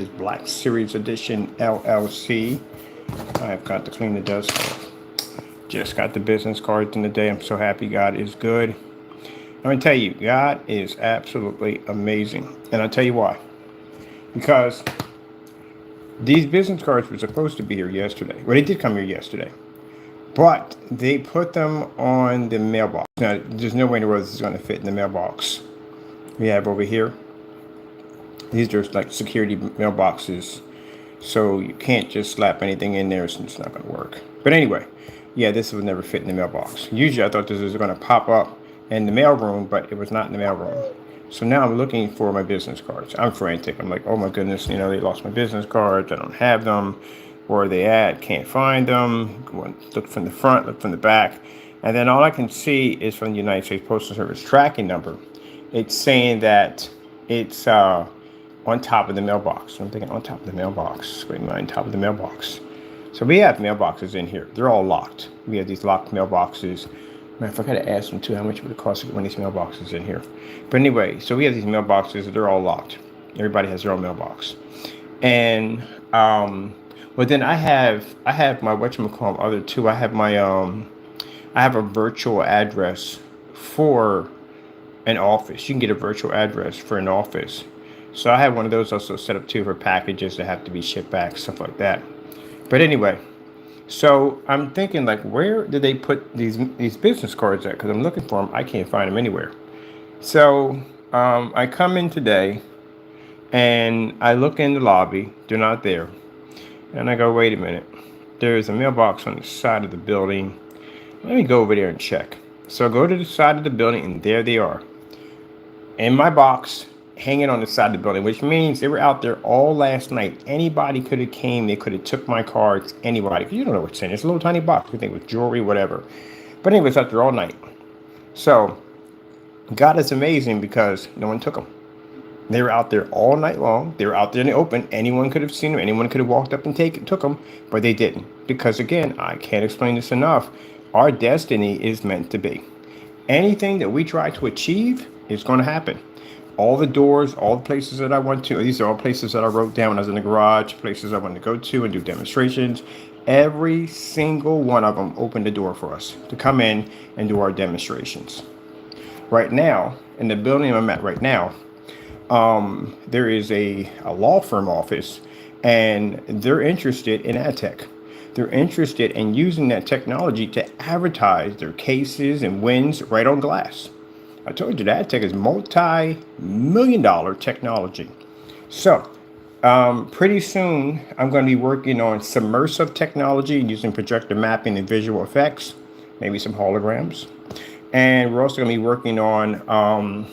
is Black Series Edition LLC. I've got to clean the dust off. Just got the business cards in the day. I'm so happy. God is good. I'm going to tell you, God is absolutely amazing. And I'll tell you why. Because these business cards were supposed to be here yesterday. Well, they did come here yesterday. But they put them on the mailbox. Now, there's no way in the world this is going to fit in the mailbox. We have over here. These are like security mailboxes. So you can't just slap anything in there. So it's not going to work. But anyway, yeah, this would never fit in the mailbox. Usually I thought this was going to pop up in the mailroom, but it was not in the mailroom. So now I'm looking for my business cards. I'm frantic. I'm like, oh my goodness, they lost my business cards. I don't have them. Where are they at? Can't find them. Look from the front, look from the back. And then all I can see is from the United States Postal Service tracking number. It's saying that it's on top of the mailbox. I'm thinking on top of the mailbox. Wait a minute, on top of the mailbox. So we have mailboxes in here. They're all locked. We have these locked mailboxes. Man, I forgot to ask them too how much it would cost to get one of these mailboxes in here. But anyway, so we have these mailboxes. They're all locked. Everybody has their own mailbox. And well, then I have my whatchamacallit other two. I have my I have a virtual address for an office. You can get a virtual address for an office. So I have one of those also set up too for packages that have to be shipped back, stuff like that. But anyway, so I'm thinking like, where did they put these business cards at? Because I'm looking for them. I can't find them anywhere. So I come in today and I look in the lobby. They're not there. And I go, wait a minute. There's a mailbox on the side of the building. Let me go over there and check. So I go to the side of the building and there they are. In my box, hanging on the side of the building, which means they were out there all last night. Anybody could have came. They could have took my cards. Anybody. Because you don't know what's in it. It's a little tiny box. You think with jewelry, whatever. But anyway, it's out there all night. So God is amazing because no one took them. They were out there all night long. They were out there in the open. Anyone could have seen them. Anyone could have walked up and took them, but they didn't. Because again, I can't explain this enough. Our destiny is meant to be. Anything that we try to achieve is going to happen. All the doors, all the places that I went to, these are all places that I wrote down when I was in the garage, places I wanted to go to and do demonstrations. Every single one of them opened the door for us to come in and do our demonstrations. Right now, in the building I'm at right now, there is a law firm office, and they're interested in ad tech. They're interested in using that technology to advertise their cases and wins right on glass. I told you that ad tech is multi-million-dollar technology. So pretty soon I'm going to be working on submersive technology using projector mapping and visual effects, maybe some holograms. And we're also going to be working on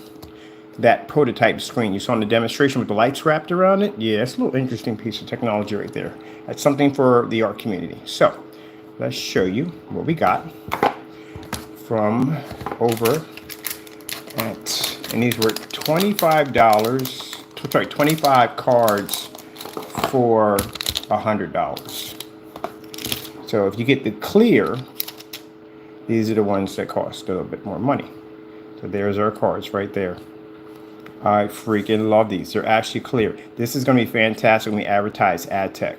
that prototype screen you saw in the demonstration with the lights wrapped around it. Yeah, it's a little interesting piece of technology right there. That's something for the art community. So let's show you what we got from over at, and these were $25, sorry, 25 cards for $100. So if you get the clear, these are the ones that cost a little bit more money. So there's our cards right there. I freaking love these. They're actually clear. This is going to be fantastic when we advertise ad tech.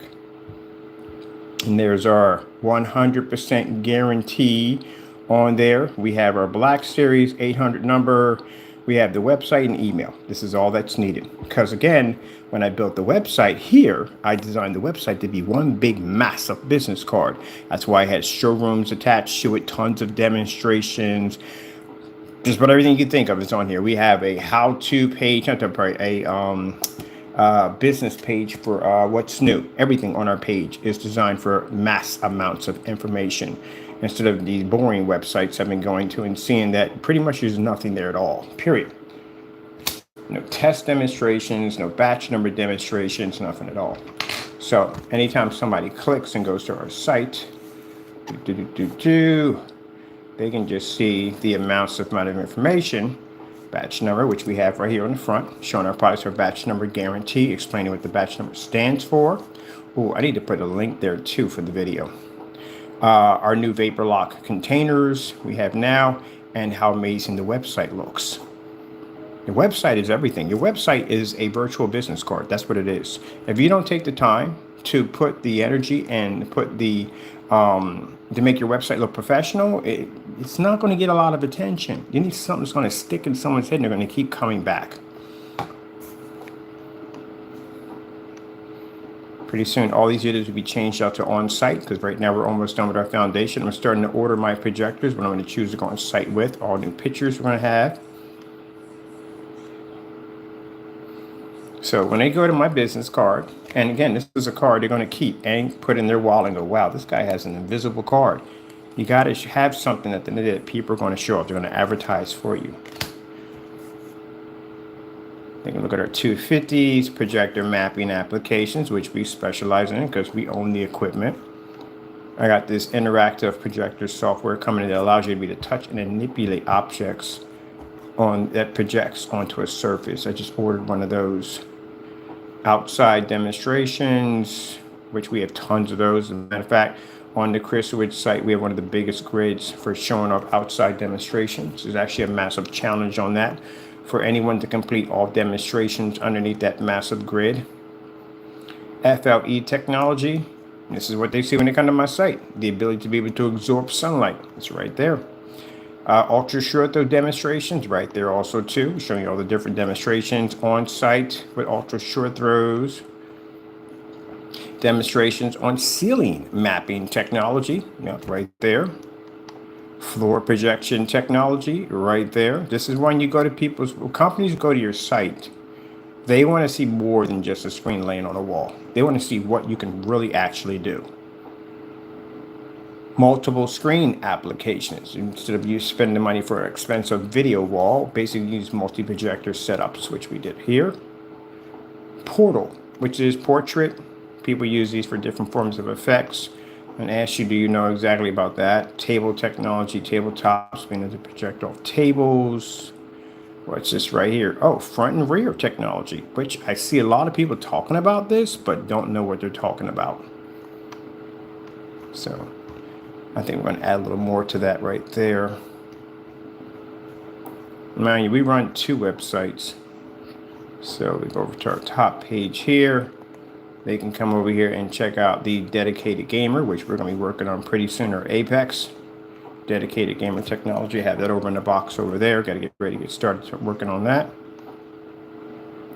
And there's our 100% guarantee on there. We have our Black Series 800 number. We have the website and email. This is all that's needed. Because again, when I built the website here, I designed the website to be one big massive business card. That's why I had showrooms attached to it, tons of demonstrations. Just about everything you can think of is on here. We have a how-to page, a business page for what's new. Everything on our page is designed for mass amounts of information instead of these boring websites I've been going to and seeing that pretty much there's nothing there at all, period. No test demonstrations, no batch number demonstrations, nothing at all. So anytime somebody clicks and goes to our site, they can just see the amount of information, batch number, which we have right here on the front, showing our products for batch number guarantee, explaining what the batch number stands for. Oh, I need to put a link there too for the video. Our new vapor lock containers we have now, and how amazing the website looks. Your website is everything. Your website is a virtual business card. That's what it is. If you don't take the time to put the energy and put the to make your website look professional, it's not going to get a lot of attention. You need something that's going to stick in someone's head and they're going to keep coming back. Pretty soon, all these videos will be changed out to on-site because right now we're almost done with our foundation. I'm starting to order my projectors, what I'm going to choose to go on site with. All new pictures we're going to have. So when they go to my business card, and again, this is a card they're going to keep and put in their wallet and go, wow, this guy has an invisible card. You got to have something at the end of the day that people are going to show up. They're going to advertise for you. They can look at our 250s, projector mapping applications, which we specialize in because we own the equipment. I got this interactive projector software coming in that allows you to be able to touch and manipulate objects that projects onto a surface. I just ordered one of those. Outside demonstrations, which we have tons of those. As a matter of fact, on the Chrisowitz site, we have one of the biggest grids for showing off outside demonstrations. There's actually a massive challenge on that for anyone to complete all demonstrations underneath that massive grid. FLE technology, this is what they see when they come to my site. The ability to be able to absorb sunlight. It's right there. Ultra short throw demonstrations right there also too, showing you all the different demonstrations on site with ultra short throws. Demonstrations on ceiling mapping technology, right there. Floor projection technology right there. This is when you go to companies go to your site. They want to see more than just a screen laying on a wall. They want to see what you can really actually do. Multiple screen applications. Instead of you spending money for an expensive video wall, basically use multi-projector setups, which we did here. Portal, which is portrait. People use these for different forms of effects. And ask you, do you know exactly about that? Table technology, tabletops, being able to project off tables. What's this right here? Oh, front and rear technology, which I see a lot of people talking about this, but don't know what they're talking about. So I think we're going to add a little more to that right there. Mind you, we run 2 websites. So we go over to our top page here. They can come over here and check out the Dedicated Gamer, which we're going to be working on pretty soon, or Apex. Dedicated Gamer technology. I have that over in the box over there. Got to get ready to get started working on that.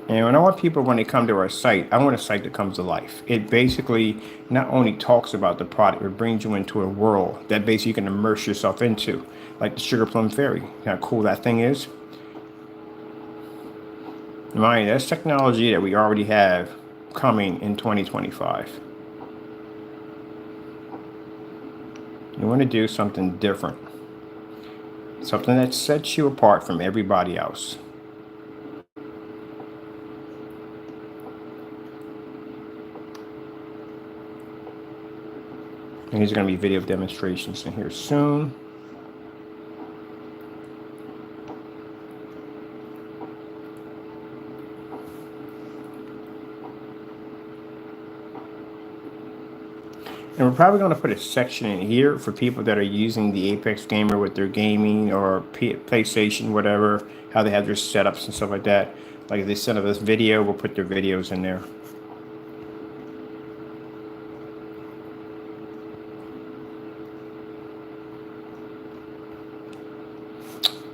And when I want people, when they come to our site, I want a site that comes to life. It basically not only talks about the product, it brings you into a world that basically you can immerse yourself into, like the Sugar Plum Fairy. You know how cool that thing is? Mind you, that's technology that we already have coming in 2025. You want to do something different, something that sets you apart from everybody else. And these are going to be video demonstrations in here soon. And we're probably going to put a section in here for people that are using the Apex Gamer with their gaming or PlayStation, whatever, how they have their setups and stuff like that. Like if they send us video, we'll put their videos in there.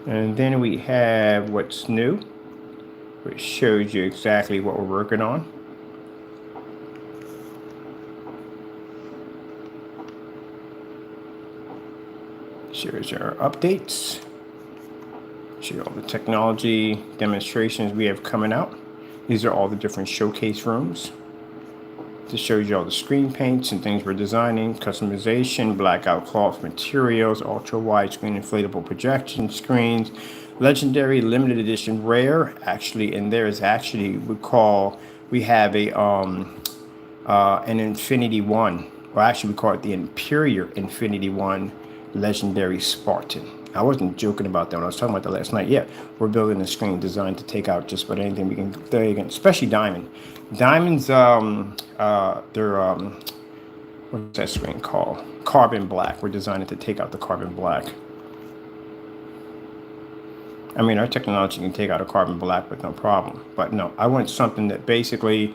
And then we have what's new, which shows you exactly what we're working on. Shows our updates. Show you all the technology demonstrations we have coming out. These are all the different showcase rooms. This shows you all the screen paints and things we're designing, customization, blackout cloth materials, ultra widescreen inflatable projection screens, legendary limited edition rare. Actually, and there is actually we have an Infinity One, or actually we call it the Imperial Infinity One legendary Spartan. I wasn't joking about that when I was talking about that last night. Yeah, we're building a screen designed to take out just about anything we can, especially Diamond. Diamond's, what's that screen called? Carbon black. We're designing to take out the carbon black. I mean, our technology can take out a carbon black with no problem. But no, I want something that basically,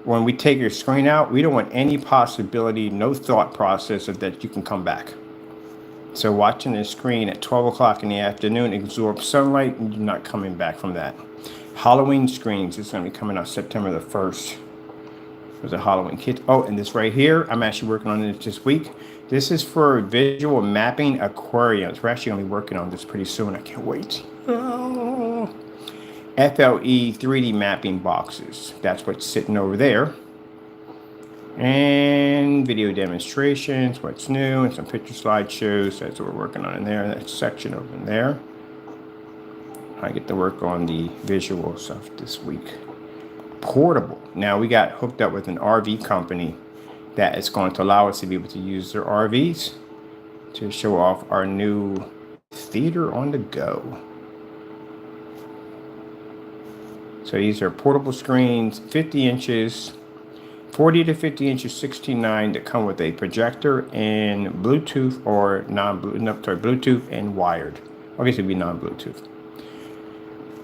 when we take your screen out, we don't want any possibility, no thought process of that you can come back. So watching the screen at 12 o'clock in the afternoon absorbs sunlight, and you're not coming back from that. Halloween screens is going to be coming out September the 1st. There's a Halloween kit. Oh, and this right here, I'm actually working on this week. This is for visual mapping aquariums. We're actually going to be working on this pretty soon. I can't wait. Oh. FLE 3D mapping boxes. That's what's sitting over there. And video demonstrations, what's new, and some picture slideshows. That's what we're working on in there. That section over in there. I get to work on the visual stuff this week. Portable. Now we got hooked up with an RV company that is going to allow us to be able to use their RVs to show off our new theater on the go. So these are portable screens, 50 inches, 40 to 50 inches, 16:9 that come with a projector and Bluetooth or Bluetooth and wired. Obviously, it'd be non-Bluetooth.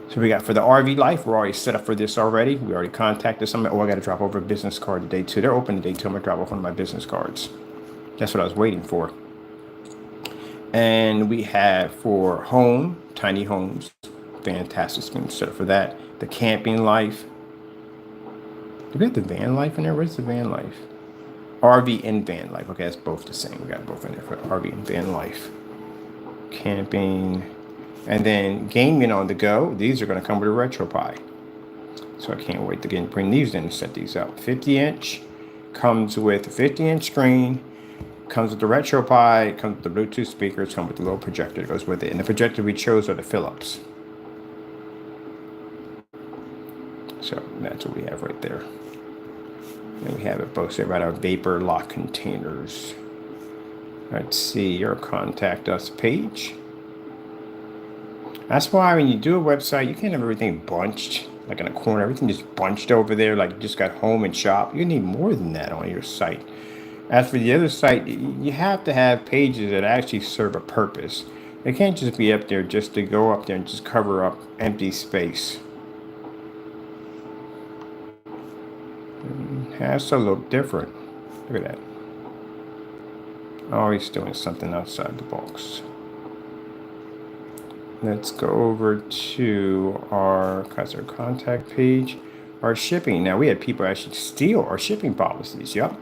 So we got for the RV life, we're already set up for this already. We already contacted somebody. Oh, I got to drop over a business card today too. They're open today too. I'm going to drop off one of my business cards. That's what I was waiting for. And we have for home, tiny homes. Fantastic screen set up for that. The camping life. Do we have the van life in there? Where's the van life? RV and van life. Okay, that's both the same. We got both in there for RV and van life. Camping. And then gaming on the go. These are going to come with a RetroPie. So I can't wait to bring these in and set these up. 50-inch. Comes with a 50-inch screen. Comes with the RetroPie. Comes with the Bluetooth speakers. Comes with the little projector that goes with it. And the projector we chose are the Philips. So that's what we have right there. And we have it posted right our vapor lock containers. Let's see your contact us page. That's why when you do a website, you can't have everything bunched, like in a corner, everything just bunched over there, like you just got home and shop. You need more than that on your site. As for the other site, you have to have pages that actually serve a purpose. They can't just be up there just to go up there and just cover up empty space. It has to look different. Look at that. Always doing something outside the box. Let's go over to our customer contact page. Our shipping. Now we had people actually steal our shipping policies. Yep.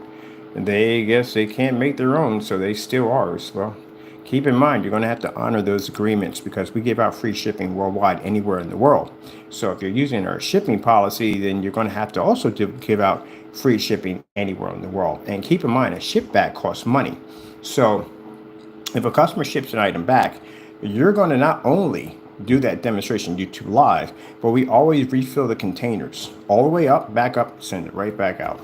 They guess they can't make their own, so they steal ours. Well, keep in mind, you're going to have to honor those agreements because we give out free shipping worldwide, anywhere in the world. So if you're using our shipping policy, then you're going to have to also give out free shipping anywhere in the world. And keep in mind, a ship back costs money. So if a customer ships an item back, you're going to not only do that demonstration YouTube Live, but we always refill the containers all the way up, back up, send it right back out.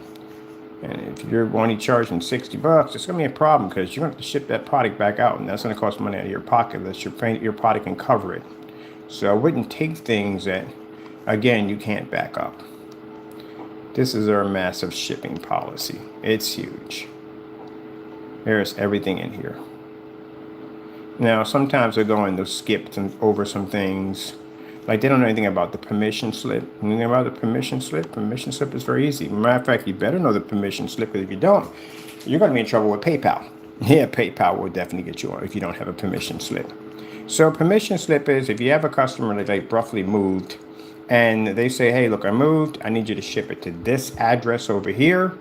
And if you're only charging $60, it's going to be a problem because you're going to have to ship that product back out, and that's going to cost money out of your pocket unless your product can cover it. So I wouldn't take things that, again, you can't back up. This is our massive shipping policy. It's huge. There's everything in here. Now, sometimes they're going to skip over some things. Like they don't know anything about the permission slip. Anything about the permission slip? Permission slip is very easy. Matter of fact, you better know the permission slip because if you don't, you're going to be in trouble with PayPal. Yeah, PayPal will definitely get you on if you don't have a permission slip. So permission slip is if you have a customer that like roughly moved and they say, hey, look, I moved. I need you to ship it to this address over here.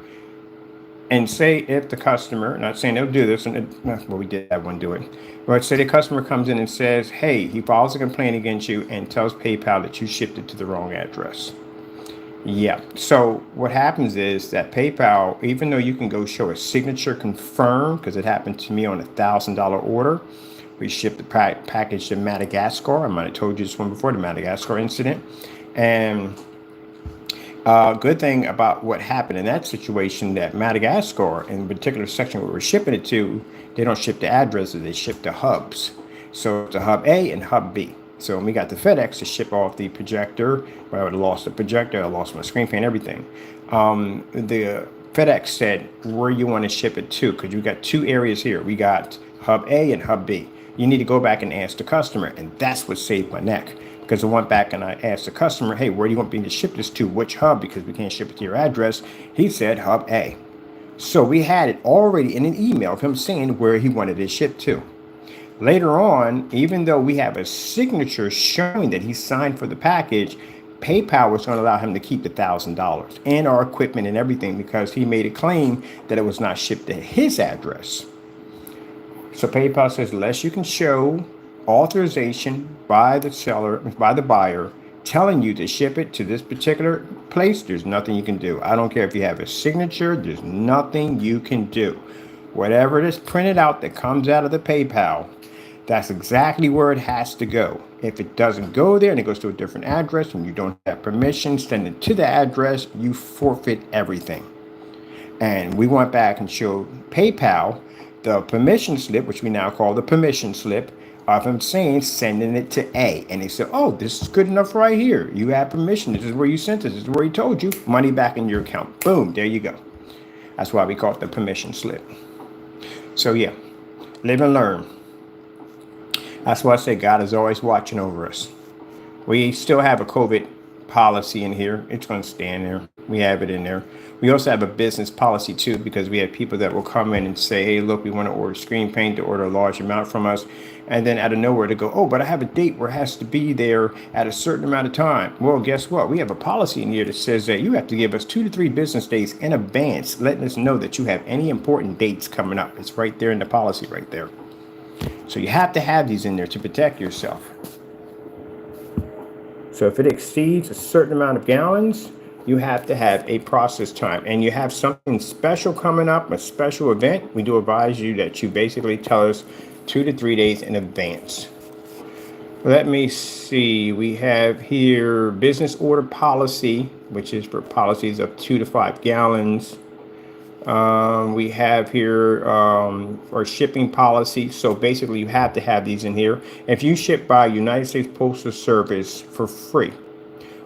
And say if the customer, not saying they'll do this, well, we did have one do it. But say the customer comes in and says, hey, he files a complaint against you and tells PayPal that you shipped it to the wrong address. Yeah. So what happens is that PayPal, even though you can go show a signature confirm, because it happened to me on a $1,000 order, we shipped the package to Madagascar. I might have told you this one before, the Madagascar incident. And good thing about what happened in that situation, that Madagascar, in a particular section where we're shipping it to, they don't ship the addresses, they ship the hubs. So it's a hub A and hub B. So when we got the FedEx to ship off the projector, well, I would have lost the projector, I lost my screen fan, everything. The FedEx said where you want to ship it to, because you got two areas here. We got hub A and hub B. You need to go back and ask the customer, and that's what saved my neck. because I went back and I asked the customer, hey, where do you want me to ship this to? Which hub? Because we can't ship it to your address. He said hub A. So we had it already in an email of him saying where he wanted it shipped to. Later on, even though we have a signature showing that he signed for the package, PayPal was going to allow him to keep the $1,000 and our equipment and everything because he made a claim that it was not shipped to his address. So PayPal says, unless you can show authorization by the seller, by the buyer, telling you to ship it to this particular place, there's nothing you can do. I don't care if you have a signature, there's nothing you can do. Whatever it is printed out that comes out of the PayPal, that's exactly where it has to go. If it doesn't go there and it goes to a different address and you don't have permission, send it to the address, you forfeit everything. And we went back and showed PayPal the permission slip, which we now call the permission slip, of him saying sending it to A. And they said, oh, this is good enough right here. You have permission. This is where you sent it. This is where he told you. Money back in your account. Boom, there you go. That's why we call it the permission slip. So yeah, live and learn. That's why I say God is always watching over us. We still have a COVID policy in here. It's going to stay in there. We have it in there. We also have a business policy too, because we have people that will come in and say, hey, look, we want to order screen paint, to order a large amount from us. And then out of nowhere to go, oh, but I have a date where it has to be there at a certain amount of time. Well, guess what? We have a policy in here that says that you have to give us 2 to 3 business days in advance, letting us know that you have any important dates coming up. It's right there in the policy right there. So you have to have these in there to protect yourself. So if it exceeds a certain amount of gallons, you have to have a process time. And you have something special coming up, a special event, we do advise you that you basically tell us 2 to 3 days in advance. Let me see. We have here business order policy, which is for policies of 2 to 5 gallons. We have here our shipping policy. So basically you have to have these in here. If you ship by United States Postal Service for free,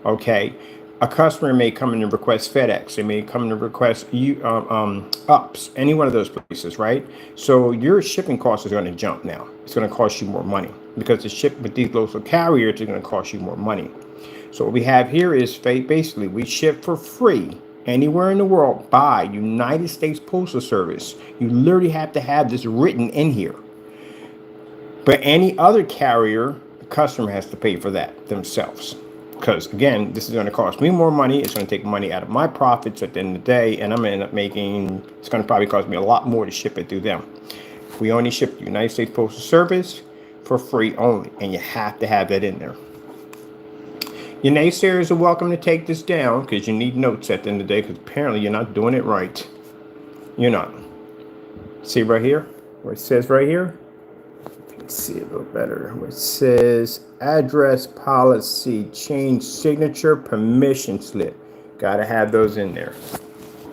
okay, a customer may come in and request FedEx. They may come in and request UPS, any one of those places, right? So your shipping costs are going to jump now. It's going to cost you more money because the ship with these local carriers are going to cost you more money. So what we have here is basically we ship for free anywhere in the world by United States Postal Service. You literally have to have this written in here. But any other carrier, the customer has to pay for that themselves. Because again, this is going to cost me more money. It's going to take money out of my profits at the end of the day. And I'm going to end up making, it's going to probably cost me a lot more to ship it through them. We only ship the United States Postal Service for free only. And you have to have that in there. Your naysayers are welcome to take this down because you need notes at the end of the day because apparently you're not doing it right. You're not. See right here where it says right here? Let's see a little better. Where it says address policy, change signature, permission slip. Got to have those in there.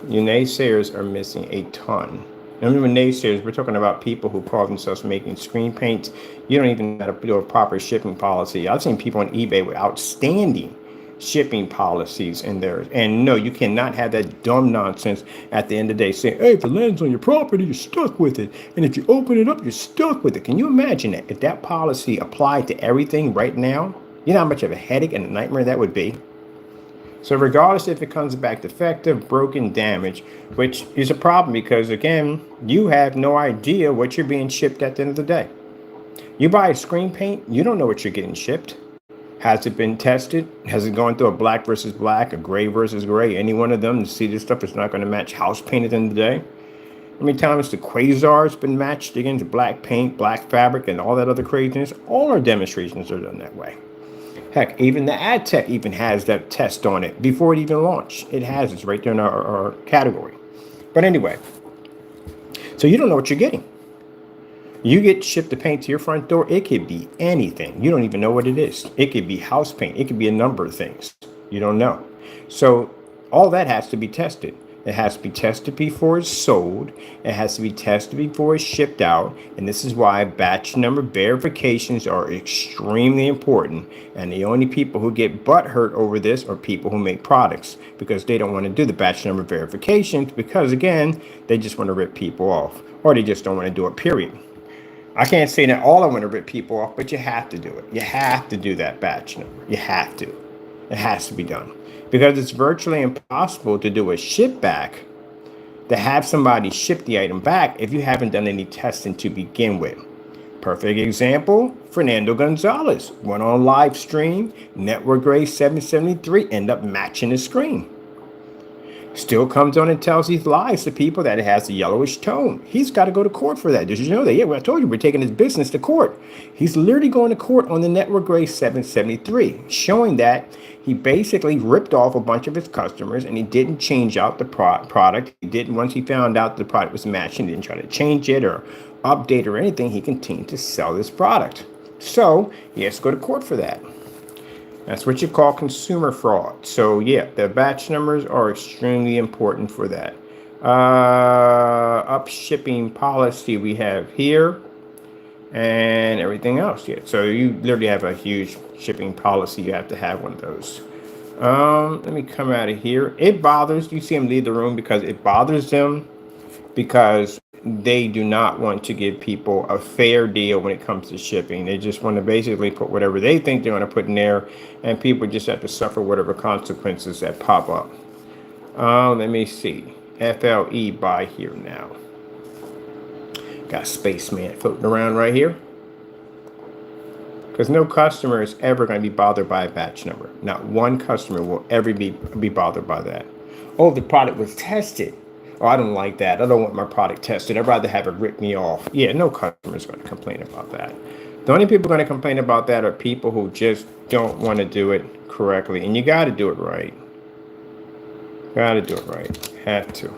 Your naysayers are missing a ton. And remember, naysayers, we're talking about people who call themselves making screen paints. You don't even know how to do a proper shipping policy. I've seen people on eBay with outstanding shipping policies in there. And no, you cannot have that dumb nonsense at the end of the day saying, hey, if it lands on your property, you're stuck with it. And if you open it up, you're stuck with it. Can you imagine that? If that policy applied to everything right now, you know how much of a headache and a nightmare that would be? So regardless if it comes back defective, broken, damaged, which is a problem because, again, you have no idea what you're being shipped at the end of the day. You buy a screen paint, you don't know what you're getting shipped. Has it been tested? Has it gone through a black versus black, a gray versus gray? Any one of them to see this stuff is not going to match house paint at the end of the day. How many times the Quasar's been matched against black paint, black fabric, and all that other craziness? All our demonstrations are done that way. Heck, even the AdTech even has that test on it before it even launched. It has, it's right there in our category. But anyway, so you don't know what you're getting. You get shipped the paint to your front door. It could be anything. You don't even know what it is. It could be house paint. It could be a number of things. You don't know. So all that has to be tested. It has to be tested before it's sold. It has to be tested before it's shipped out. And this is why batch number verifications are extremely important. And the only people who get butthurt over this are people who make products because they don't want to do the batch number verifications because, again, they just want to rip people off or they just don't want to do it, period. I can't say that all I want to rip people off, but you have to do it. You have to do that batch number. You have to. It has to be done. Because it's virtually impossible to do a ship back, to have somebody ship the item back if you haven't done any testing to begin with. Perfect example, Fernando Gonzalez went on live stream, network grade 773, end up matching the screen. Still comes on and tells these lies to people that it has a yellowish tone. He's got to go to court for that. Did you know that? Yeah, well, I told you we're taking his business to court. He's literally going to court on the network grade 773, showing that he basically ripped off a bunch of his customers and he didn't change out the product. He didn't, once he found out the product was matching, didn't try to change it or update or anything. He continued to sell this product. So he has to go to court for that. That's what you call consumer fraud. So yeah, the batch numbers are extremely important for that. Up shipping policy we have here and everything else. Yeah, so you literally have a huge shipping policy. You have to have one of those. Let me come out of here. It bothers, you see him leave the room because it bothers them because they do not want to give people a fair deal when it comes to shipping. They just want to basically put whatever they think they're going to put in there, and people just have to suffer whatever consequences that pop up. Let me see. FLE buy here now. Got Spaceman floating around right here. Because no customer is ever going to be bothered by a batch number. Not one customer will ever be bothered by that. Oh, the product was tested. Oh, I don't like that. I don't want my product tested. I'd rather have it rip me off. Yeah, no customer is going to complain about that. The only people going to complain about that are people who just don't want to do it correctly. And you got to do it right. Got to do it right. Have to.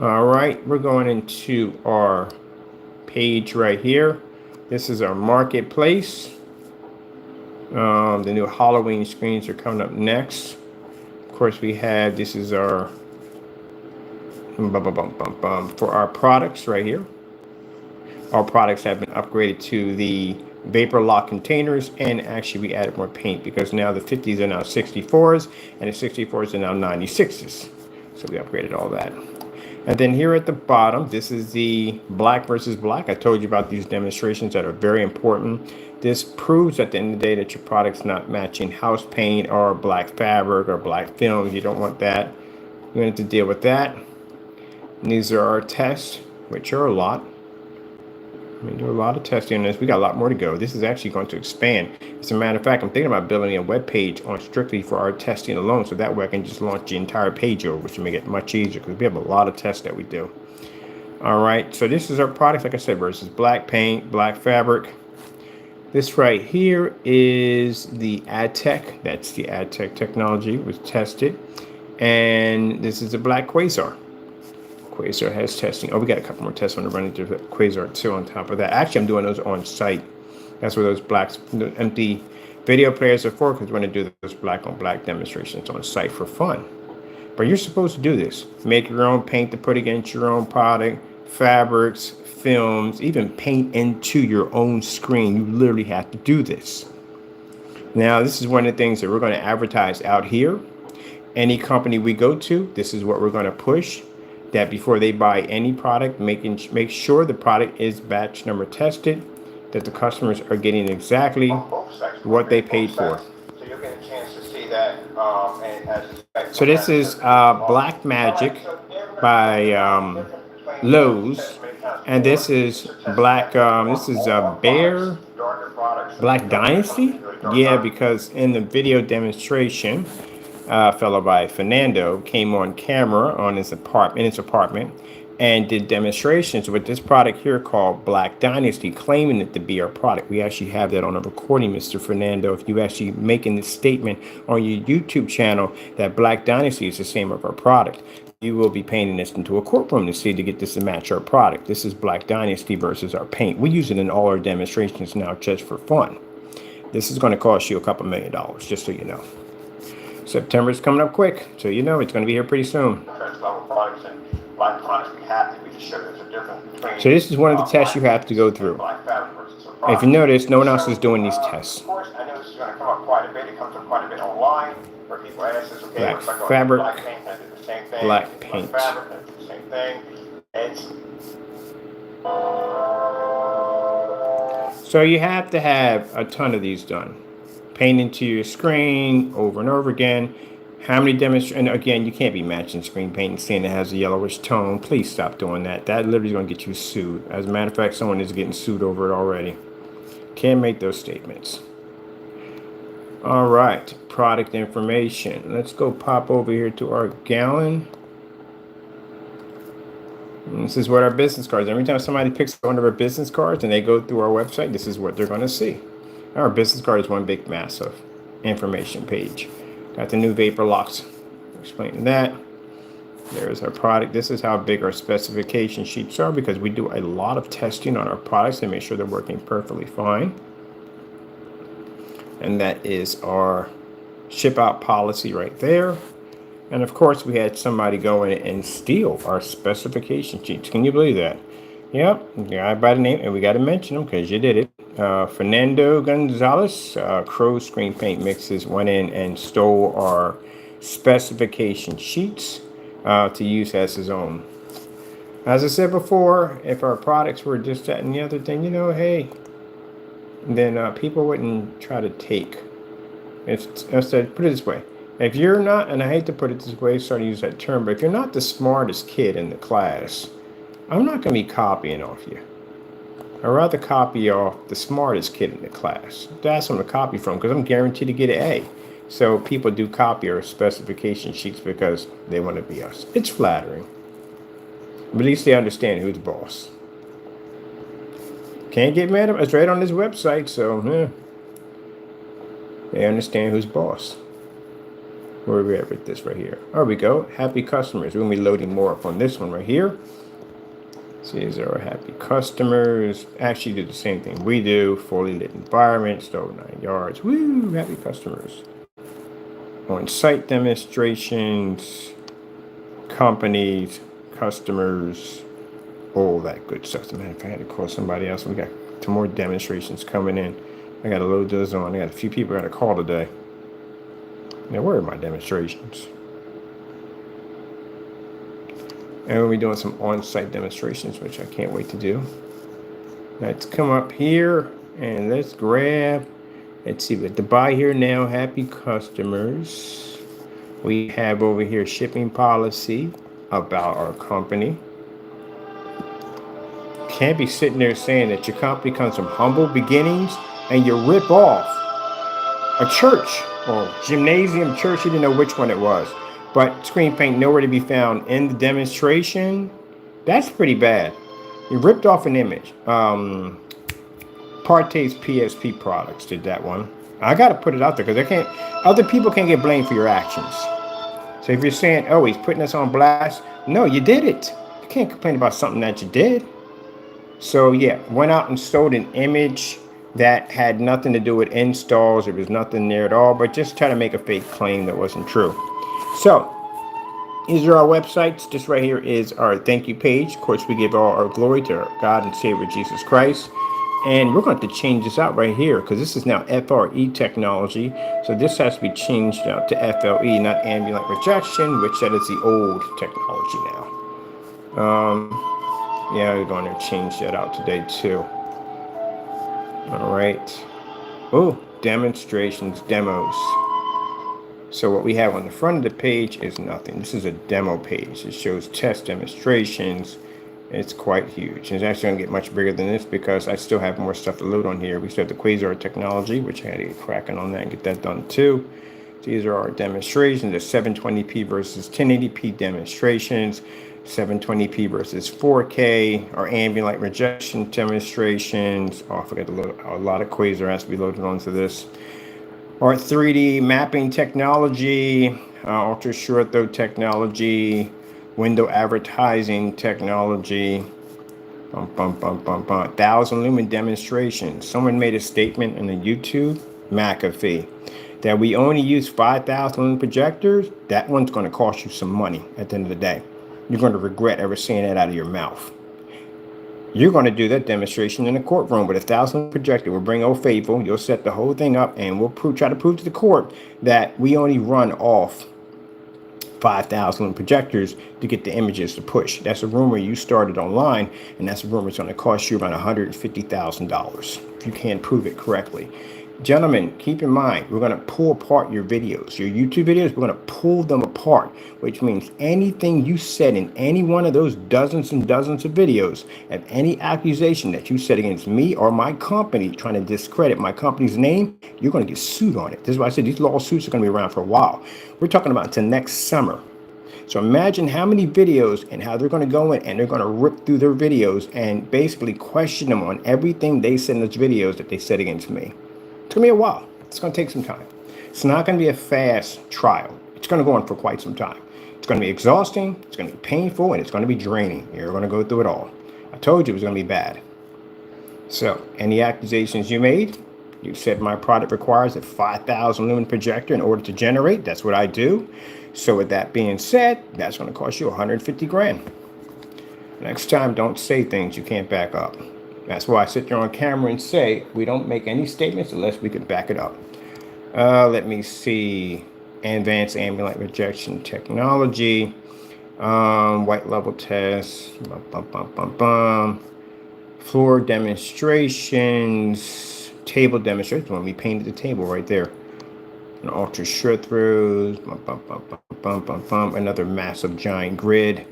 All right, we're going into our page right here. This is our marketplace. The new Halloween screens are coming up next. Of course, we have, this is our for our products right here. Our products have been upgraded to the vapor lock containers, and actually we added more paint because now the 50s are now 64s and the 64s are now 96s. So we upgraded all that. And then here at the bottom, this is the black versus black. I told you about these demonstrations that are very important. This proves at the end of the day that your product's not matching house paint or black fabric or black film. You don't want that. You're going to have to deal with that. And these are our tests, which are a lot. We do a lot of testing on this. We got a lot more to go. This is actually going to expand. As a matter of fact, I'm thinking about building a web page on strictly for our testing alone, so that way I can just launch the entire page over, which will make it much easier because we have a lot of tests that we do. All right, so this is our product, like I said, versus black paint, black fabric. This right here is the AdTech. That's the AdTech technology. It was tested. And this is the black Quasar. Quasar has testing. Oh, we got a couple more tests on the running to Quasar 2 on top of that. Actually, I'm doing those on site. That's where those the empty video players are for, because we're going to do those black on black demonstrations on site for fun. But you're supposed to do this. Make your own paint to put against your own product, fabrics, films, even paint into your own screen. You literally have to do this. Now, this is one of the things that we're going to advertise out here. Any company we go to, this is what we're going to push. That before they buy any product, make sure the product is batch number tested, that the customers are getting exactly what they paid for. So you'll get a chance to see that. So this is Black Magic by Lowe's, and this is Black. This is Bear Black Dynasty. Yeah, because in the video demonstration, a fellow by Fernando came on camera on his apartment and did demonstrations with this product here called Black Dynasty, claiming it to be our product. We actually have that on a recording, Mr. Fernando. If you actually making this statement on your YouTube channel that Black Dynasty is the same of our product, you will be painting this into a courtroom to see to get this to match our product. This is Black Dynasty versus our paint. We use it in all our demonstrations now just for fun. This is going to cost you a couple $1 million, just so you know. September is coming up quick, so you know it's going to be here pretty soon. So this is one of the tests you have to go through. If you notice, no one else is doing these tests. Black fabric, black paint. So you have to have a ton of these done. Paint into your screen over and over again. How many demonstrations? And again, you can't be matching screen paint and saying it has a yellowish tone. Please stop doing that. That literally is going to get you sued. As a matter of fact, someone is getting sued over it already. Can't make those statements. All right, product information. Let's go pop over here to our gallon. And this is what our business cards. Every time somebody picks up one of our business cards and they go through our website, this is what they're going to see. Our business card is one big massive information page. Got the new vapor locks. Explaining that. There's our product. This is how big our specification sheets are because we do a lot of testing on our products to make sure they're working perfectly fine. And that is our ship out policy right there. And of course, we had somebody go in and steal our specification sheets. Can you believe that? Yep, guy by the name, and we got to mention him because you did it. Fernando Gonzalez, Crow Screen Paint Mixes, went in and stole our specification sheets to use as his own. As I said before, if our products were just that and the other thing, you know, hey, then people wouldn't try to take. I said, put it this way. If you're not, and I hate to put it this way, sorry to use that term, but if you're not the smartest kid in the class, I'm not going to be copying off you. I'd rather copy off the smartest kid in the class. That's what I'm going to copy from because I'm guaranteed to get an A. So people do copy our specification sheets because they want to be us. It's flattering. But at least they understand who's boss. Can't get mad at it. It's right on this website, so they understand who's boss. Where are we at with this right here? There we go. Happy customers. We're going to be loading more up on this one right here. So these are our happy customers. Actually do the same thing we do. Fully lit environment. Stove 9 yards. Woo! Happy customers. On-site demonstrations. Companies. Customers. All that good stuff. Man, if I had to call somebody else, we got some more demonstrations coming in. I got to load those on. I got a few people I got to call today. Now, where are my demonstrations? And we'll be doing some on-site demonstrations, which I can't wait to do. Let's come up here and let's grab, let's see what to buy here now. Happy customers. We have over here shipping policy about our company. Can't be sitting there saying that your company comes from humble beginnings and you rip off a church or gymnasium church. You didn't know which one it was, but screen paint nowhere to be found in the demonstration. That's pretty bad. You ripped off an image. Parte's PSP products did that one. I got to put it out there because other people can't get blamed for your actions. So if you're saying, oh, he's putting us on blast, no, you did it. You can't complain about something that you did. So yeah, went out and stole an image that had nothing to do with installs. There was nothing there at all, but just try to make a fake claim that wasn't true. So these are our websites. This right here is our thank you page. Of course, we give all our glory to our God and Savior Jesus Christ. And we're going to change this out right here because this is now FRE technology. So this has to be changed out to FLE, not ambient light rejection, which that is the old technology now. Yeah, we're going to change that out today too. All right. Oh, demonstrations, demos. So what we have on the front of the page is nothing. This is a demo page. It shows test demonstrations. It's quite huge. It's actually going to get much bigger than this because I still have more stuff to load on here. We still have the Quasar technology, which I had to get cracking on that and get that done too. These are our demonstrations, the 720p versus 1080p demonstrations, 720p versus 4K, our ambient light rejection demonstrations. Oh, I forgot to load a lot of Quasar has to be loaded onto this. Our 3D mapping technology, ultra short throw technology, window advertising technology, 1,000 lumen demonstrations. Someone made a statement in the YouTube, McAfee, that we only use 5,000 lumen projectors. That one's going to cost you some money at the end of the day. You're going to regret ever saying that out of your mouth. You're going to do that demonstration in a courtroom with 1,000 projector. We'll bring Old Faithful. You'll set the whole thing up, and we'll try to prove to the court that we only run off 5,000 projectors to get the images to push. That's a rumor you started online, and that's a rumor it's going to cost you around $150,000 if you can't prove it correctly. Gentlemen, keep in mind, we're going to pull apart your videos, your YouTube videos. We're going to pull them apart, which means anything you said in any one of those dozens and dozens of videos, and any accusation that you said against me or my company, trying to discredit my company's name, you're going to get sued on it. This is why I said these lawsuits are going to be around for a while. We're talking about until next summer. So imagine how many videos and how they're going to go in and they're going to rip through their videos and basically question them on everything they said in those videos that they said against me. It's going to be a while. It's going to take some time. It's not going to be a fast trial. It's going to go on for quite some time. It's going to be exhausting. It's going to be painful, and it's going to be draining. You're going to go through it all. I told you it was going to be bad. So, any accusations you made? You said my product requires a 5,000 lumen projector in order to generate. That's what I do. So, with that being said, that's going to cost you 150 grand. Next time, don't say things you can't back up. That's why I sit there on camera and say we don't make any statements unless we can back it up. Let me see. Advanced ambient rejection technology. White level tests. Floor demonstrations. Table demonstrations. When we painted the table right there. An ultra short throughs. Another massive giant grid.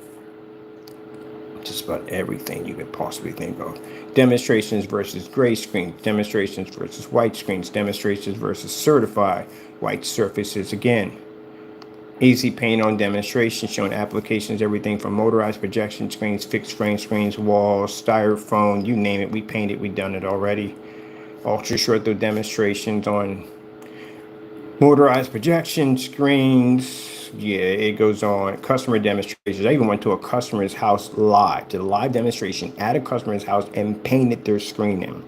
Just about everything you could possibly think of. Demonstrations versus gray screens, demonstrations versus white screens, demonstrations versus certified white surfaces again. Easy paint on demonstrations showing applications, everything from motorized projection screens, fixed frame screens, walls, styrofoam, you name it, we painted, we done it already. Ultra short through demonstrations on motorized projection screens. Yeah, it goes on. Customer demonstrations. I even went to a customer's house live, did a live demonstration at a customer's house and painted their screen in.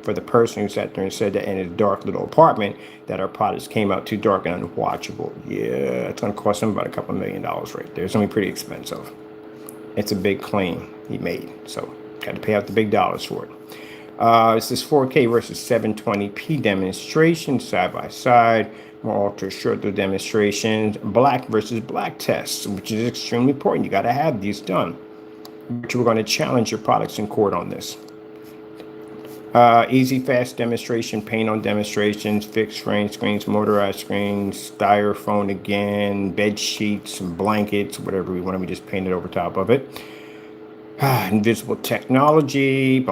For the person who sat there and said that in his dark little apartment that our products came out too dark and unwatchable. Yeah, it's going to cost him about a couple $1 million right there. It's going to be pretty expensive. It's a big claim he made, so got to pay out the big dollars for it. This is 4K versus 720p demonstration side by side. More ultra short through demonstrations. Black versus black tests, which is extremely important. You got to have these done. Which we're going to challenge your products in court on this. Easy, fast demonstration, paint on demonstrations, fixed frame screens, motorized screens, styrofoam again, bed sheets, blankets, whatever we want. We just paint it over top of it. Invisible technology,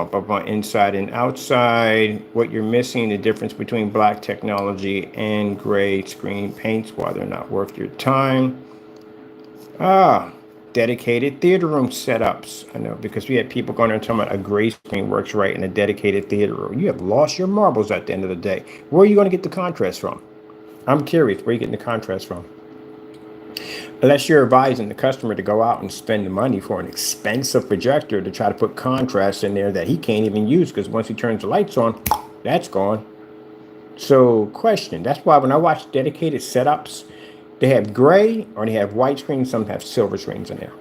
inside and outside. What you're missing, the difference between black technology and gray screen paints, why they're not worth your time. Dedicated theater room setups. I know, because we had people going there and talking about a gray screen works right in a dedicated theater room. You have lost your marbles at the end of the day. Where are you going to get the contrast from? I'm curious, where are you getting the contrast from? Unless you're advising the customer to go out and spend the money for an expensive projector to try to put contrast in there that he can't even use, because once he turns the lights on, that's gone. So, question. That's why when I watch dedicated setups, they have gray or they have white screens. Some have silver screens in there.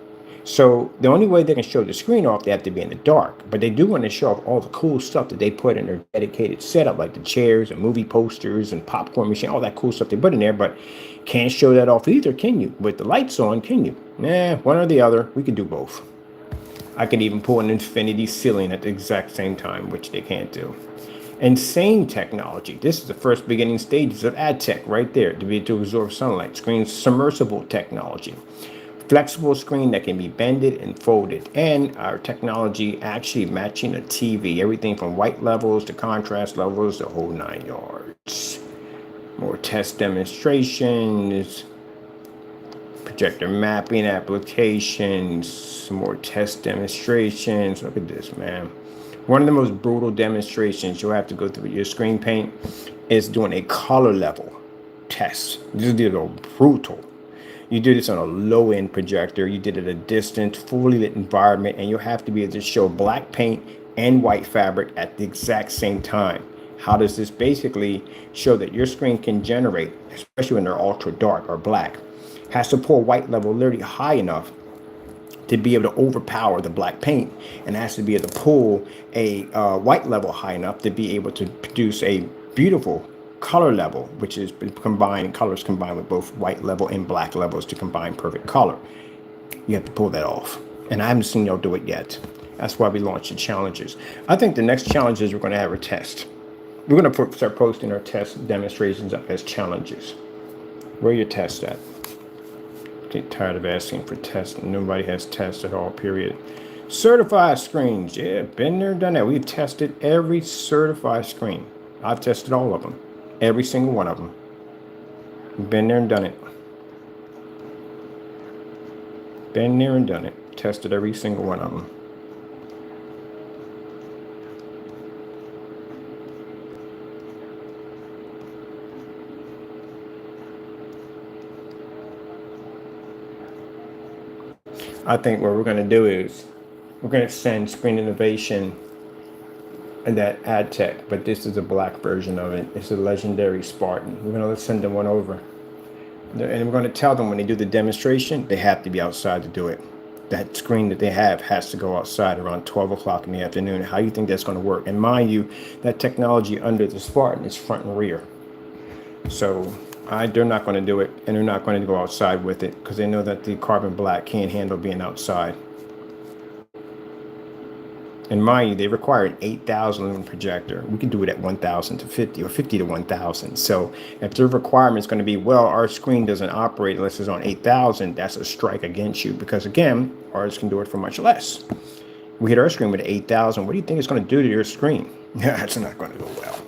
So the only way they can show the screen off, they have to be in the dark. But they do want to show off all the cool stuff that they put in their dedicated setup, like the chairs and movie posters and popcorn machine, all that cool stuff they put in there. But can't show that off either, can you? With the lights on, can you? Nah, one or the other. We can do both. I can even pull an infinity ceiling at the exact same time, which they can't do. Insane technology. This is the first beginning stages of ad tech right there, to be able to absorb sunlight. Screen submersible technology. Flexible screen that can be bended and folded. And our technology actually matching a TV. Everything from white levels to contrast levels, the whole 9 yards. More test demonstrations. Projector mapping applications. Some more test demonstrations. Look at this, man. One of the most brutal demonstrations you'll have to go through with your screen paint is doing a color level test. These are brutal. You do this on a low-end projector. You did it at a distant, fully lit environment, and you'll have to be able to show black paint and white fabric at the exact same time. How does this basically show that your screen can generate, especially when they're ultra dark or black, has to pull white level literally high enough to be able to overpower the black paint, and has to be able to pull a white level high enough to be able to produce a beautiful color level, which is combined colors combined with both white level and black levels to combine perfect color. You have to pull that off. And I haven't seen y'all do it yet. That's why we launched the challenges. I think the next challenge is we're going to have a test. We're going to start posting our test demonstrations up as challenges. Where are your tests at? Get tired of asking for tests. Nobody has tests at all, period. Certified screens. Yeah, been there, done that. We've tested every certified screen. I've tested all of them. Every single one of them. Been there and done it. Been there and done it. Tested every single one of them. I think what we're going to do is we're going to send Screen Innovation and that ad tech, but this is a black version of it. It's a legendary Spartan. We're going to send them one over. And we're going to tell them when they do the demonstration, they have to be outside to do it. That screen that they have has to go outside around 12 o'clock in the afternoon. How do you think that's going to work? And mind you, that technology under the Spartan is front and rear. So they're not going to do it, and they're not going to go outside with it because they know that the carbon black can't handle being outside. And mind you, they require an 8,000 lumen projector. We can do it at 1,000 to 50 or 50 to 1,000. So if their requirement is going to be, well, our screen doesn't operate unless it's on 8,000, that's a strike against you because, again, ours can do it for much less. We hit our screen with 8,000. What do you think it's going to do to your screen? That's not going to go well.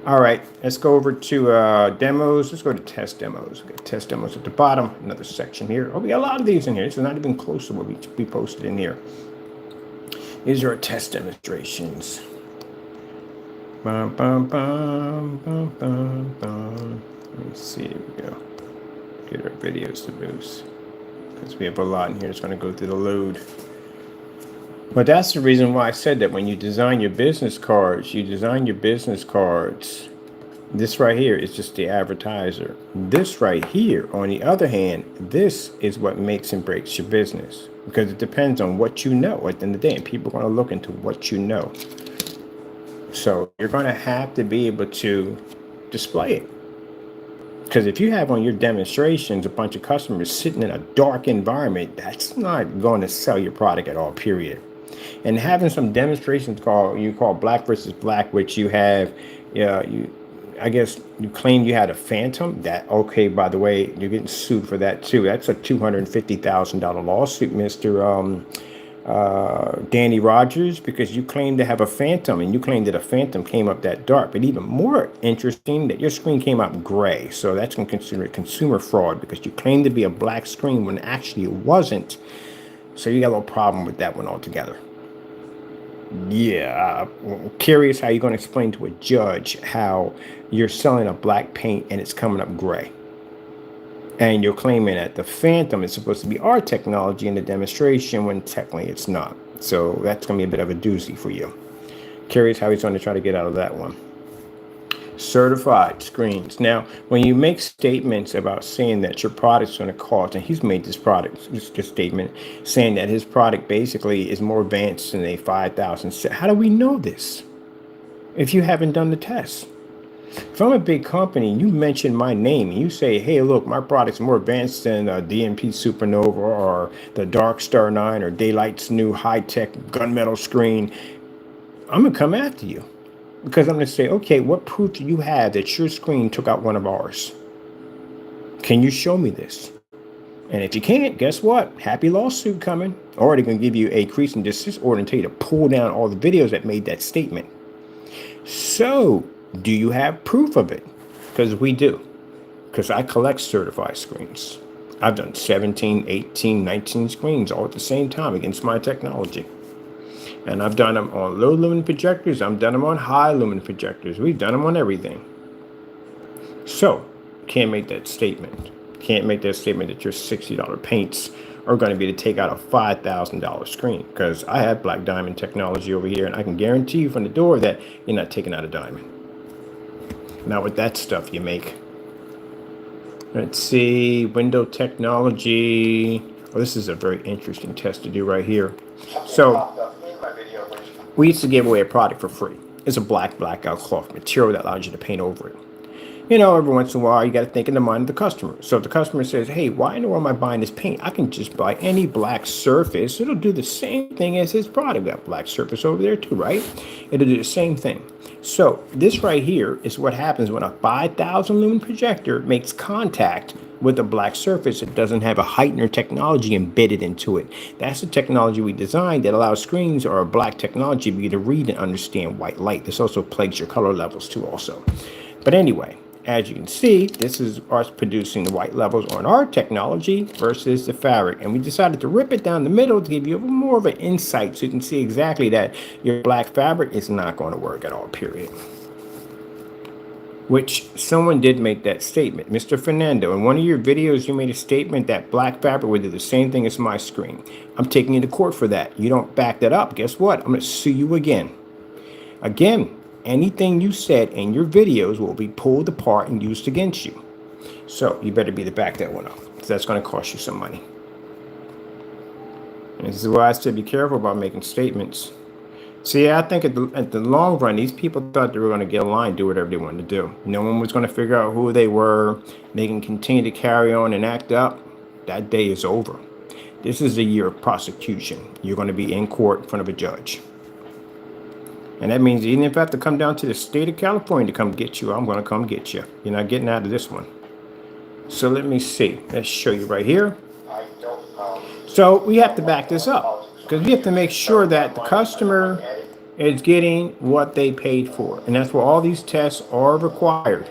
All right, let's go over to demos. Let's go to test demos. We got test demos at the bottom, another section here. Oh, we got a lot of these in here. This is not even close to what we posted in here. These are our test demonstrations. Bum, bum, bum, bum, bum, bum. Let me see. Here we go. Get our videos to boost because we have a lot in here. It's going to go through the load. But that's the reason why I said that when you design your business cards, this right here is just the advertiser. This right here, on the other hand, this is what makes and breaks your business because it depends on what you know at the end of the day, and people are going to look into what you know. So you're going to have to be able to display it. Because if you have on your demonstrations a bunch of customers sitting in a dark environment, that's not going to sell your product at all, period. And having some demonstrations called black versus black, which you have, I guess you claimed you had a phantom. That, okay, by the way, you're getting sued for that too. That's a $250,000 lawsuit, Mr. Danny Rogers, because you claimed to have a phantom, and you claimed that a phantom came up that dark. But even more interesting, that your screen came out gray. So that's going to consider it consumer fraud because you claimed to be a black screen when actually it wasn't. So you got a little problem with that one altogether. Yeah, I'm curious how you're going to explain to a judge how you're selling a black paint and it's coming up gray. And you're claiming that the phantom is supposed to be our technology in the demonstration when technically it's not. So that's going to be a bit of a doozy for you. Curious how he's going to try to get out of that one. Certified screens. Now, when you make statements about saying that your product's going to cost, and he's made this statement saying that his product basically is more advanced than a 5,000 set. How do we know this if you haven't done the test? If I'm a big company and you mention my name and you say, hey, look, my product's more advanced than a DMP Supernova or the Dark Star 9 or Daylight's new high-tech gunmetal screen, I'm going to come after you. Because I'm going to say, okay, what proof do you have that your screen took out one of ours? Can you show me this? And if you can't, guess what? Happy lawsuit coming. Or they're going to give you a cease and desist order and tell you to pull down all the videos that made that statement. So, do you have proof of it? Because we do. Because I collect certified screens. I've done 17, 18, 19 screens all at the same time against my technology. And I've done them on low lumen projectors. I've done them on high lumen projectors. We've done them on everything. So, can't make that statement. Can't make that statement that your $60 paints are going to be to take out a $5,000 screen. Because I have Black Diamond technology over here, and I can guarantee you from the door that you're not taking out a diamond. Now with that stuff you make. Let's see, window technology. Well, this is a very interesting test to do right here. So, we used to give away a product for free. It's a blackout cloth material that allows you to paint over it. You know, every once in a while, you got to think in the mind of the customer. So if the customer says, hey, why in the world am I buying this paint? I can just buy any black surface. It'll do the same thing as his product. That black surface over there too, right? It'll do the same thing. So this right here is what happens when a 5,000 lumen projector makes contact with a black surface. It doesn't have a heightener technology embedded into it. That's the technology we designed that allows screens or a black technology for you to read and understand white light. This also plagues your color levels too also. But anyway, as you can see, this is us producing the white levels on our technology versus the fabric. And we decided to rip it down the middle to give you more of an insight so you can see exactly that your black fabric is not going to work at all, period. Which someone did make that statement. Mr. Fernando, in one of your videos, you made a statement that black fabric would do the same thing as my screen. I'm taking you to court for that. You don't back that up. Guess what? I'm going to sue you again. Again. Anything you said in your videos will be pulled apart and used against you. So you better be to back that one up, because that's going to cost you some money. And this is why I said be careful about making statements. See, I think at the long run, these people thought they were going to get a line, do whatever they wanted to do. No one was going to figure out who they were. They can continue to carry on and act up. That day is over. This is a year of prosecution. You're going to be in court in front of a judge. And that means even if I have to come down to the state of California to come get you, I'm going to come get you. You're not getting out of this one. So let me see. Let's show you right here. So we have to back this up because we have to make sure that the customer is getting what they paid for. And that's where all these tests are required.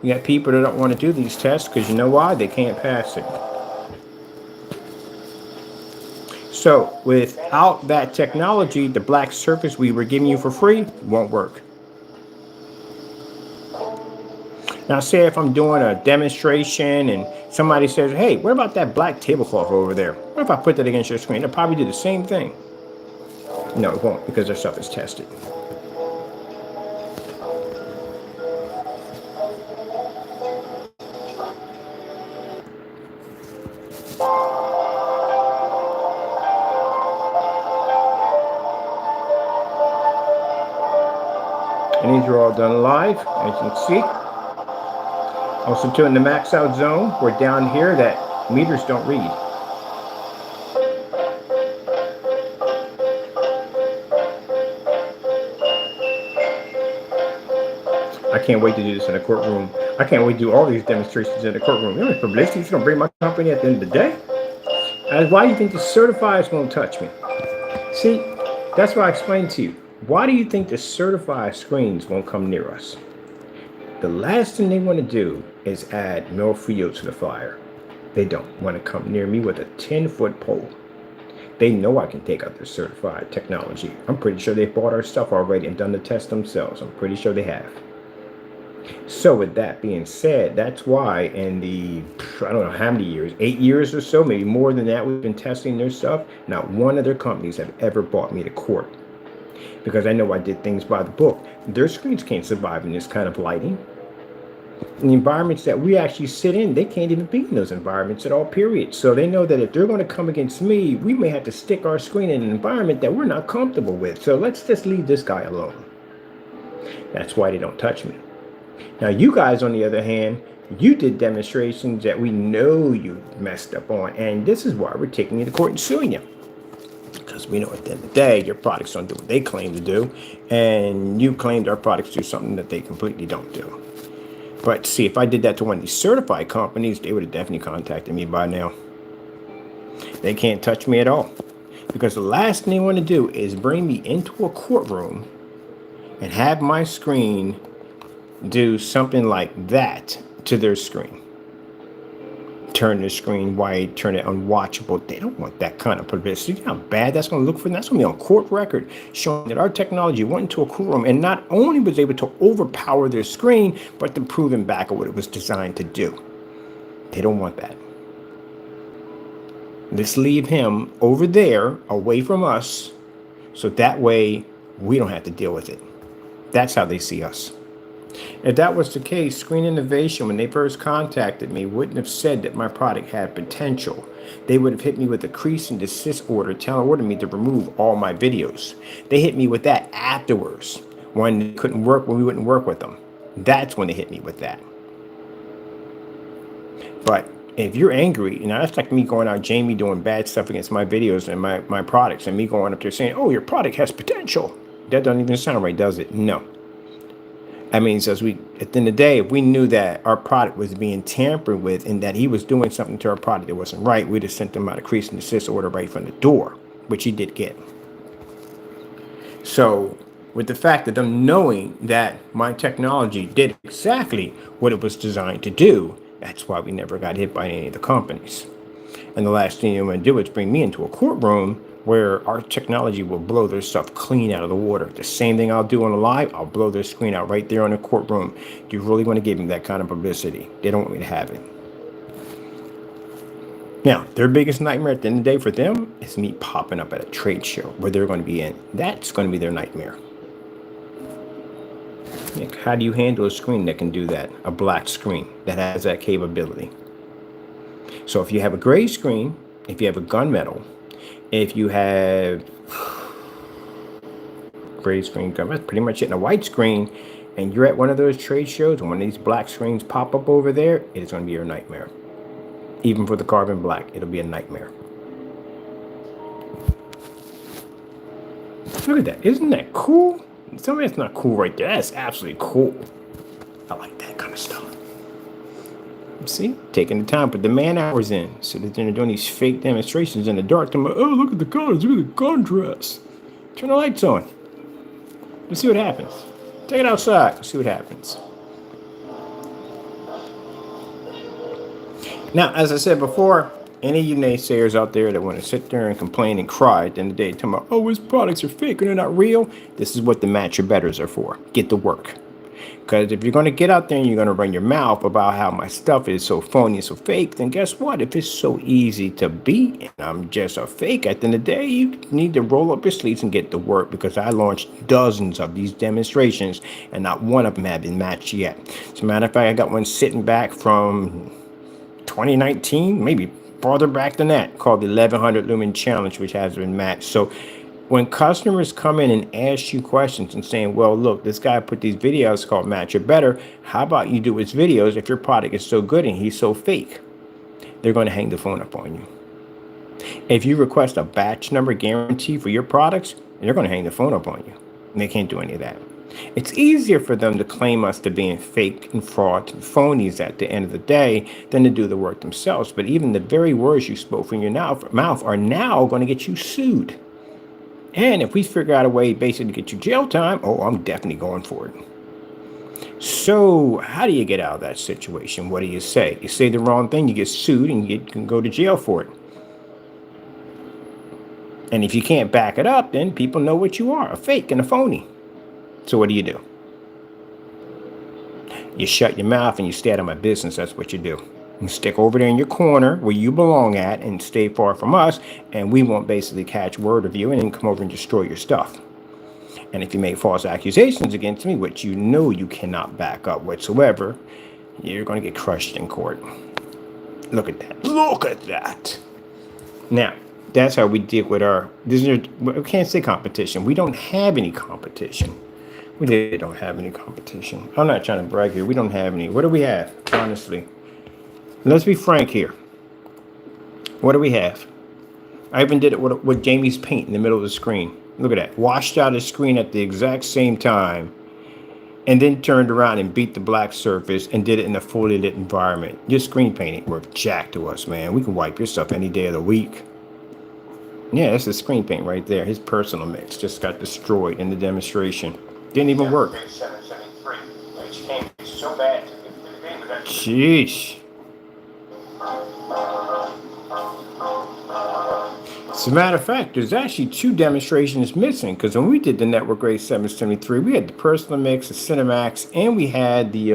You got people that don't want to do these tests because you know why? They can't pass it. So without that technology, the black surface we were giving you for free won't work. Now, say if I'm doing a demonstration and somebody says, hey, what about that black tablecloth over there? What if I put that against your screen? It'll probably do the same thing. No, it won't, because their stuff is tested. And these are all done live, as you can see. Also too, in the max out zone, we're down here that meters don't read. I can't wait to do this in a courtroom. I can't wait to do all these demonstrations in the courtroom. You know, publicity is going to bring my company at the end of the day. And why do you think the certifiers won't touch me? See, that's why I explained to you. Why do you think the certified screens won't come near us? The last thing they want to do is add more fuel to the fire. They don't want to come near me with a 10-foot pole. They know I can take out their certified technology. I'm pretty sure they bought our stuff already and done the test themselves. I'm pretty sure they have. So with that being said, that's why in the, I don't know how many years, 8 years or so, maybe more than that, we've been testing their stuff. Not one of their companies have ever brought me to court. Because I know I did things by the book. Their screens can't survive in this kind of lighting. In the environments that we actually sit in, they can't even be in those environments at all, period. So they know that if they're going to come against me, we may have to stick our screen in an environment that we're not comfortable with. So let's just leave this guy alone. That's why they don't touch me. Now, you guys, on the other hand, you did demonstrations that we know you messed up on. And this is why we're taking you to court and suing you. Because we know at the end of the day, your products don't do what they claim to do. And you claimed our products do something that they completely don't do. But see, if I did that to one of these certified companies, they would have definitely contacted me by now. They can't touch me at all. Because the last thing they want to do is bring me into a courtroom and have my screen do something like that to their screen. Turn the screen white, turn it unwatchable. They don't want that kind of publicity. You know how bad that's going to look for them? That's going to be on court record showing that our technology went into a courtroom and not only was able to overpower their screen, but to prove them back what it was designed to do. They don't want that. Let's leave him over there away from us so that way we don't have to deal with it. That's how they see us. If that was the case, Screen Innovation, when they first contacted me, wouldn't have said that my product had potential. They would have hit me with a cease and desist order, ordered me to remove all my videos. They hit me with that afterwards, when they couldn't work, when we wouldn't work with them. That's when they hit me with that. But if you're angry, that's like me going out, Jamie doing bad stuff against my videos and my products, and me going up there saying, oh, your product has potential. That doesn't even sound right, does it? No. I mean, so at the end of the day, if we knew that our product was being tampered with and that he was doing something to our product that wasn't right, we'd have sent him out a cease and desist order right from the door, which he did get. So with the fact of them knowing that my technology did exactly what it was designed to do, that's why we never got hit by any of the companies. And the last thing you want to do is bring me into a courtroom where our technology will blow their stuff clean out of the water. The same thing I'll do on a live, I'll blow their screen out right there in the courtroom. Do you really want to give them that kind of publicity? They don't want me to have it. Now, their biggest nightmare at the end of the day for them is me popping up at a trade show where they're going to be in. That's going to be their nightmare. Like, how do you handle a screen that can do that? A black screen that has that capability. So if you have a gray screen, if you have a gunmetal, if you have gray screen, gunmetal, pretty much hitting a white screen, and you're at one of those trade shows and one of these black screens pop up over there, it is going to be your nightmare. Even for the carbon black, it'll be a nightmare. Look at that. Isn't that cool? Tell me that's not cool right there. That's absolutely cool. I like that kind of stuff. See, taking the time, put the man hours in, so that they're doing these fake demonstrations in the dark. I'm like, oh, look at the colors, look at the contrast. Turn the lights on. Let's see what happens. Take it outside. Let's see what happens. Now, as I said before, any of you naysayers out there that want to sit there and complain and cry at the end of the day, talking about, oh, his products are fake and they're not real, this is what the Match Your Betters are for. Get to work. Because if you're going to get out there and you're going to run your mouth about how my stuff is so phony and so fake, then guess what? If it's so easy to beat and I'm just a fake, at the end of the day, you need to roll up your sleeves and get to work, because I launched dozens of these demonstrations and not one of them have been matched yet. As a matter of fact, I got one sitting back from 2019, maybe farther back than that, called the 1100 Lumen Challenge, which has been matched. So when customers come in and ask you questions and saying, well, look, this guy put these videos called Match Your Better, how about you do his videos if your product is so good and he's so fake? They're going to hang the phone up on you. If you request a batch number guarantee for your products, they're going to hang the phone up on you. And they can't do any of that. It's easier for them to claim us to being fake and fraud and phonies at the end of the day than to do the work themselves. But even the very words you spoke from your mouth are now going to get you sued. And if we figure out a way basically to get you jail time, oh, I'm definitely going for it. So how do you get out of that situation? What do you say? You say the wrong thing, you get sued, and you can go to jail for it. And if you can't back it up, then people know what you are, a fake and a phony. So what do? You shut your mouth and you stay out of my business. That's what you do. You stick over there in your corner where you belong at and stay far from us, and we won't basically catch word of you and then come over and destroy your stuff. And if you make false accusations against me, which you know you cannot back up whatsoever, you're going to get crushed in court. Look at that. Look at that. Now, that's how we deal with we can't say competition. We don't have any competition. We really don't have any competition. I'm not trying to brag here. We don't have any. What do we have, honestly? Let's be frank here. What do we have? I even did it with Jamie's paint in the middle of the screen. Look at that. Washed out his screen at the exact same time, and then turned around and beat the black surface and did it in a fully lit environment. Your screen painting worth jack to us, man. We can wipe your stuff any day of the week. Yeah, that's the screen paint right there. His personal mix just got destroyed in the demonstration. Didn't even work. Sheesh. As a matter of fact, there's actually 2 demonstrations missing, because when we did the Network Grade 773, we had the personal mix, the Cinemax, and we had the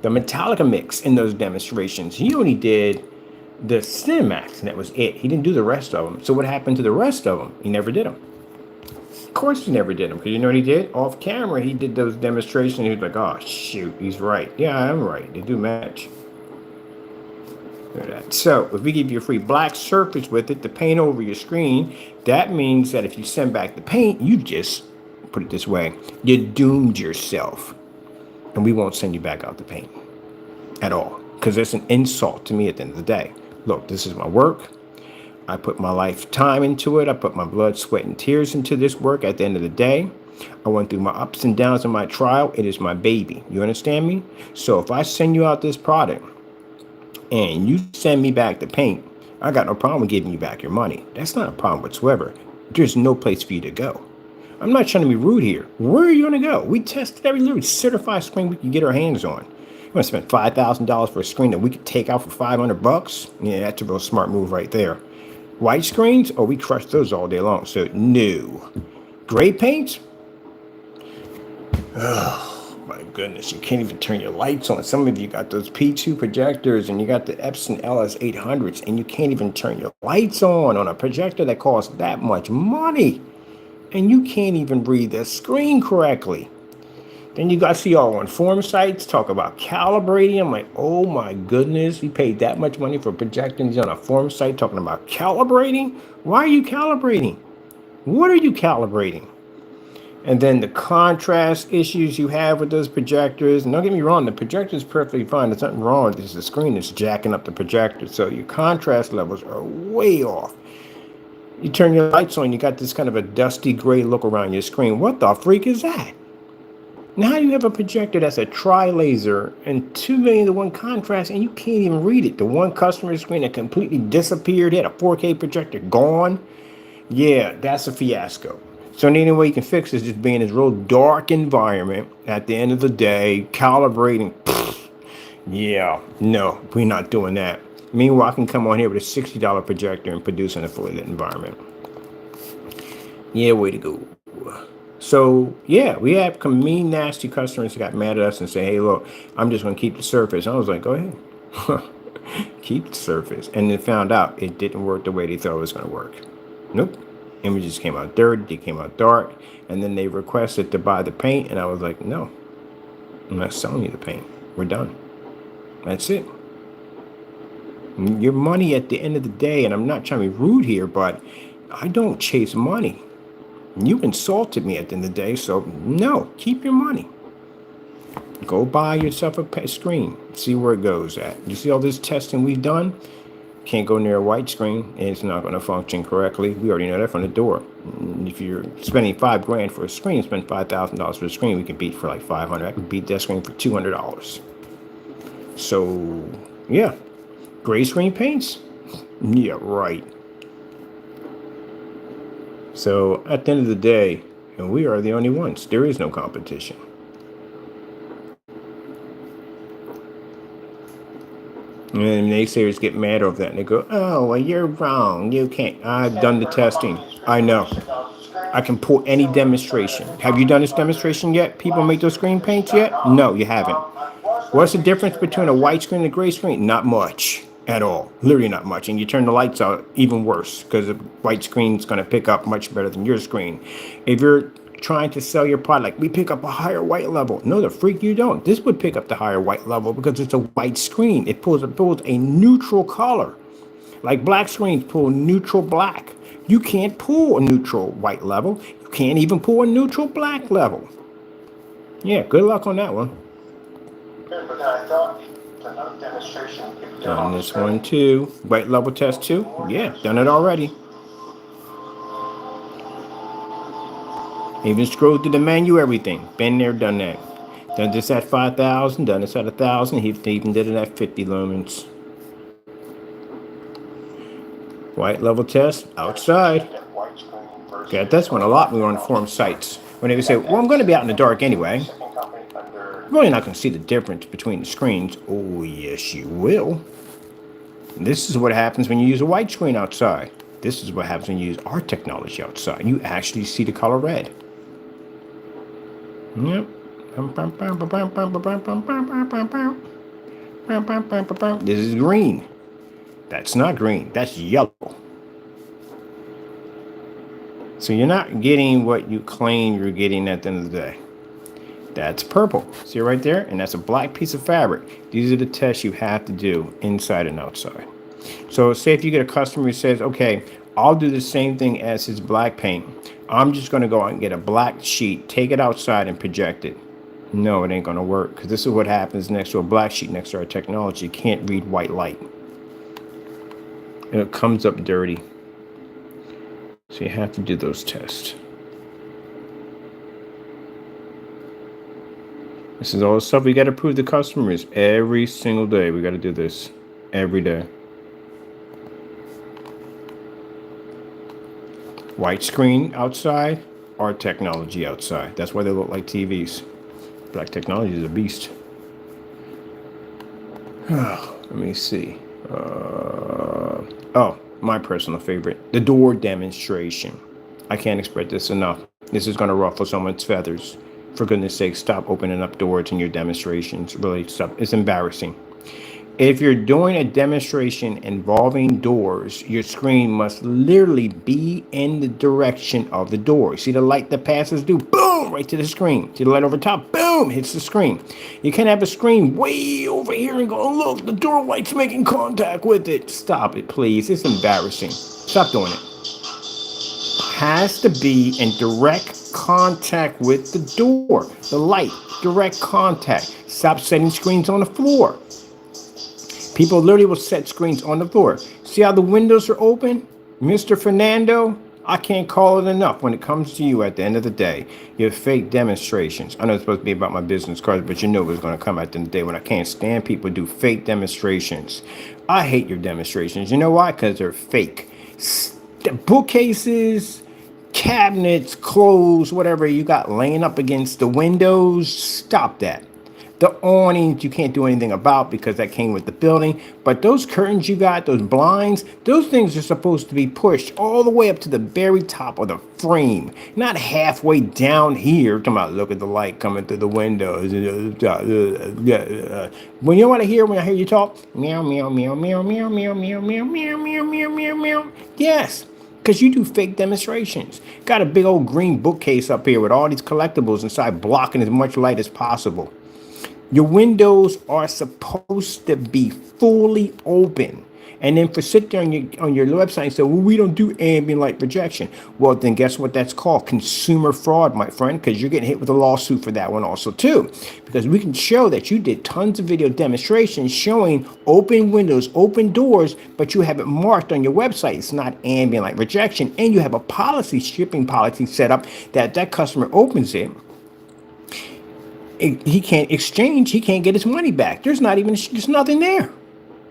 Metallica mix in those demonstrations. He only did the Cinemax, and that was it. He didn't do the rest of them. So what happened to the rest of them? He never did them. Of course he never did them, because you know what he did? Off camera, he did those demonstrations. He was like, oh, shoot, he's right. Yeah, I'm right. They do match. So if we give you a free black surface with it to paint over your screen, that means that if you send back the paint, you just, put it this way, you doomed yourself. and we won't send you back out the paint at all, because it's an insult to me at the end of the day. Look, this is my work. I put my lifetime into it. I put my blood, sweat, and tears into this work. At the end of the day, I went through my ups and downs in my trial. It is my baby. You understand me? So if I send you out this product and you send me back the paint, I got no problem giving you back your money. That's not a problem whatsoever. There's no place for you to go. I'm not trying to be rude here. Where are you going to go? We tested every little certified screen we could get our hands on. You want to spend $5,000 for a screen that we could take out for $500? Yeah, that's a real smart move right there. White screens? Oh, we crush those all day long. So, no. Gray paints? Oh, my goodness. You can't even turn your lights on. Some of you got those P2 projectors and you got the Epson LS800s and you can't even turn your lights on a projector that costs that much money. And you can't even read the screen correctly. Then you guys see all on forum sites talk about calibrating. I'm like, oh my goodness, you paid that much money for projecting on a forum site talking about calibrating? Why are you calibrating? What are you calibrating? And then the contrast issues you have with those projectors. And don't get me wrong, the projector is perfectly fine. There's nothing wrong with this. The screen is jacking up the projector. So your contrast levels are way off. You turn your lights on, you got this kind of a dusty gray look around your screen. What the freak is that? Now you have a projector that's a tri-laser and 2 million to 1 contrast, and you can't even read it. The one customer screen that completely disappeared, had a 4K projector gone. Yeah, that's a fiasco. So the only way you can fix this is just being in this real dark environment at the end of the day, calibrating. Yeah, no, we're not doing that. Meanwhile, I can come on here with a $60 projector and produce in a fully lit environment. Yeah, way to go. So, yeah, we have some mean, nasty customers who got mad at us and say, hey, look, I'm just going to keep the surface. I was like, go ahead. Keep the surface. And then found out it didn't work the way they thought it was going to work. Nope. Images came out dirty. They came out dark. And then they requested to buy the paint. And I was like, no, I'm not selling you the paint. We're done. That's it. Your money at the end of the day, and I'm not trying to be rude here, but I don't chase money. You insulted me at the end of the day, so no, keep your money. Go buy yourself a screen. See where it goes at. You see all this testing we've done? Can't go near a white screen, and it's not going to function correctly. We already know that from the door. If you're spending $5,000 for a screen, spend $5,000 for a screen, we can beat for like $500. I could beat that screen for $200. So, yeah. Gray screen paints? Yeah, right. So at the end of the day, and we are the only ones. There is no competition. And naysayers get mad over that and they go, oh, well, you're wrong. You can't. I've done the testing. I know. I can pull any demonstration. Have you done this demonstration yet? People make those screen paints yet? No, you haven't. What's the difference between a white screen and a gray screen? Not much at all. Literally not much. And you turn the lights out, even worse, because the white screen is going to pick up much better than your screen. If you're trying to sell your product, we pick up a higher white level. No, the freak you don't. This would pick up the higher white level because it's a white screen. It pulls a neutral color. Like black screens pull neutral black. You can't pull a neutral white level. You can't even pull a neutral black level. Yeah, good luck on that one. Done this one too. White level test too. Yeah, done it already. Even scrolled through the menu, everything. Been there, done that. Done this at 5,000, done this at 1,000. He even did it at 50 lumens. White level test outside. Got this one a lot when we were on forum sites. When they would say, well, I'm going to be out in the dark anyway. You're really not going to see the difference between the screens. Oh, yes, you will. This is what happens when you use a white screen outside. This is what happens when you use our technology outside. You actually see the color red. Yep. This is green. That's not green. That's yellow. So you're not getting what you claim you're getting at the end of the day. That's purple. See it right there? And that's a black piece of fabric. These are the tests you have to do inside and outside. So say if you get a customer who says, okay, I'll do the same thing as his black paint. I'm just going to go out and get a black sheet, take it outside and project it. No, it ain't gonna work, because this is what happens next to a black sheet next to our technology. It can't read white light. And it comes up dirty. So you have to do those tests. This is all the stuff we got to prove to customers every single day. We got to do this every day. White screen outside, our technology outside. That's why they look like TVs. Black technology is a beast. Let me see. Oh, my personal favorite, the door demonstration. I can't express this enough. This is going to ruffle someone's feathers. For goodness sake, stop opening up doors in your demonstrations. Really, stop. It's embarrassing. If you're doing a demonstration involving doors, your screen must literally be in the direction of the door. See the light that passes through? Boom! Right to the screen. See the light over top? Boom! Hits the screen. You can't have a screen way over here and go, oh, look, the door light's making contact with it. Stop it, please. It's embarrassing. Stop doing it. Has to be in direct contact with the door. The light, direct contact. Stop setting screens on the floor. People literally will set screens on the floor. See how the windows are open? Mr. Fernando, I can't call it enough when it comes to you at the end of the day. Your fake demonstrations. I know it's supposed to be about my business cards, but you know what's going to come at the end of the day when I can't stand people do fake demonstrations. I hate your demonstrations. You know why? Because they're fake. Bookcases, cabinets, clothes, whatever you got laying up against the windows, stop that. The awnings you can't do anything about because that came with the building. But those curtains you got, those blinds, those things are supposed to be pushed all the way up to the very top of the frame. Not halfway down here. Talking about look at the light coming through the windows. When you want to hear when I hear you talk, meow, meow, meow, meow, meow, meow, meow, meow, meow, meow, meow, meow, meow. Yes. Because you do fake demonstrations. Got a big old green bookcase up here with all these collectibles inside blocking as much light as possible. Your windows are supposed to be fully open. And then for sit there on your website and say, well, we don't do ambient light projection. Well, then guess what that's called? Consumer fraud, my friend, because you're getting hit with a lawsuit for that one also, too. Because we can show that you did tons of video demonstrations showing open windows, open doors, but you have it marked on your website. It's not ambient light projection. And you have a policy, shipping policy set up that customer opens it. He can't exchange. He can't get his money back. There's nothing there.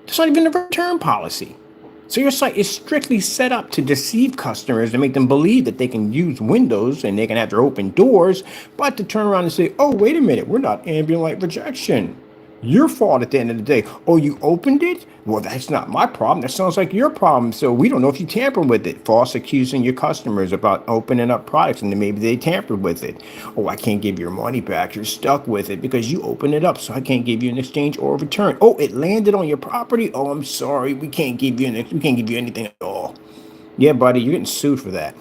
There's not even a return policy. So your site is strictly set up to deceive customers and make them believe that they can use windows and they can have their open doors, but to turn around and say, oh, wait a minute, we're not ambient light projection. Your fault at the end of the day. Oh, you opened it? Well, that's not my problem. That sounds like your problem. So we don't know if you tampered with it. False accusing your customers about opening up products and then maybe they tampered with it. Oh, I can't give your money back. You're stuck with it because you opened it up. So I can't give you an exchange or a return. Oh, it landed on your property. Oh, I'm sorry. We can't give you anything at all. Yeah, buddy, you're getting sued for that.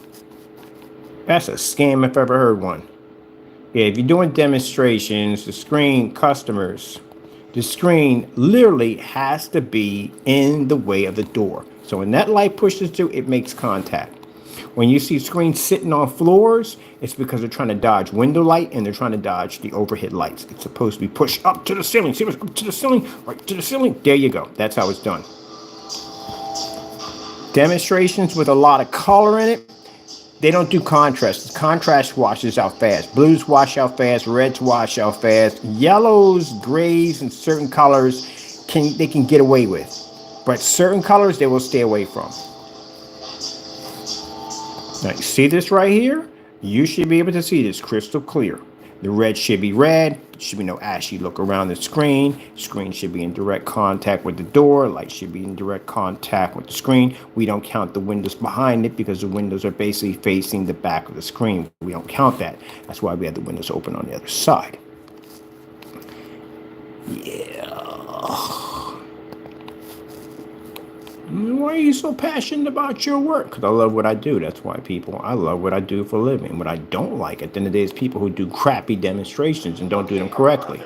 That's a scam if I've ever heard one. Yeah, if you're doing demonstrations, the screen literally has to be in the way of the door. So when that light pushes through, it makes contact. When you see screens sitting on floors, it's because they're trying to dodge window light and they're trying to dodge the overhead lights. It's supposed to be pushed up to the ceiling. See what's up to the ceiling? Right to the ceiling. There you go. That's how it's done. Demonstrations with a lot of color in it, they don't do contrast. Contrast washes out fast. Blues wash out fast. Reds wash out fast. Yellows, grays, and certain colors they can get away with. But certain colors they will stay away from. Now, you see this right here? You should be able to see this crystal clear. The red should be red. There should be no ashy look around the screen. Screen should be in direct contact with the door. Light should be in direct contact with the screen. We don't count the windows behind it because the windows are basically facing the back of the screen. We don't count that. That's why we have the windows open on the other side. Yeah. Why are you so passionate about your work? Because I love what I do. That's why I love what I do for a living. What I don't like at the end of the day is people who do crappy demonstrations and don't do them correctly.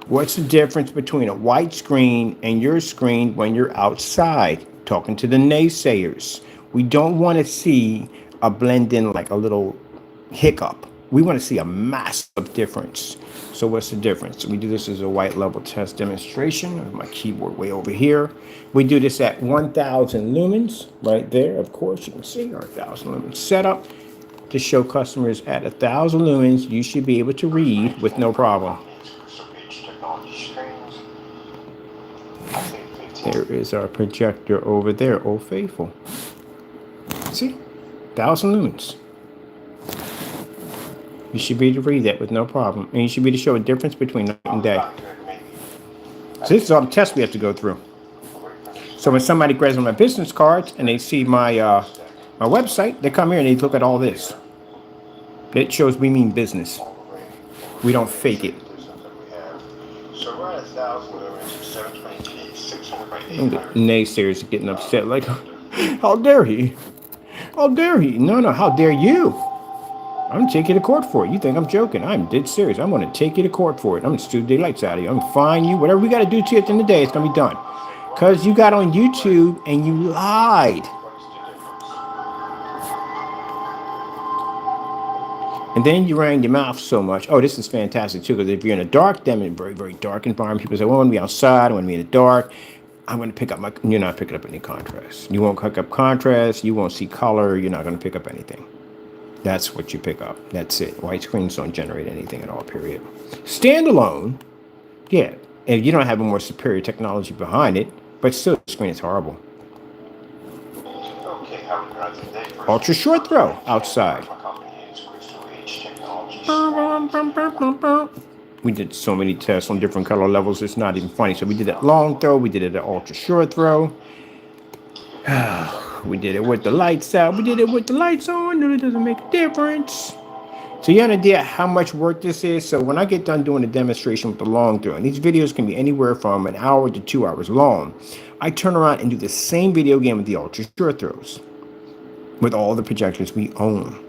What's the difference between a white screen and your screen when you're outside talking to the naysayers? We don't want to see a blend in like a little hiccup. We want to see a massive difference. So what's the difference? We do this as a white level test demonstration. I have my keyboard way over here. We do this at 1,000 lumens right there. Of course, you can see our 1,000 lumens setup to show customers at 1,000 lumens, you should be able to read with no problem. There is our projector over there, Old Faithful. See? 1,000 lumens. You should be able to read that with no problem. And you should be able to show a difference between night and day. So this is all the tests we have to go through. So when somebody grabs my business cards and they see my my website, they come here and they look at all this. It shows we mean business. We don't fake it. So we're at 1,000 lumens, 720p, 600 by And the naysayers are getting upset like, how dare he? How dare he? No, how dare you? I'm going to take you to court for it. You think I'm joking. I'm dead serious. I'm going to take you to court for it. I'm going to sue the daylights out of you. I'm going to fine you. Whatever we got to do to you at the end of the day, it's going to be done. Because you got on YouTube and you lied. And then you ran your mouth so much. Oh, this is fantastic too, because if you're in a dark, then in a very, very dark environment, people say, well, I want to be outside, I want to be in the dark. I'm going to pick up my, you're not picking up any contrast. You won't pick up contrast, you won't see color, you're not going to pick up anything. That's what you pick up. That's it. White screens don't generate anything at all, period. Standalone, yeah, and you don't have a more superior technology behind it, but still the screen is horrible. Okay, how we run today? Ultra short throw outside. We did so many tests on different color levels, it's not even funny. So we did it long throw, we did it at ultra short throw. We did it with the lights out, we did it with the lights on, it doesn't make a difference. So you have an idea how much work this is. So when I get done doing a demonstration with the long throw, and these videos can be anywhere from an hour to 2 hours long, I turn around and do the same video game with the ultra short throws with all the projectors we own.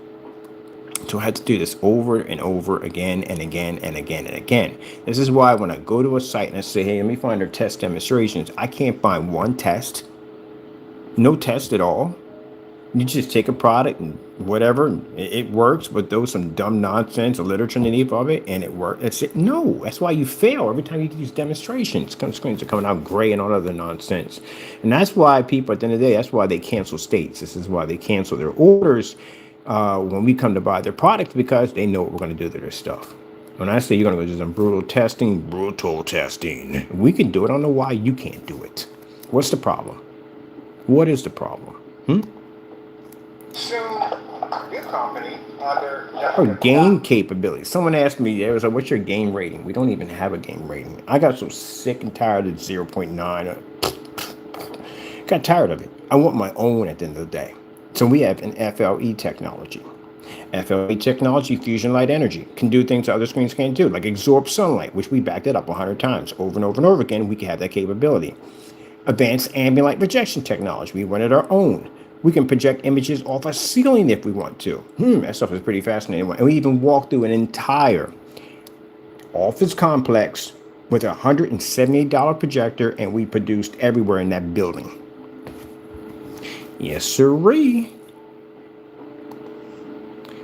So I had to do this over and over again and again and again and again. This is why when I go to a site and I say, hey, let me find their test demonstrations, I can't find one test, no test at all. You just take a product and whatever, and it works, but there's some dumb nonsense or literature underneath of it, and it works. That's it. No, that's why you fail every time you do these demonstrations. Screens are coming out gray and all other nonsense. And that's why people, at the end of the day, that's why they cancel states. This is why they cancel their orders when we come to buy their product, because they know what we're going to do to their stuff. When I say you're going to go do some brutal testing, we can do it. I don't know why you can't do it. What's the problem? What is the problem? So, your company, under Oh, game capability. Someone asked me, it was like, what's your game rating? We don't even have a game rating. I got so sick and tired of 0.9. Got tired of it. I want my own at the end of the day. So we have an FLE technology. FLE technology, fusion light energy, can do things other screens can't do, like absorb sunlight, which we backed it up 100 times over and over and over again. We can have that capability. Advanced ambient light projection technology. We run it our own. We can project images off a ceiling if we want to. That stuff is pretty fascinating. And we even walk through an entire office complex with a $178 projector, and we produced everywhere in that building. Yes, sirree.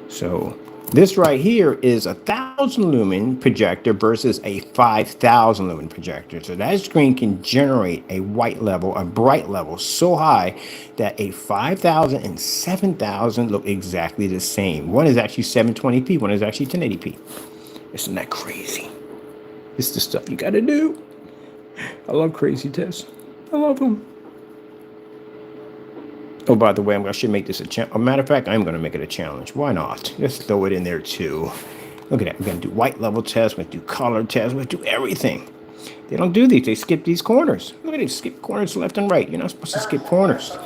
So this right here is a 1,000 lumen projector versus a 5,000 lumen projector. So that screen can generate a white level, a bright level so high that a 5,000 and 7,000 look exactly the same. One is actually 720p, one is actually 1080p. Isn't that crazy? It's the stuff you got to do. I love crazy tests. I love them. Oh, by the way, I should make this a challenge. A matter of fact, I'm going to make it a challenge. Why not? Let's throw it in there too. Look at that. We're going to do white level tests. We're going to do color tests. We're going to do everything. They don't do these. They skip these corners. Look at it. Skip corners left and right. You're not supposed to skip corners.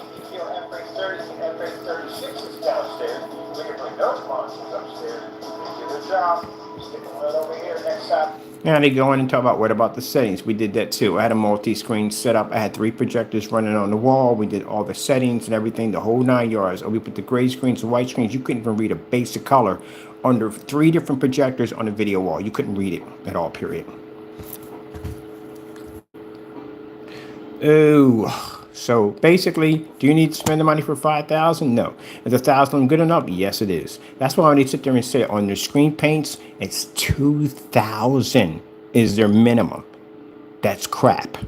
Now they go in and talk about what about the settings. We did that too. I had a multi-screen setup. I had 3 projectors running on the wall. We did all the settings and everything, the whole 9 yards. We put the gray screens, the white screens. You couldn't even read a basic color under 3 different projectors on the video wall. You couldn't read it at all, period. Oh, So basically, do you need to spend the money for 5,000? No. Is 1,000 good enough? Yes, it is. That's why when they sit there and say on their screen paints, it's 2,000 is their minimum. That's crap.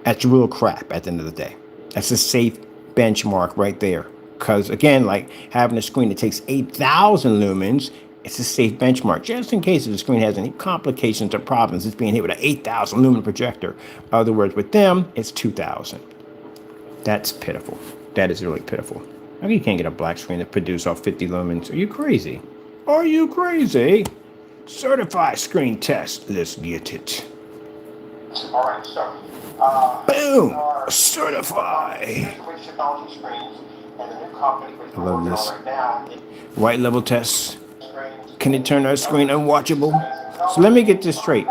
That's real crap at the end of the day. That's a safe benchmark right there. Because again, like having a screen that takes 8,000 lumens, it's a safe benchmark. Just in case if the screen has any complications or problems, it's being hit with an 8,000 lumen projector. In other words, with them, it's 2,000. That's pitiful. That is really pitiful. How you can't get a black screen that produces off 50 lumens? Are you crazy? Are you crazy? Certified screen test. Let's get it. All right, so Boom! Certify. technology screens, and the new company which we're love working this. on right now. White level test. Screens. Can it turn our screen unwatchable? So let me get this straight.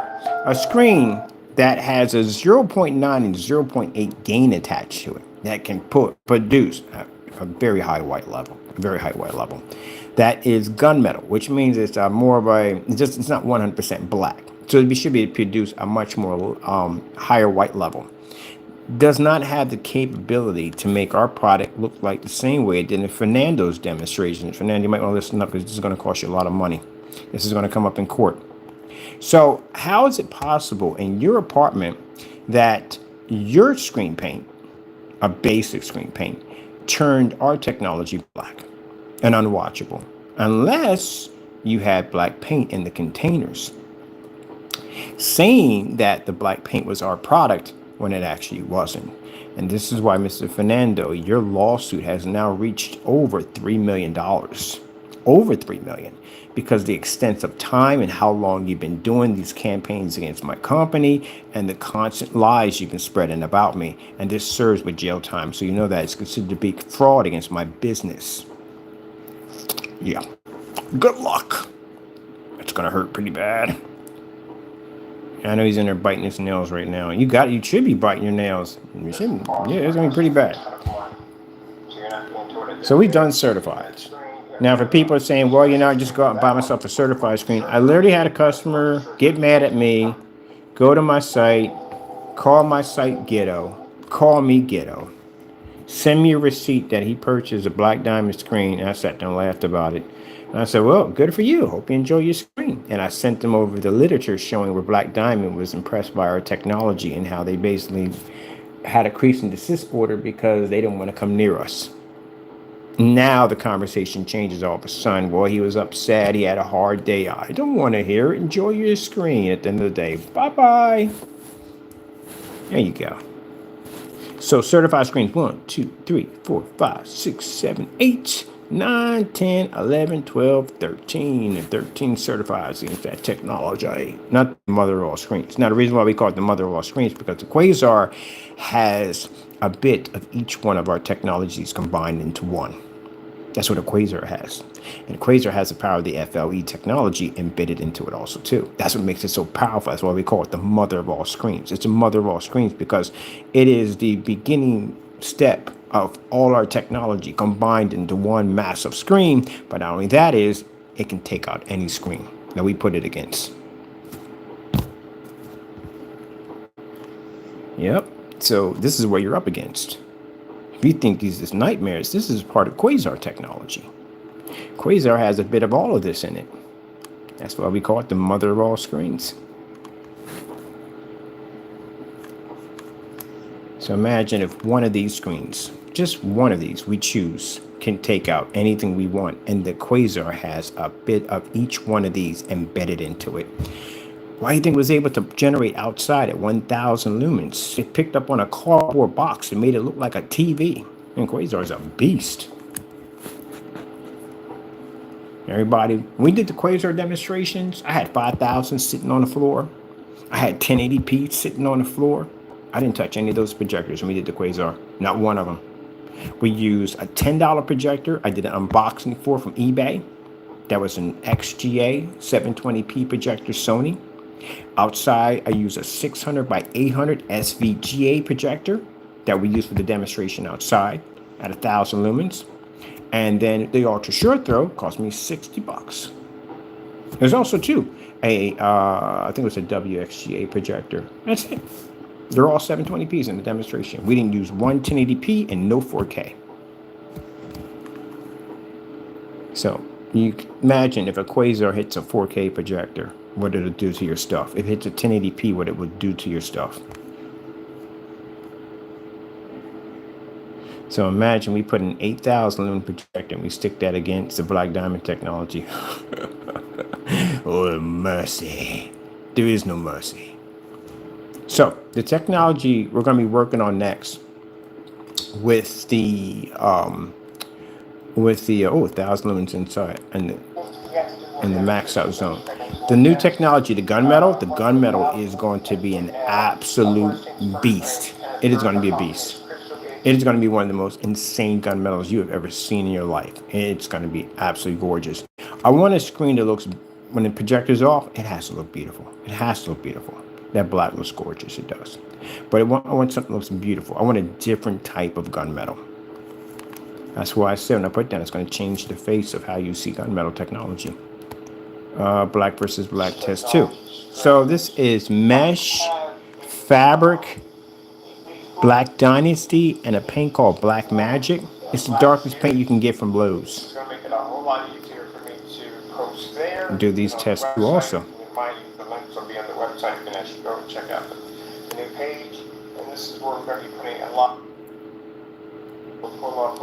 A screen that has a 0.9 and 0.8 gain attached to it that can produce a very high white level, that is gunmetal, which means it's more of it's not 100% black. So it should be able to produce a much more higher white level. Does not have the capability to make our product look like the same way it did in Fernando's demonstration. Fernando, you might want to listen up because this is going to cost you a lot of money. This is going to come up in court. So how is it possible in your apartment that your screen paint, a basic screen paint, turned our technology black and unwatchable? Unless you had black paint in the containers, saying that the black paint was our product when it actually wasn't. And this is why, Mr. Fernando, your lawsuit has now reached over $3 million. Over $3 million. Because the extent of time and how long you've been doing these campaigns against my company and the constant lies you've been spreading about me. And this serves with jail time. So you know that it's considered to be fraud against my business. Yeah. Good luck. It's going to hurt pretty bad. I know he's in there biting his nails right now. You should be biting your nails. You shouldn't. Yeah, it's going to be pretty bad. So we've done certified. Now, for people saying, well, you know, I just go out and buy myself a certified screen. I literally had a customer get mad at me, go to my site, call my site ghetto, call me ghetto, send me a receipt that he purchased a Black Diamond screen. And I sat there and laughed about it. And I said, well, good for you. Hope you enjoy your screen. And I sent them over the literature showing where Black Diamond was impressed by our technology and how they basically had a cease and desist order because they didn't want to come near us. Now the conversation changes all of a sudden. Well, he was upset. He had a hard day. I don't want to hear it. Enjoy your screen at the end of the day. Bye-bye. There you go. So certified screens 1, 2, 3, 4, 5, 6, 7, 8, 9, 10, 11, 12, 13. And 13 certifies against that technology. Not the mother of all screens. Now, the reason why we call it the mother of all screens is because the Quasar has a bit of each one of our technologies combined into one. That's what a Quasar has. And Quasar has the power of the FLE technology embedded into it also too. That's what makes it so powerful. That's why we call it the mother of all screens. It's a mother of all screens because it is the beginning step of all our technology combined into one massive screen. But not only that is, it can take out any screen that we put it against. Yep. So this is what you're up against. If you think these is nightmares, this is part of Quasar technology. Quasar has a bit of all of this in it. That's why we call it the mother of all screens. So imagine if one of these screens, just one of these we choose, can take out anything we want, and the Quasar has a bit of each one of these embedded into it. Why do you think it was able to generate outside at 1,000 lumens? It picked up on a cardboard box and made it look like a TV. And Quasar is a beast. Everybody, we did the Quasar demonstrations. I had 5,000 sitting on the floor. I had 1080p sitting on the floor. I didn't touch any of those projectors when we did the Quasar. Not one of them. We used a $10 projector. I did an unboxing for from eBay. That was an XGA 720p projector Sony. Outside, I use a 600 by 800 SVGA projector that we use for the demonstration outside at 1,000 lumens. And then the ultra short throw cost me $60. There's also too I think it was a WXGA projector. That's it. They're all 720p's in the demonstration. We didn't use one 1080p and no 4K. So you imagine if a quasar hits a 4K projector, what it'll do to your stuff. If it hits a 1080p, what it would do to your stuff. So imagine we put an 8,000 lumen projector and we stick that against the Black Diamond technology. Oh, mercy. There is no mercy. So the technology we're going to be working on next with the 1,000 lumens inside and the max out zone. The new technology, the gunmetal is going to be an absolute beast. It is going to be a beast. It is going to be one of the most insane gunmetals you have ever seen in your life. It's going to be absolutely gorgeous. I want a screen that looks, when the projector's off, it has to look beautiful. It has to look beautiful. That black looks gorgeous, it does. But I want something that looks beautiful. I want a different type of gunmetal. That's why I said when I put down, it's going to change the face of how you see gunmetal technology. Black versus black test 2. So this is mesh, fabric, Black Dynasty, and a paint called Black Magic. It's the darkest paint you can get from Lowe's. It's going to make it a whole lot easier for me to post there. And do these tests too also. The links will be on the website. You can actually go and check out the new page. And this is where we're going to be putting a lot. We'll pull up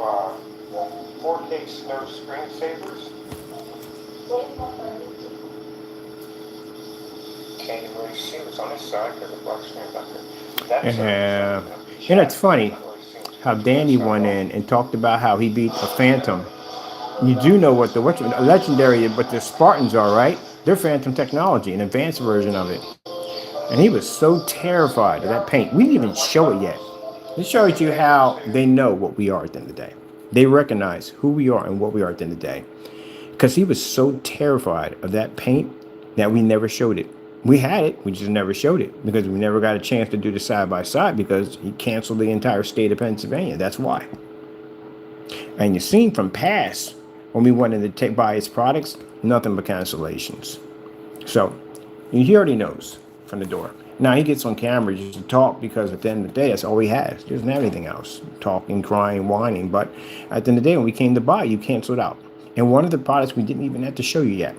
4K snow screensavers. Can't even really see what's on this side because the black screen back there. You know, it's funny how Danny went in and talked about how he beat a Phantom. You do know what the legendary, but the Spartans are, right? They're Phantom technology, an advanced version of it. And he was so terrified of that paint. We didn't even show it yet. It shows you how they know what we are at the end of the day. They recognize who we are and what we are at the end of the day. Because he was so terrified of that paint that we never showed it. We had it, we just never showed it because we never got a chance to do the side-by-side because he canceled the entire state of Pennsylvania. That's why. And you've seen from past, when we wanted to buy his products, nothing but cancellations. So he already knows from the door. Now he gets on camera just to talk because at the end of the day, that's all he has. He doesn't have anything else. Talking, crying, whining. But at the end of the day, when we came to buy, you canceled out. And one of the products we didn't even have to show you yet.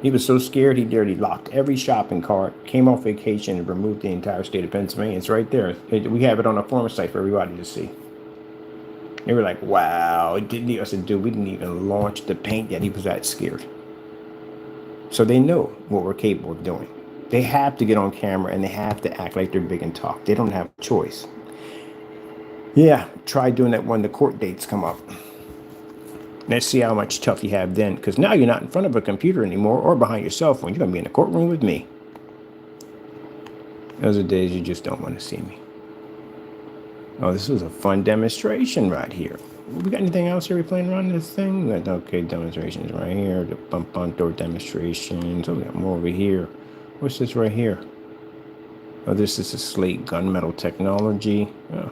He was so scared he nearly locked every shopping cart, came off vacation, and removed the entire state of Pennsylvania. It's right there. We have it on a former site for everybody to see. They were like, wow. I said, dude, we didn't even launch the paint yet. He was that scared. So they know what we're capable of doing. They have to get on camera and they have to act like they're big and talk. They don't have a choice. Yeah, try doing that when the court dates come up. Let's see how much tough you have then, because now you're not in front of a computer anymore or behind your cell phone. You're going to be in a courtroom with me. Those are days you just don't want to see me. Oh, this was a fun demonstration right here. We got anything else here we playing around this thing? We got, okay, demonstrations right here. The bump on door demonstrations. Oh, we got more over here. What's this right here? Oh, this is a slate gunmetal technology. Oh.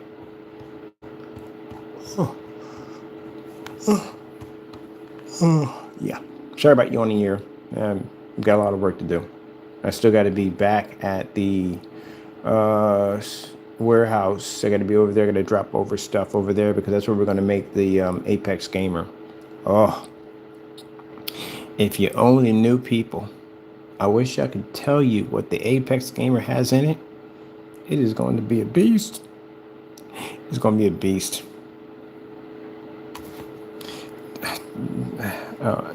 Yeah. Sorry about yawning here. We've got a lot of work to do. I still got to be back at the warehouse. I got to be over there. I got to drop over stuff over there because that's where we're going to make the Apex Gamer. Oh, if you only knew, people, I wish I could tell you what the Apex Gamer has in it. It is going to be a beast. It's going to be a beast.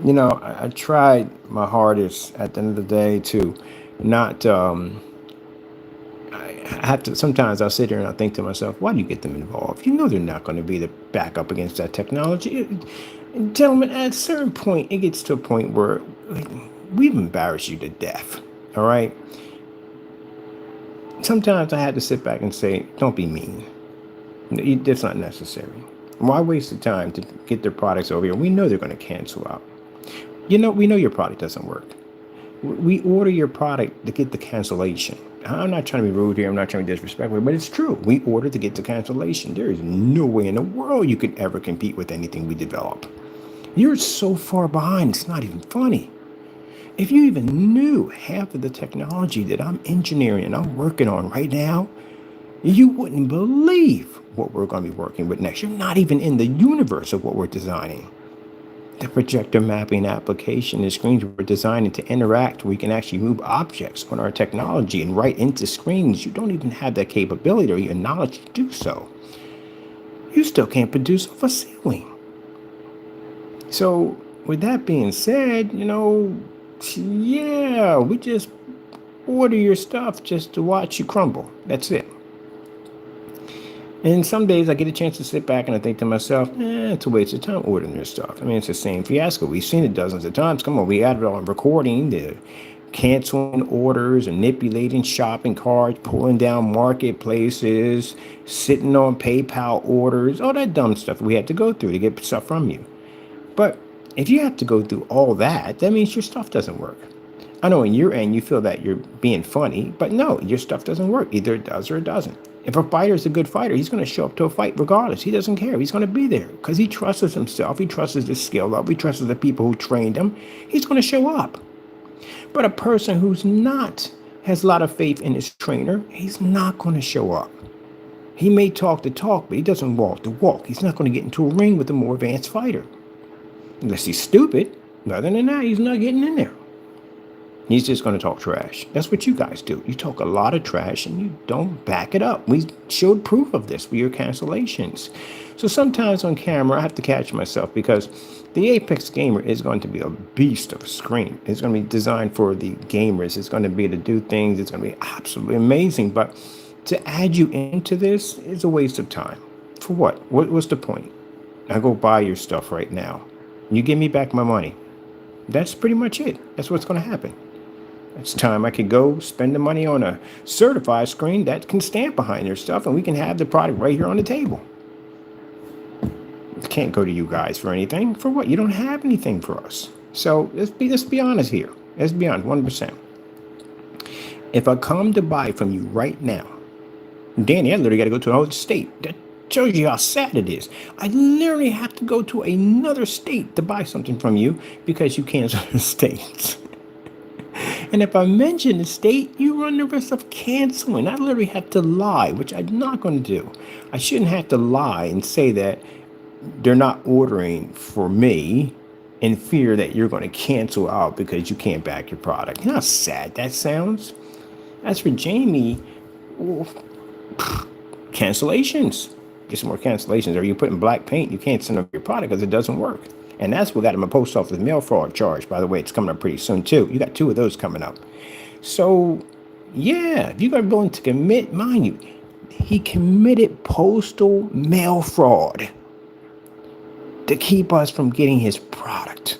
You know, I tried my hardest at the end of the day to not, I have to, sometimes I'll sit here and I think to myself, why do you get them involved? You know they're not going to be the backup against that technology. Gentlemen, at a certain point, it gets to a point where like, we've embarrassed you to death, all right? Sometimes I had to sit back and say, don't be mean. It's not necessary. Why waste the time to get their products over here? We know they're going to cancel out. You know, we know your product doesn't work. We order your product to get the cancellation. I'm not trying to be rude here. I'm not trying to be disrespectful, but it's true. We order to get the cancellation. There is no way in the world you could ever compete with anything we develop. You're so far behind. It's not even funny. If you even knew half of the technology that I'm engineering and I'm working on right now, you wouldn't believe what we're going to be working with next. You're not even in the universe of what we're designing. The projector mapping application is screens we're designing to interact. We can actually move objects on our technology and write into screens. You don't even have that capability or your knowledge to do so. You still can't produce off a ceiling. So, with that being said, yeah, we just order your stuff just to watch you crumble. That's it. And some days I get a chance to sit back and I think to myself, it's a waste of time ordering your stuff. I mean, it's the same fiasco. We've seen it dozens of times. Come on, we got it all on recording, the canceling orders, manipulating shopping carts, pulling down marketplaces, sitting on PayPal orders, all that dumb stuff we had to go through to get stuff from you. But if you have to go through all that, that means your stuff doesn't work. I know in your end you feel that you're being funny, but no, your stuff doesn't work. Either it does or it doesn't. If a fighter is a good fighter, he's going to show up to a fight regardless. He doesn't care. He's going to be there because he trusts himself. He trusts his skill level. He trusts the people who trained him. He's going to show up. But a person who's not has a lot of faith in his trainer, he's not going to show up. He may talk the talk, but he doesn't walk the walk. He's not going to get into a ring with a more advanced fighter. Unless he's stupid. Other than that, he's not getting in there. He's just going to talk trash. That's what you guys do. You talk a lot of trash and you don't back it up. We showed proof of this with your cancellations. So sometimes on camera, I have to catch myself because the Apex Gamer is going to be a beast of a screen. It's going to be designed for the gamers. It's going to be able to do things. It's going to be absolutely amazing. But to add you into this is a waste of time. For what? What's the point? I go buy your stuff right now. You give me back my money. That's pretty much it. That's what's going to happen. It's time I could go spend the money on a certified screen that can stand behind their stuff and we can have the product right here on the table. Can't go to you guys for anything. For what? You don't have anything for us. So let's be honest here. Let's be honest, 1%. If I come to buy from you right now, Danny, I literally got to go to another state. That shows you how sad it is. I literally have to go to another state to buy something from you because you canceled the states. And if I mention the state, you run the risk of canceling. I literally have to lie, which I'm not going to do. I shouldn't have to lie and say that they're not ordering for me in fear that you're going to cancel out because you can't back your product. You know how sad that sounds? As for Jamie, cancellations. Get some more cancellations. Or you put in black paint, you can't send up your product because it doesn't work. And that's what got him a post office mail fraud charge. By the way, it's coming up pretty soon, too. You got 2 of those coming up. So, yeah, if you are willing to commit, mind you, he committed postal mail fraud to keep us from getting his product.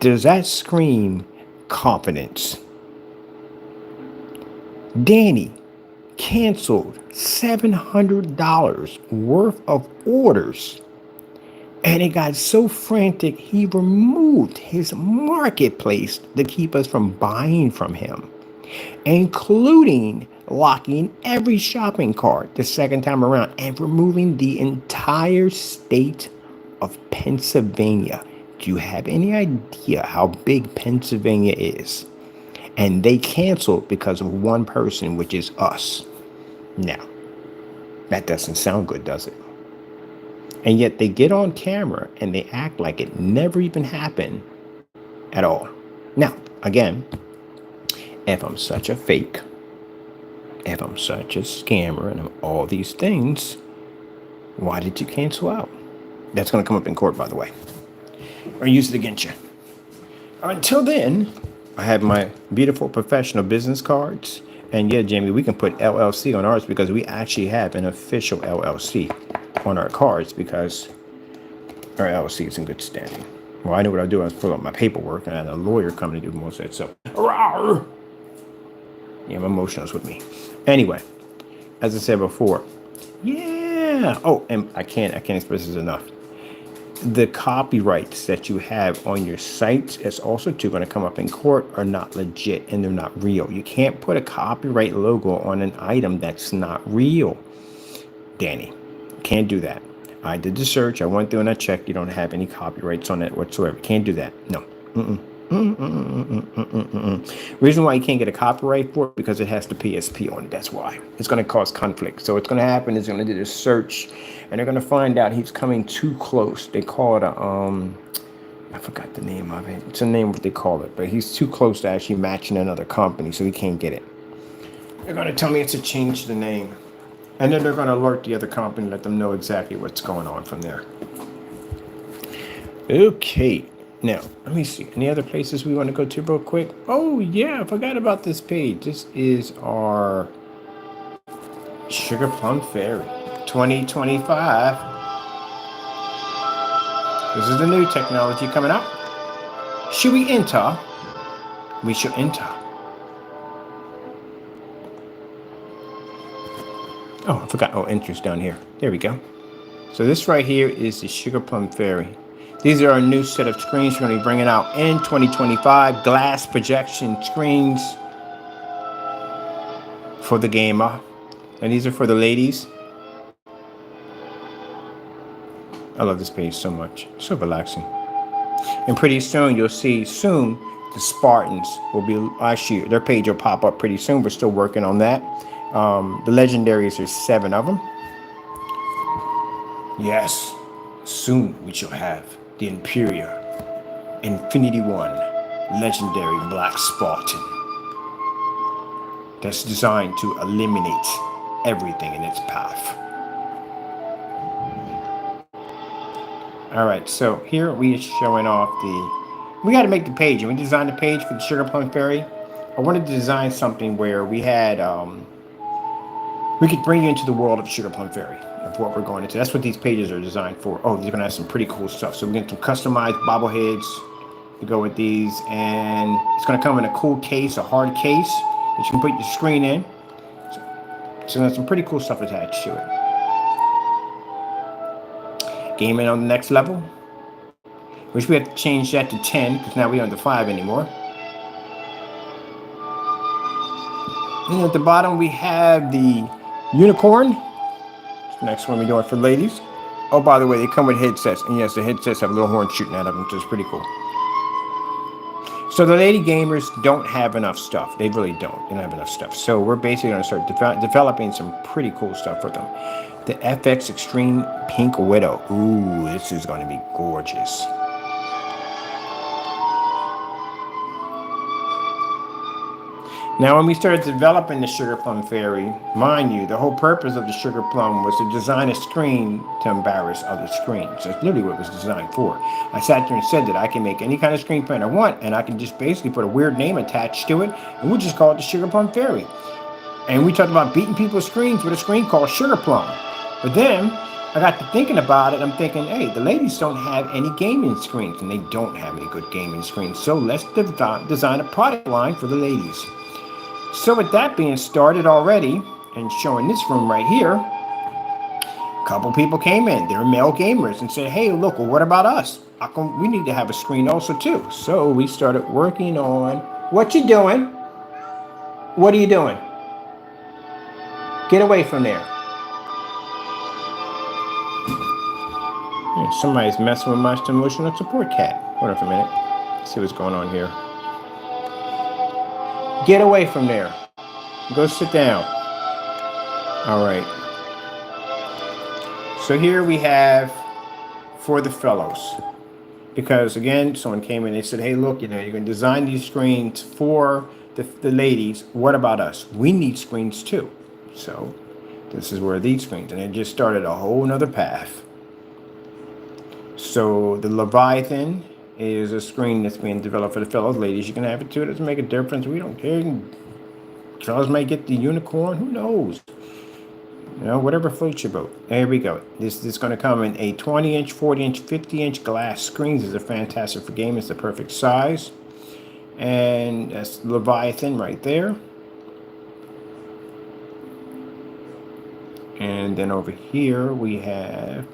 Does that scream confidence? Danny canceled $700 worth of orders. And it got so frantic, he removed his marketplace to keep us from buying from him, including locking every shopping cart the second time around and removing the entire state of Pennsylvania. Do you have any idea how big Pennsylvania is? And they canceled because of one person, which is us. Now, that doesn't sound good, does it? And yet they get on camera and they act like it never even happened at all. Now, again, if I'm such a fake, if I'm such a scammer and I'm all these things, why did you cancel out? That's going to come up in court, by the way, or use it against you. Until then, I have my beautiful professional business cards. And yeah, Jamie, we can put LLC on ours because we actually have an official LLC on our cards because our LLC is in good standing. Well, I know what I do. I fill out my paperwork and I had a lawyer coming to do most of that stuff. Yeah, my emotions with me. Anyway, as I said before, yeah. Oh, and I can't express this enough. The copyrights that you have on your sites is also too going to come up in court are not legit and they're not real. You can't put a copyright logo on an item that's not real. Danny, can't do that. I did the search. I went through and I checked. You don't have any copyrights on it whatsoever. Can't do that. No. Reason why you can't get a copyright for it because it has the PSP on it. That's why. It's going to cause conflict. So what's going to happen is going to do this search, and they're going to find out he's coming too close. They call it a I forgot the name of it. It's a name what they call it, but he's too close to actually matching another company, so he can't get it. They're going to tell me it's to change the name, and then they're going to alert the other company, let them know exactly what's going on from there. Okay. Now, let me see. Any other places we want to go to real quick? Oh, yeah. I forgot about this page. This is our Sugar Plum Fairy 2025. This is the new technology coming up. Should we enter? We should enter. Oh, I forgot. Oh, entrance down here. There we go. So this right here is the Sugar Plum Fairy. These are our new set of screens we're going to be bringing out in 2025. Glass projection screens for the gamer. And these are for the ladies. I love this page so much. So relaxing. And pretty soon, you'll see soon the Spartans will be, actually, their page will pop up pretty soon. We're still working on that. The legendaries, there's 7 of them. Yes, soon we shall have the Imperia Infinity One legendary Black Spartan that's designed to eliminate everything in its path. All right, so here we are showing off we got to make the page, and we designed the page for the Sugar Plum Fairy. I wanted to design something where we had, we could bring you into the world of Sugar Plum Fairy, of what we're going into. That's what these pages are designed for. Oh, they're going to have some pretty cool stuff. So we're going to customize bobbleheads to go with these, and it's going to come in a cool case, a hard case that you can put your screen in. So there's some pretty cool stuff attached to it. Gaming on the next level. Wish we had to change that to 10, because now we're on the 5 anymore. And at the bottom we have the unicorn. Next one we're doing for ladies. Oh, by the way, they come with headsets. And yes, the headsets have little horns shooting out of them, so it's pretty cool. So the lady gamers don't have enough stuff. They really don't. They don't have enough stuff. So we're basically going to start developing some pretty cool stuff for them. The FX Extreme Pink Widow. Ooh, this is going to be gorgeous. Now, when we started developing the Sugar Plum Fairy, mind you, the whole purpose of the Sugar Plum was to design a screen to embarrass other screens. That's literally what it was designed for. I sat there and said that I can make any kind of screen print I want, and I can just basically put a weird name attached to it, and we'll just call it the Sugar Plum Fairy. And we talked about beating people's screens with a screen called Sugar Plum. But then I got to thinking about it. I'm thinking, hey, the ladies don't have any gaming screens, and they don't have any good gaming screens. So let's design a product line for the ladies. So with that being started already, and showing this room right here, a couple people came in. They're male gamers and said, hey, look, well, what about us? We need to have a screen also too. So we started working on, what you doing? What are you doing? Get away from there. Somebody's messing with my emotional support cat. Hold on for a minute. Let's see what's going on here. Get away from there. Go sit down. All right. So here we have for the fellows. Because again, someone came in and they said, hey, look, you're going to design these screens for the ladies. What about us? We need screens too. So this is where these screens, and it just started a whole nother path. So the Leviathan is a screen that's being developed for the fellows. Ladies, you can have it too. It doesn't make a difference. We don't care. Fellows might get the unicorn. Who knows? Whatever floats your boat. There we go. This is going to come in a 20-inch, 40-inch, 50-inch glass screens. These are fantastic for gaming. It's the perfect size. And that's Leviathan right there. And then over here we have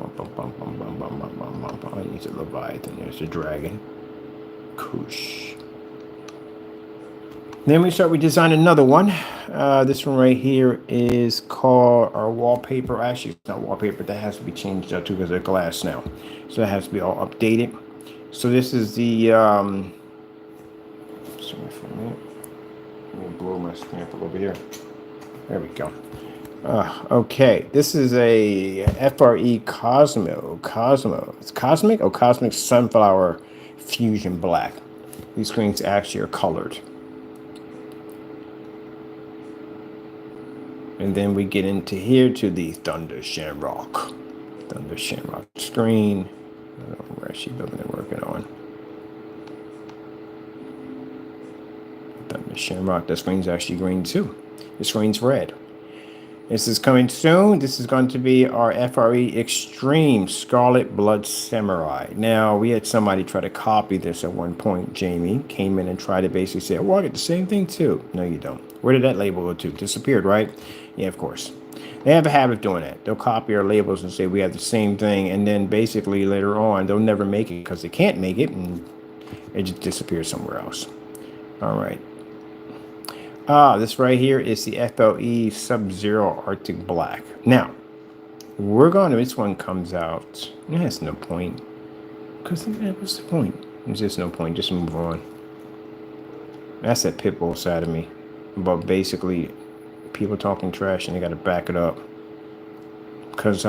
it's a Leviathan. There's a dragon. Kush. Then we design another one. This one right here is called our wallpaper. Actually, it's not wallpaper. That has to be changed out too because they're glass now. So it has to be all updated. So this is the Sorry for a minute. Let me blow my screen up a little bit here. There we go. Okay, this is a FRE Cosmo. It's Cosmic? Oh, Cosmic Sunflower Fusion Black. These screens actually are colored. And then we get into here to the Thunder Shamrock. Thunder Shamrock screen. I don't know where she's building and working on. Thunder Shamrock. The screen's actually green too. The screen's red. This is coming soon. This is going to be our FRE Extreme Scarlet Blood Samurai. Now, we had somebody try to copy this at one point. Jamie came in and tried to basically say, well, I get the same thing too. No, you don't. Where did that label go to? Disappeared, right? Yeah, of course. They have a habit of doing that. They'll copy our labels and say we have the same thing. And then basically later on, they'll never make it because they can't make it. And it just disappears somewhere else. All right. This right here is the FLE Sub-Zero Arctic Black. Now, we're going to, this one comes out. There's no point. Because, what's the point? There's just no point. Just move on. That's that pitbull side of me. But basically, people talking trash and they got to back it up. Because,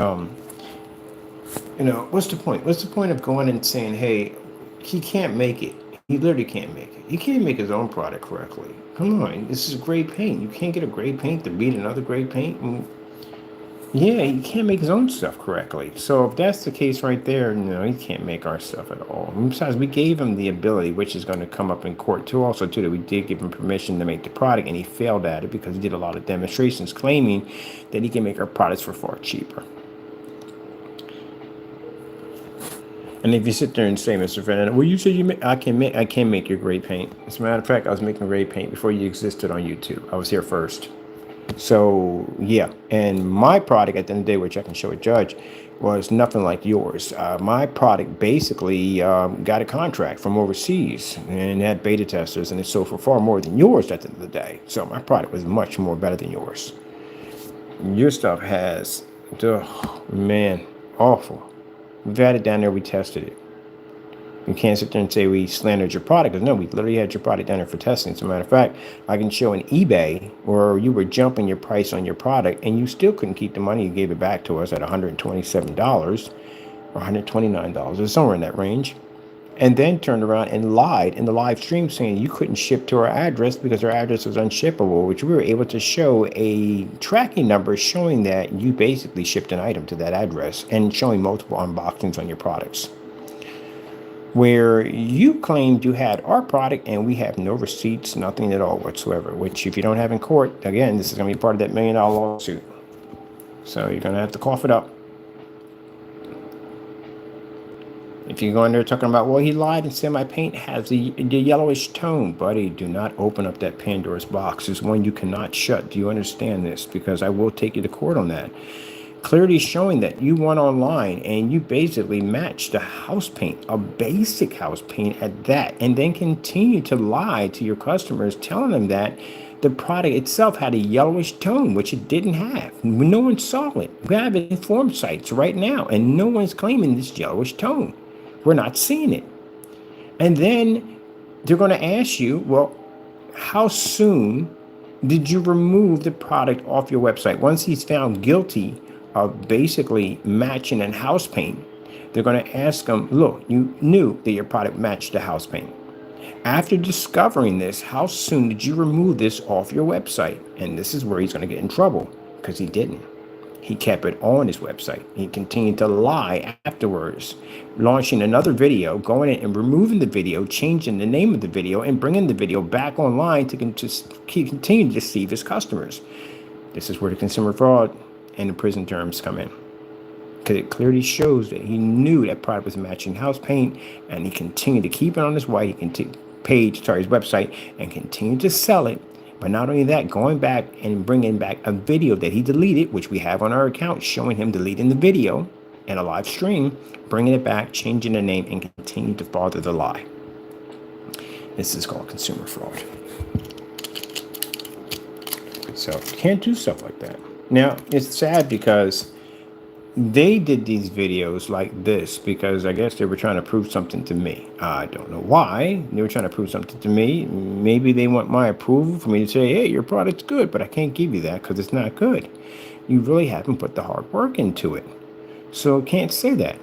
what's the point? What's the point of going and saying, hey, he can't make it? He literally can't make it. He can't make his own product correctly. Come on, this is great paint. You can't get a great paint to beat another great paint. Yeah, he can't make his own stuff correctly. So if that's the case right there, no, he can't make our stuff at all. And besides, we gave him the ability, which is going to come up in court too, also too, that we did give him permission to make the product, and he failed at it because he did a lot of demonstrations claiming that he can make our products for far cheaper. And if you sit there and say, Mr. Fernando, well, you said I can make your great paint. As a matter of fact, I was making great paint before you existed on YouTube. I was here first. So yeah, and my product at the end of the day, which I can show a judge, was nothing like yours. My product basically got a contract from overseas and had beta testers, and it sold for far more than yours at the end of the day. So my product was much more better than yours. Your stuff has, oh, man, awful. We've had it down there. We tested it. You can't sit there and say we slandered your product. Because no, we literally had your product down there for testing. As a matter of fact, I can show an eBay where you were jumping your price on your product and you still couldn't keep the money. You gave it back to us at $127 or $129 or somewhere in that range. And then turned around and lied in the live stream saying you couldn't ship to our address because our address was unshippable, which we were able to show a tracking number showing that you basically shipped an item to that address and showing multiple unboxings on your products. Where you claimed you had our product and we have no receipts, nothing at all whatsoever, which if you don't have in court, again, this is going to be part of that $1 million lawsuit. So you're going to have to cough it up. If you go in there talking about, well, he lied and said my paint has the yellowish tone, buddy, do not open up that Pandora's box. It's one you cannot shut. Do you understand this? Because I will take you to court on that. Clearly showing that you went online and you basically matched a house paint, a basic house paint at that, and then continue to lie to your customers, telling them that the product itself had a yellowish tone, which it didn't have. No one saw it. We have it in form sites right now, and no one's claiming this yellowish tone. We're not seeing it. And then they're going to ask you, well, how soon did you remove the product off your website? Once he's found guilty of basically matching a house paint, they're going to ask him, look, you knew that your product matched the house paint. After discovering this, how soon did you remove this off your website? And this is where he's going to get in trouble because he didn't. He kept it on his website. He continued to lie afterwards, launching another video, going in and removing the video, changing the name of the video, and bringing the video back online to continue to deceive his customers. This is where the consumer fraud and the prison terms come in. Because it clearly shows that he knew that product was matching house paint, and he continued to keep it on his his website, and continued to sell it. But not only that, going back and bringing back a video that he deleted, which we have on our account, showing him deleting the video and a live stream, bringing it back, changing the name, and continuing to further the lie. This is called consumer fraud. So you can't do stuff like that. Now, it's sad because they did these videos like this because I guess they were trying to prove something to me. I don't know why they were trying to prove something to me. Maybe they want my approval for me to say, hey, your product's good, but I can't give you that because it's not good. You really haven't put the hard work into it. So can't say that.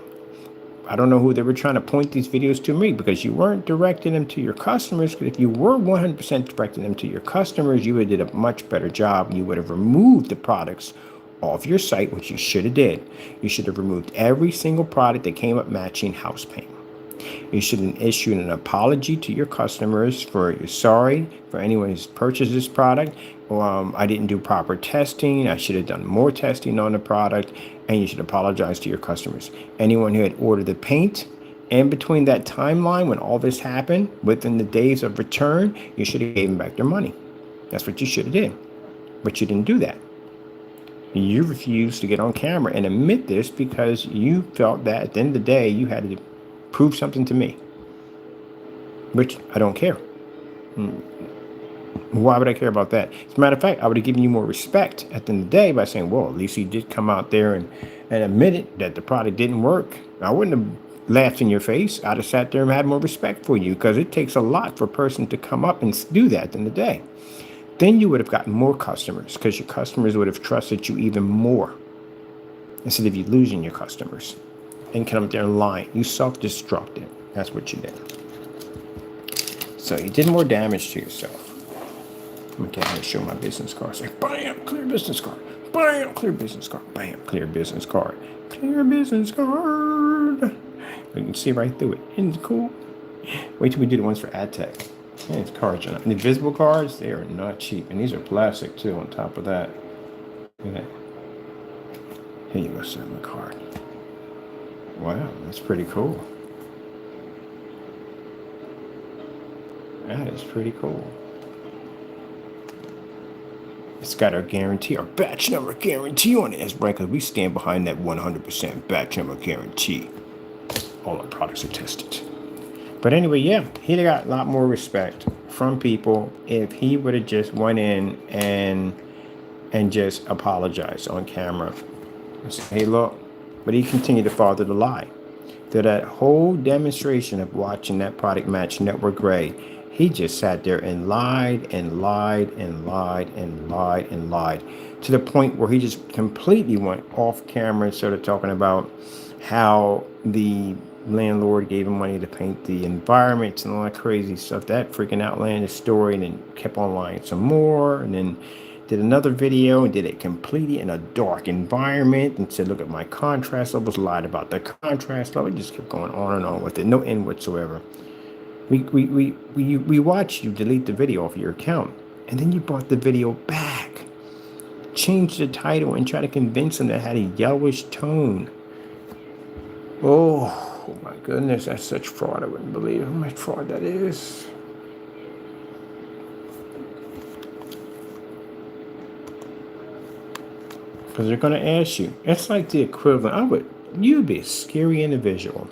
I don't know who they were trying to point these videos to me, because you weren't directing them to your customers. Because if you were 100% directing them to your customers, you would have did a much better job. You would have removed the products off your site, which you should have did. You should have removed every single product that came up matching house paint. You should have issued an apology to your customers for you're sorry for anyone who's purchased this product. I didn't do proper testing. I should have done more testing on the product, and you should apologize to your customers. Anyone who had ordered the paint, and between that timeline when all this happened, within the days of return, you should have given back their money. That's what you should have did, but you didn't do that. You refused to get on camera and admit this because you felt that at the end of the day, you had to prove something to me, which I don't care. Why would I care about that? As a matter of fact, I would have given you more respect at the end of the day by saying, well, at least he did come out there and admitted that the product didn't work. I wouldn't have laughed in your face. I'd have sat there and had more respect for you, because it takes a lot for a person to come up and do that at the end of the day. Then you would have gotten more customers, because your customers would have trusted you even more, instead of you losing your customers and come up there and lying. You self-destructed. That's what you did. So you did more damage to yourself. Okay, I'm gonna show my business card. Say, bam, clear business card. Bam, clear business card. Bam, clear business card. Clear business card. You can see right through it. Isn't it cool? Wait till we do the ones for AdTech. Yeah, it's cards. And the invisible cards, they are not cheap. And these are plastic too on top of that. Look at that. Here you go, sir, my card. Wow, that's pretty cool. That is pretty cool. It's got our guarantee, our batch number guarantee on it. That's right, because we stand behind that 100% batch number guarantee. All our products are tested. But anyway, yeah, he'd have got a lot more respect from people if he would have just went in and just apologized on camera. And said, hey, look. But he continued to father the lie. Through that whole demonstration of watching that product match Network Gray, he just sat there and lied and lied and lied and lied and lied, to the point where he just completely went off camera and started talking about how the landlord gave him money to paint the environment and all that crazy stuff, that freaking outlandish story, and then kept on lying some more, and then did another video and did it completely in a dark environment and said, look at my contrast levels, lied about the contrast level. Just kept going on and on with it, no end whatsoever. We watched you delete the video off your account, and then you brought the video back, changed the title, and tried to convince them that it had a yellowish tone. Oh my goodness, that's such fraud. I wouldn't believe how much fraud that is. Because they're going to ask you. It's like the equivalent. You'd be a scary individual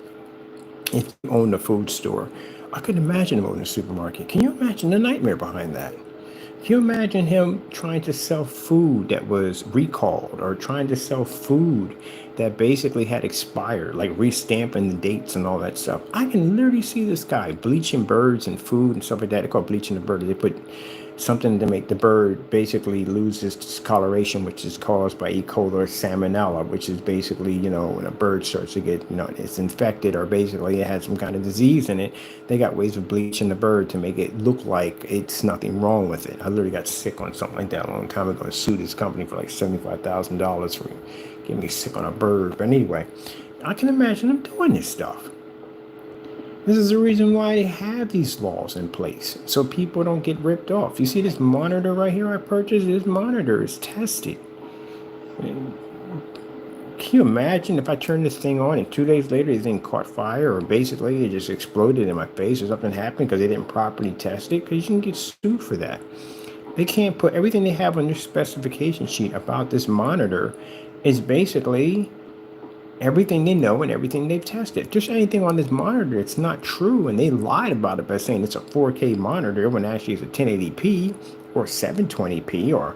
if you owned a food store. I could imagine him owning a supermarket. Can you imagine the nightmare behind that? Can you imagine him trying to sell food that was recalled, or trying to sell food that basically had expired, like restamping the dates and all that stuff? I can literally see this guy bleaching birds and food and stuff like that. They call it bleaching the bird. They put something to make the bird basically lose its discoloration, which is caused by E. coli or salmonella, which is basically, when a bird starts to get, it's infected, or basically it has some kind of disease in it. They got ways of bleaching the bird to make it look like it's nothing wrong with it. I literally got sick on something like that a long time ago. I sued this company for like $75,000 for getting me sick on a bird. But anyway, I can imagine them doing this stuff. This is the reason why they have these laws in place, so people don't get ripped off. You see this monitor right here I purchased? This monitor is tested. Can you imagine if I turned this thing on and 2 days later this thing caught fire, or basically it just exploded in my face, or something happened because they didn't properly test it? Because you can get sued for that. They can't put everything they have on their specification sheet about this monitor is basically everything they know and everything they've tested. If there's anything on this monitor it's not true, and they lied about it by saying it's a 4K monitor when actually it's a 1080p or 720p or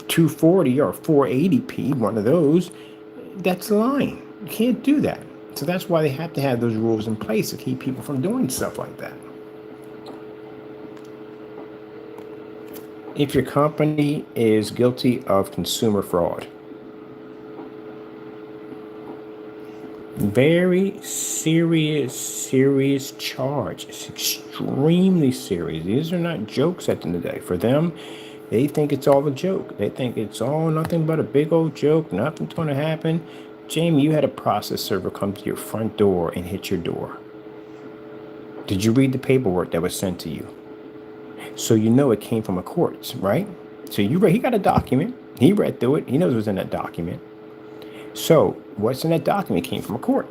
240 or 480p, one of those, That's lying. You can't do that. So that's why they have to have those rules in place to keep people from doing stuff like that. If your company is guilty of consumer fraud, very serious charge. It's extremely serious. These are not jokes at the end of the day. For them, they think it's all a joke. They think it's all nothing but a big old joke. Nothing's going to happen. Jamie, you had a process server come to your front door and hit your door. Did you read the paperwork that was sent to you? So you know it came from a court, right? So he got a document. He read through it. He knows what's in that document. So what's in that document came from a court.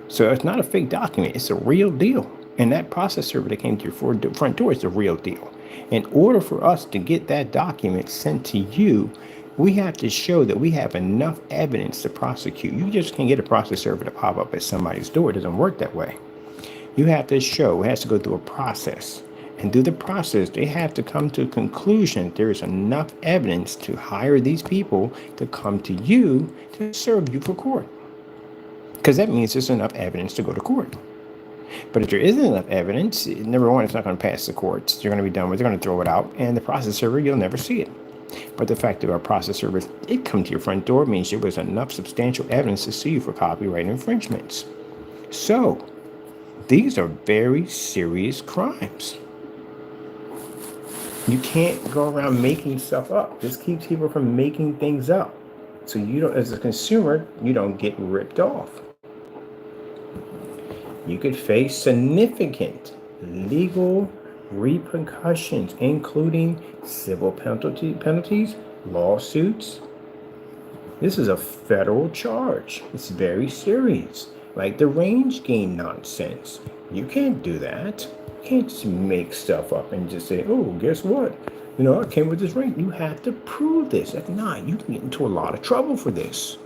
So it's not a fake document. It's a real deal. And that process server that came to your front door is the real deal. In order for us to get that document sent to you, we have to show that we have enough evidence to prosecute. You just can't get a process server to pop up at somebody's door. It doesn't work that way. You have to show, it has to go through a process. And through the process, they have to come to a conclusion that there is enough evidence to hire these people to come to you to serve you for court. Because that means there's enough evidence to go to court. But if there isn't enough evidence, number one, it's not going to pass the courts. They're going to be done with it. They're going to throw it out. And the process server, you'll never see it. But the fact that our process server, it come to your front door means there was enough substantial evidence to sue you for copyright infringements. So these are very serious crimes. You can't go around making stuff up. This keeps people from making things up. So you don't, as a consumer, you don't get ripped off. You could face significant legal repercussions, including civil penalties, lawsuits. This is a federal charge. It's very serious. Like the range gain nonsense. You can't do that. You can't just make stuff up and just say, oh, guess what? You know, I came with this range. You have to prove this. If not, you can get into a lot of trouble for this.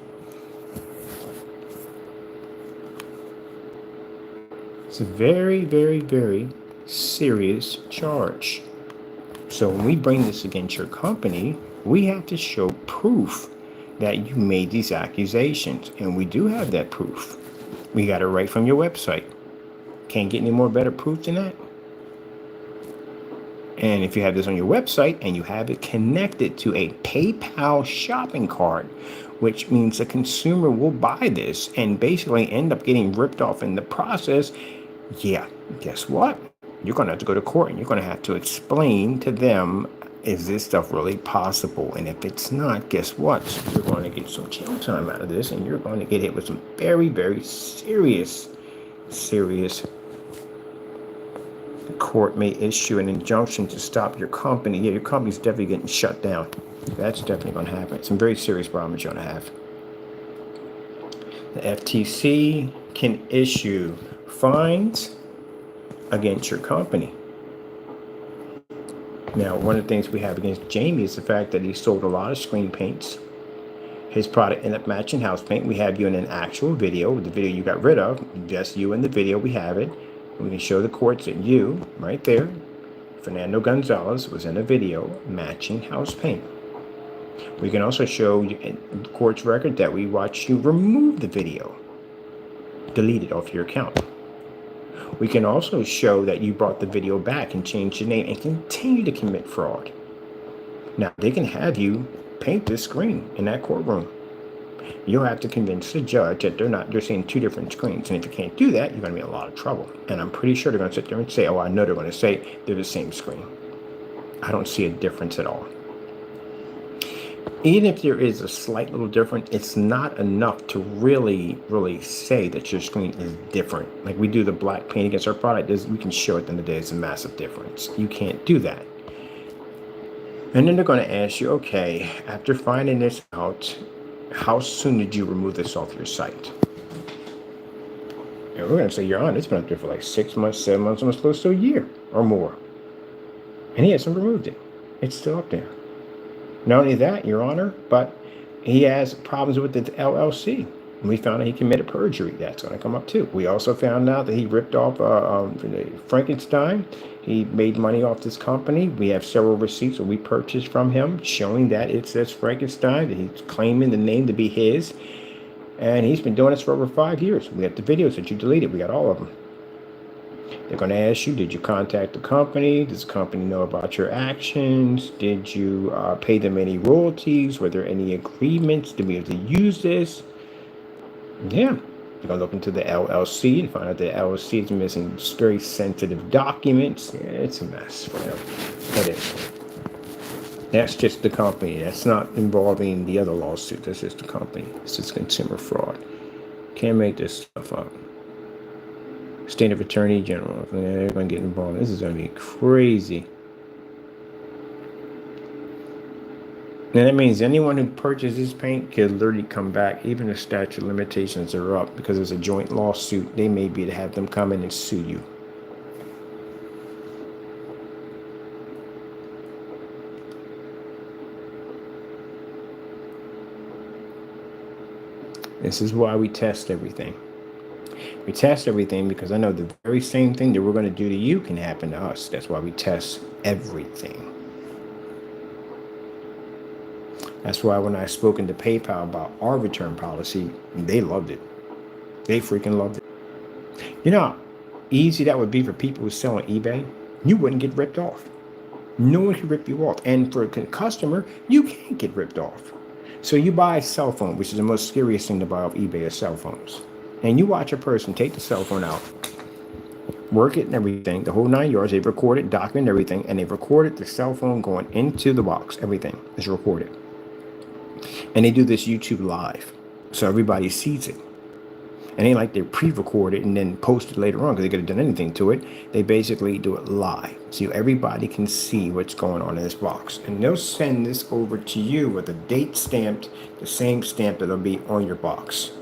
It's a very, very, very serious charge. So when we bring this against your company, we have to show proof that you made these accusations. And we do have that proof. We got it right from your website. Can't get any more better proof than that. And if you have this on your website and you have it connected to a PayPal shopping cart, which means the consumer will buy this and basically end up getting ripped off in the process, yeah, guess what? You're going to have to go to court and you're going to have to explain to them, is this stuff really possible? And if it's not, guess what? You're going to get some jail time out of this and you're going to get hit with some very, very serious. The court may issue an injunction to stop your company. Yeah, your company's definitely getting shut down. That's definitely going to happen. Some very serious problems you're going to have. The FTC can issue fines against your company. Now, one of the things we have against Jamie is the fact that he sold a lot of screen paints. His product ended up matching house paint. We have you in an actual video. The video you got rid of, just you in the video, we have it. We can show the courts that you, right there, Fernando Gonzalez, was in a video matching house paint. We can also show you the court's record that we watched you remove the video, delete it off your account. We can also show that you brought the video back and changed your name and continue to commit fraud. Now, they can have you paint this screen in that courtroom. You'll have to convince the judge that they're seeing two different screens. And if you can't do that, you're going to be in a lot of trouble. And I'm pretty sure they're going to sit there and say, oh, I know they're going to say they're the same screen. I don't see a difference at all. Even if there is a slight little difference, it's not enough to really say that your screen is different. Like we do the black paint against our product, we can show at the end of the day it's a massive difference. You can't do that. And then they're going to ask you, okay, after finding this out, how soon did you remove this off your site? And we're going to say, Your Honor, it's been up there for like 6 months, 7 months, almost close to a year or more. And he hasn't removed it. It's still up there. Not only that, Your Honor, but he has problems with the LLC. And we found out he committed perjury. That's going to come up too. We also found out that he ripped off Frankenstein. He made money off this company. We have several receipts that we purchased from him showing that it says Frankenstein, that he's claiming the name to be his. And he's been doing this for over 5 years. We got the videos that you deleted. We got all of them. They're going to ask you, did you contact the company? Does the company know about your actions? Did you pay them any royalties? Were there any agreements to be able to use this? Yeah. You're going to look into the LLC and find out the LLC is missing very sensitive documents. Yeah, it's a mess. It is. That's just the company. That's not involving the other lawsuit. That's just the company. It's just consumer fraud. Can't make this stuff up. State of Attorney General. They're going to get involved. This is going to be crazy. And that means anyone who purchases paint could literally come back. Even if statute of limitations are up because there's a joint lawsuit, they may be to have them come in and sue you. This is why we test everything. We test everything because I know the very same thing that we're going to do to you can happen to us. That's why we test everything. That's why when I spoken to PayPal about our return policy, they loved it. They freaking loved it. You know how easy that would be for people who sell on eBay? You wouldn't get ripped off. No one could rip you off. And for a customer, you can't get ripped off. So you buy a cell phone, which is the most scariest thing to buy off eBay is cell phones. And you watch a person take the cell phone out, work it and everything, the whole 9 yards, they've recorded, documented everything, and they've recorded the cell phone going into the box. Everything is recorded. And they do this YouTube live, so everybody sees it. And ain't like they pre-recorded and then posted later on because they could have done anything to it. They basically do it live, so everybody can see what's going on in this box. And they'll send this over to you with a date stamped, the same stamp that'll be on your box.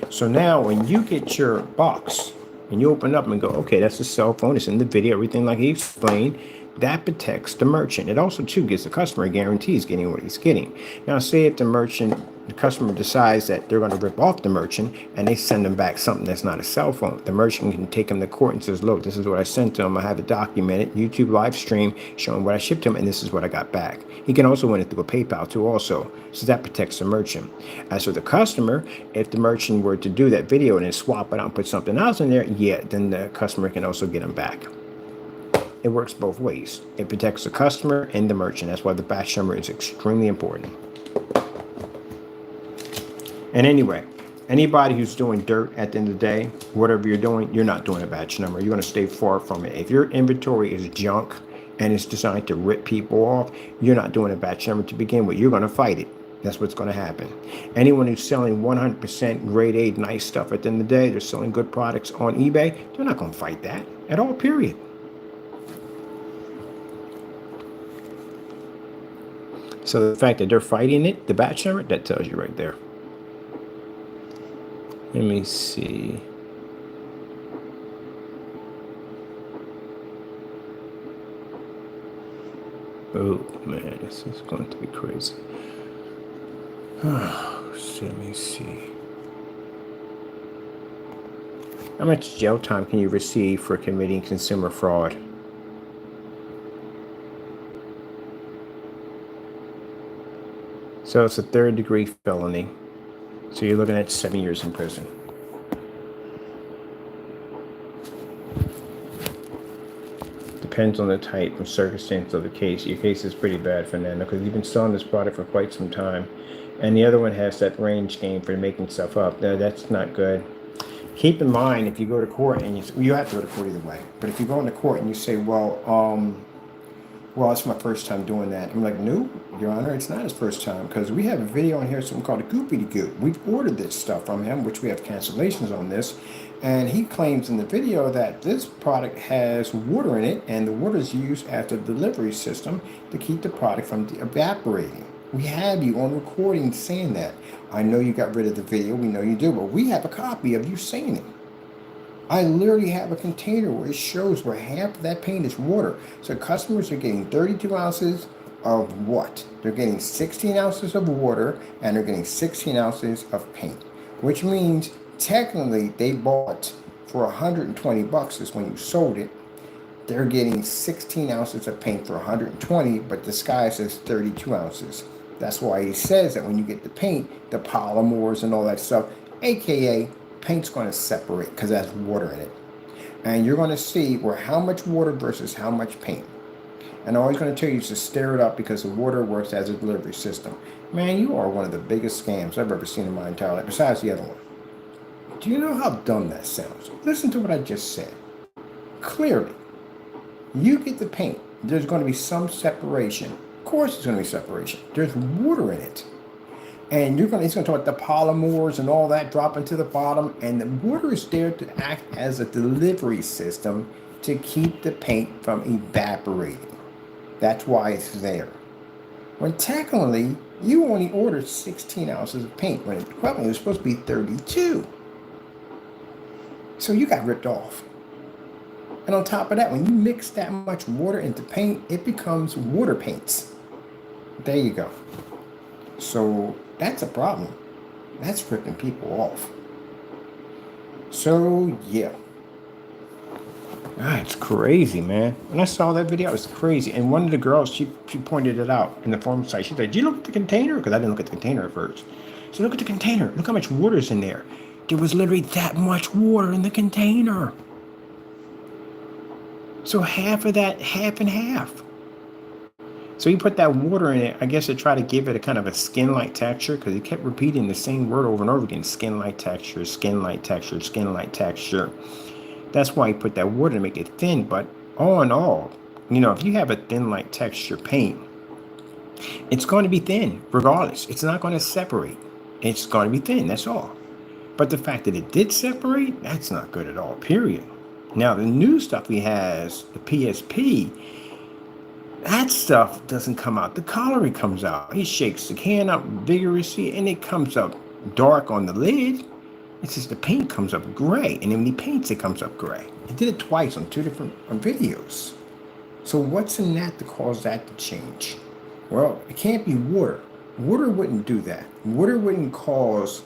So now when you get your box and you open up and go, okay, that's the cell phone, it's in the video, everything like he explained, that protects the merchant. It also, too, gives the customer a guarantee he's getting what he's getting. Now, say if the customer decides that they're going to rip off the merchant and they send them back something that's not a cell phone, the merchant can take them to court and says, look, this is what I sent to him. I have it documented, YouTube live stream showing what I shipped him, and this is what I got back. He can also win it through a PayPal, too, also. So that protects the merchant. As for the customer, if the merchant were to do that video and then swap it out and put something else in there, yeah, then the customer can also get them back. It works both ways. It protects the customer and the merchant. That's why the batch number is extremely important. And anyway, anybody who's doing dirt at the end of the day, whatever you're doing, you're not doing a batch number. You're going to stay far from it. If your inventory is junk and it's designed to rip people off, you're not doing a batch number to begin with. You're going to fight it. That's what's going to happen. Anyone who's selling 100% grade A nice stuff at the end of the day, they're selling good products on eBay, they're not going to fight that at all, period. So the fact that they're fighting it, the batch number, that tells you right there. Let me see. Oh man, this is going to be crazy. So let me see. How much jail time can you receive for committing consumer fraud? So it's a third-degree felony. So you're looking at 7 years in prison. Depends on the type and circumstance of the case. Your case is pretty bad, Fernando, because you've been selling this product for quite some time. And the other one has that range game for making stuff up. That's not good. Keep in mind, if you go to court and you have to go to court either way. But if you go into court and you say, well, it's my first time doing that. I'm like, no, Your Honor, it's not his first time, because we have a video on here, something called a Goopy Goop. We've ordered this stuff from him, which we have cancellations on this, and he claims in the video that this product has water in it, and the water is used as a delivery system to keep the product from evaporating. We have you on recording saying that. I know you got rid of the video, we know you do, but we have a copy of you saying it. I literally have a container where it shows where half of that paint is water. So customers are getting 32 ounces of what? They're getting 16 ounces of water and they're getting 16 ounces of paint, which means technically they bought for 120 bucks is when you sold it. They're getting 16 ounces of paint for 120, but disguised as 32 ounces. That's why he says that when you get the paint, the polymers and all that stuff, aka paint's going to separate because it has water in it. And you're going to see where how much water versus how much paint. And I'm always going to tell you to stir it up because the water works as a delivery system. Man, you are one of the biggest scams I've ever seen in my entire life, besides the other one. Do you know how dumb that sounds? Listen to what I just said. Clearly, you get the paint, there's going to be some separation. Of course there's going to be separation. There's water in it. And it's going to talk about the polymers and all that dropping to the bottom. And the water is there to act as a delivery system to keep the paint from evaporating. That's why it's there. When technically, you only ordered 16 ounces of paint when it was supposed to be 32. So you got ripped off. And on top of that, when you mix that much water into paint, it becomes water paints. There you go. So that's a problem. That's ripping people off. So yeah. It's crazy, man. When I saw that video, it was crazy. And one of the girls, she pointed it out in the forum site. She said, "Did you look at the container?" Because I didn't look at the container at first. So look at the container. Look how much water's in there. There was literally that much water in the container. So half of that, half and half. So he put that water in it, I guess, to try to give it a kind of a skin-like texture, because he kept repeating the same word over and over again: skin-like texture, skin-like texture, skin-like texture. That's why he put that water to make it thin. But all in all, if you have a thin-like texture paint, it's going to be thin regardless. It's not going to separate. It's going to be thin, that's all. But the fact that it did separate, that's not good at all, period. Now, the new stuff he has, the PSP, that stuff doesn't come out. The coloring comes out. He shakes the can up vigorously, and it comes up dark on the lid. It's just the paint comes up gray, and then when he paints, it comes up gray. He did it twice on 2 different videos. So what's in that to cause that to change? Well, it can't be water. Water wouldn't do that. Water wouldn't cause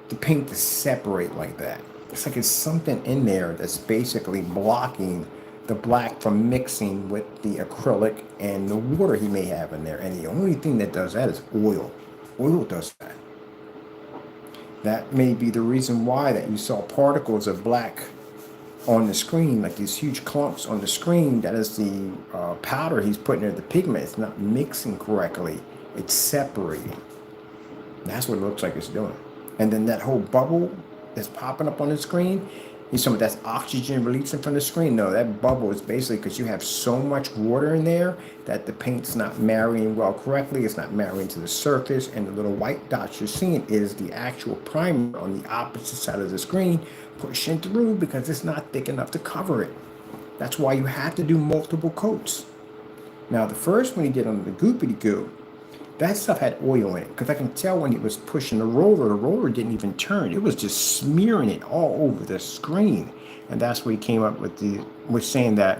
the paint to separate like that. It's like it's something in there that's basically blocking the black from mixing with the acrylic and the water he may have in there. And the only thing that does that is oil. Oil does that. That may be the reason why that you saw particles of black on the screen, like these huge clumps on the screen. That is the powder he's putting in the pigment. It's not mixing correctly. It's separating. That's what it looks like it's doing. And then that whole bubble that's popping up on the screen, he's talking about that's oxygen releasing from the screen. No, that bubble is basically because you have so much water in there that the paint's not marrying well correctly. It's not marrying to the surface, and the little white dots you're seeing is the actual primer on the opposite side of the screen pushing through because it's not thick enough to cover it. That's why you have to do multiple coats. Now, the first one he did on the Goopity Goo, that stuff had oil in it, because I can tell when he was pushing the roller didn't even turn. It was just smearing it all over the screen. And that's where he came up with saying that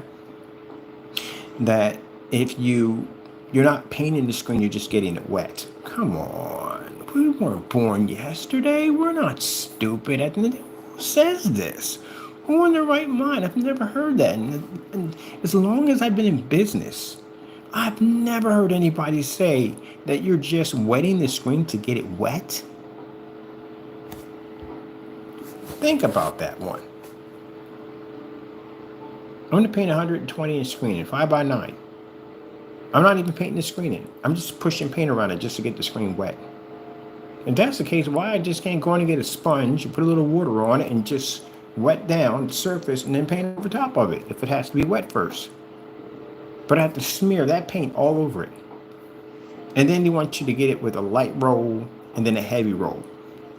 if you're not painting the screen, you're just getting it wet. Come on. We weren't born yesterday. We're not stupid. Who says this? Who in their right mind? I've never heard that. And as long as I've been in business, I've never heard anybody say that you're just wetting the screen to get it wet. Think about that one. I'm going to paint a 120-inch screen in 5x9. I'm not even painting the screen in. I'm just pushing paint around it just to get the screen wet. If that's the case, why I just can't go in and get a sponge and put a little water on it and just wet down the surface and then paint over top of it if it has to be wet first. But I have to smear that paint all over it. And then they want you to get it with a light roll and then a heavy roll.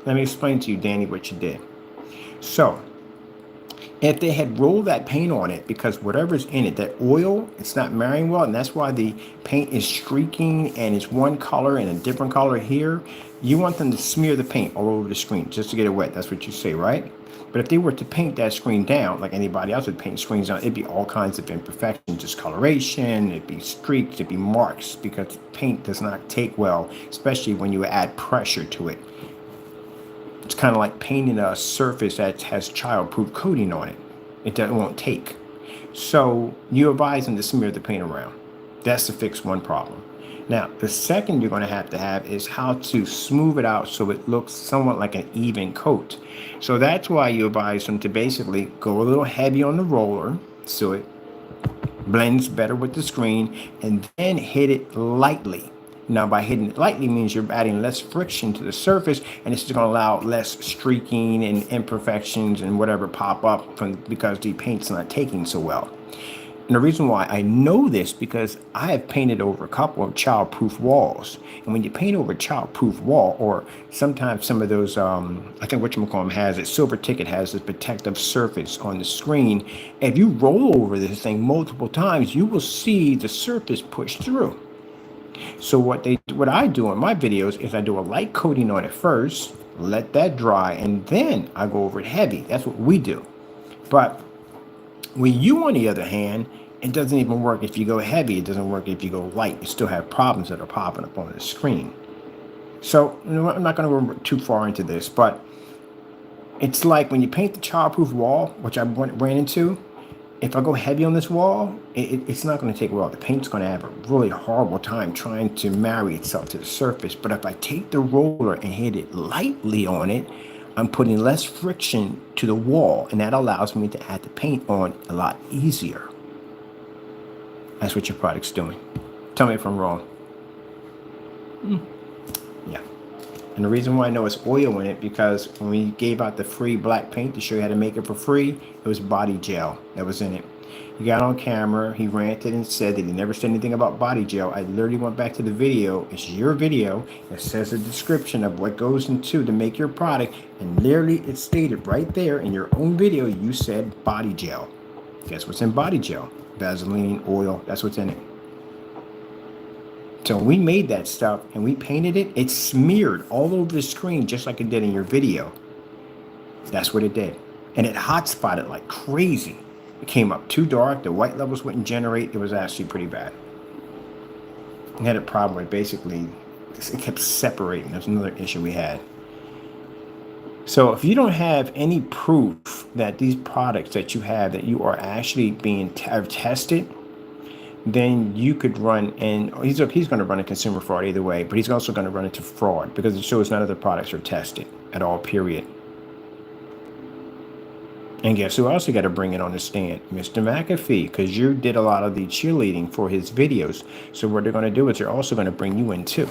Let me explain to you, Danny, what you did. So, if they had rolled that paint on it, because whatever's in it, that oil, it's not marrying well, and that's why the paint is streaking and it's one color and a different color here, you want them to smear the paint all over the screen just to get it wet. That's what you say, right? But if they were to paint that screen down, like anybody else would paint screens down, it'd be all kinds of imperfections, discoloration, it'd be streaks, it'd be marks, because paint does not take well, especially when you add pressure to it. It's kind of like painting a surface that has child-proof coating on it. It won't take. So you advise them to smear the paint around. That's to fix one problem. Now, the second you're going to have is how to smooth it out so it looks somewhat like an even coat. So that's why you advise them to basically go a little heavy on the roller so it blends better with the screen, and then hit it lightly. Now, by hitting it lightly means you're adding less friction to the surface, and it's going to allow less streaking and imperfections and whatever pop up from because the paint's not taking so well. And the reason why I know this because I have painted over a couple of child-proof walls. And when you paint over a child-proof wall, or sometimes some of those, I think whatchamacallit has it, Silver Ticket has this protective surface on the screen. If you roll over this thing multiple times, you will see the surface push through. So what I do in my videos is I do a light coating on it first, let that dry, and then I go over it heavy. That's what we do. But when you, on the other hand, it doesn't even work if you go heavy. It doesn't work if you go light. You still have problems that are popping up on the screen. So I'm not going to go too far into this, but it's like when you paint the childproof wall, which I ran into, if I go heavy on this wall, it's not going to take well. The paint's going to have a really horrible time trying to marry itself to the surface. But if I take the roller and hit it lightly on it, I'm putting less friction to the wall, and that allows me to add the paint on a lot easier. That's what your product's doing. Tell me if I'm wrong. Yeah. And the reason why I know it's oil in it, because when we gave out the free black paint to show you how to make it for free, it was body gel that was in it. He got on camera, he ranted and said that he never said anything about body gel. I literally went back to the video. It's your video. It says a description of what goes into to make your product, and literally it stated right there in your own video, you said body gel. Guess what's in body gel? Vaseline, oil, that's what's in it. So when we made that stuff and we painted it, it smeared all over the screen just like it did in your video. That's what it did. And it hot spotted like crazy. It came up too dark, the white levels wouldn't generate. It was actually pretty bad. We had a problem where basically it kept separating. That's another issue we had. So if you don't have any proof that these products that you have, that you are actually being tested, then you could run, and he's going to run a consumer fraud either way, but he's also going to run into fraud because it shows none of the products are tested at all, period. And guess who else you got to bring in on the stand? Mr. McAfee, because you did a lot of the cheerleading for his videos. So what they're going to do is they're also going to bring you in too,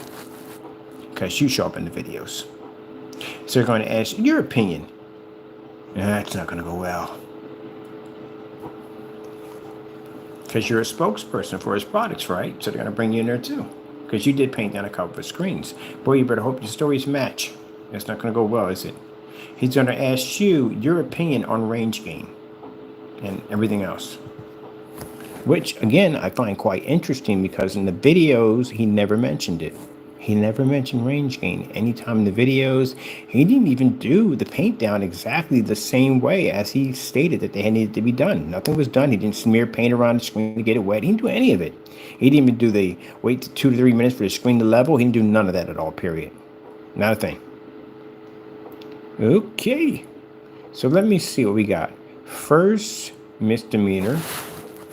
because you show up in the videos. So they're going to ask your opinion. That's not going to go well. Because you're a spokesperson for his products, right? So they're going to bring you in there too. Because you did paint down a couple of screens. Boy, you better hope your stories match. That's not going to go well, is it? He's going to ask you your opinion on range gain and everything else. Which, again, I find quite interesting because in the videos, he never mentioned it. He never mentioned range gain. Anytime in the videos, he didn't even do the paint down exactly the same way as he stated that they needed to be done. Nothing was done. He didn't smear paint around the screen to get it wet. He didn't do any of it. He didn't even do the wait 2 to 3 minutes for the screen to level. He didn't do none of that at all, period. Not a thing. Okay. So let me see what we got. First misdemeanor.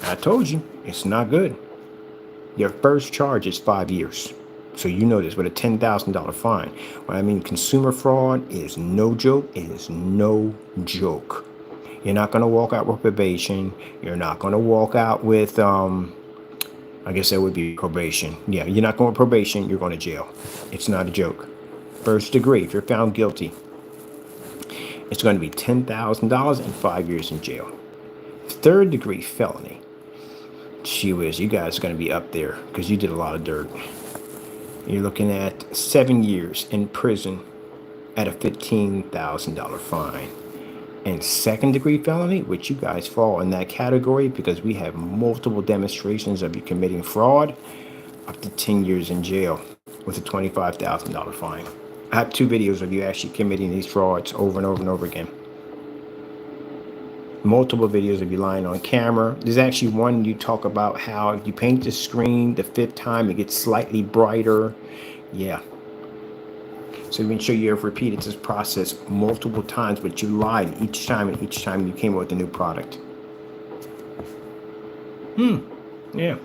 I told you, it's not good. Your first charge is 5 years. So you know this, with a $10,000 fine. What I mean, consumer fraud is no joke. It is no joke. You're not going to walk out with probation. You're not going to walk out with, I guess that would be probation. Yeah, you're not going with probation. You're going to jail. It's not a joke. First degree, if you're found guilty, it's going to be $10,000 and 5 years in jail. Third degree felony. Gee whiz, you guys are going to be up there because you did a lot of dirt. You're looking at 7 years in prison at a $15,000 fine. And second degree felony, which you guys fall in that category because we have multiple demonstrations of you committing fraud, up to 10 years in jail with a $25,000 fine. I have 2 videos of you actually committing these frauds over and over and over again. Multiple videos of you lying on camera. There's actually one you talk about how you paint the screen the 5th time, it gets slightly brighter. Yeah. So we can show you have repeated this process multiple times, but you lied each time, and each time you came up with a new product. Yeah.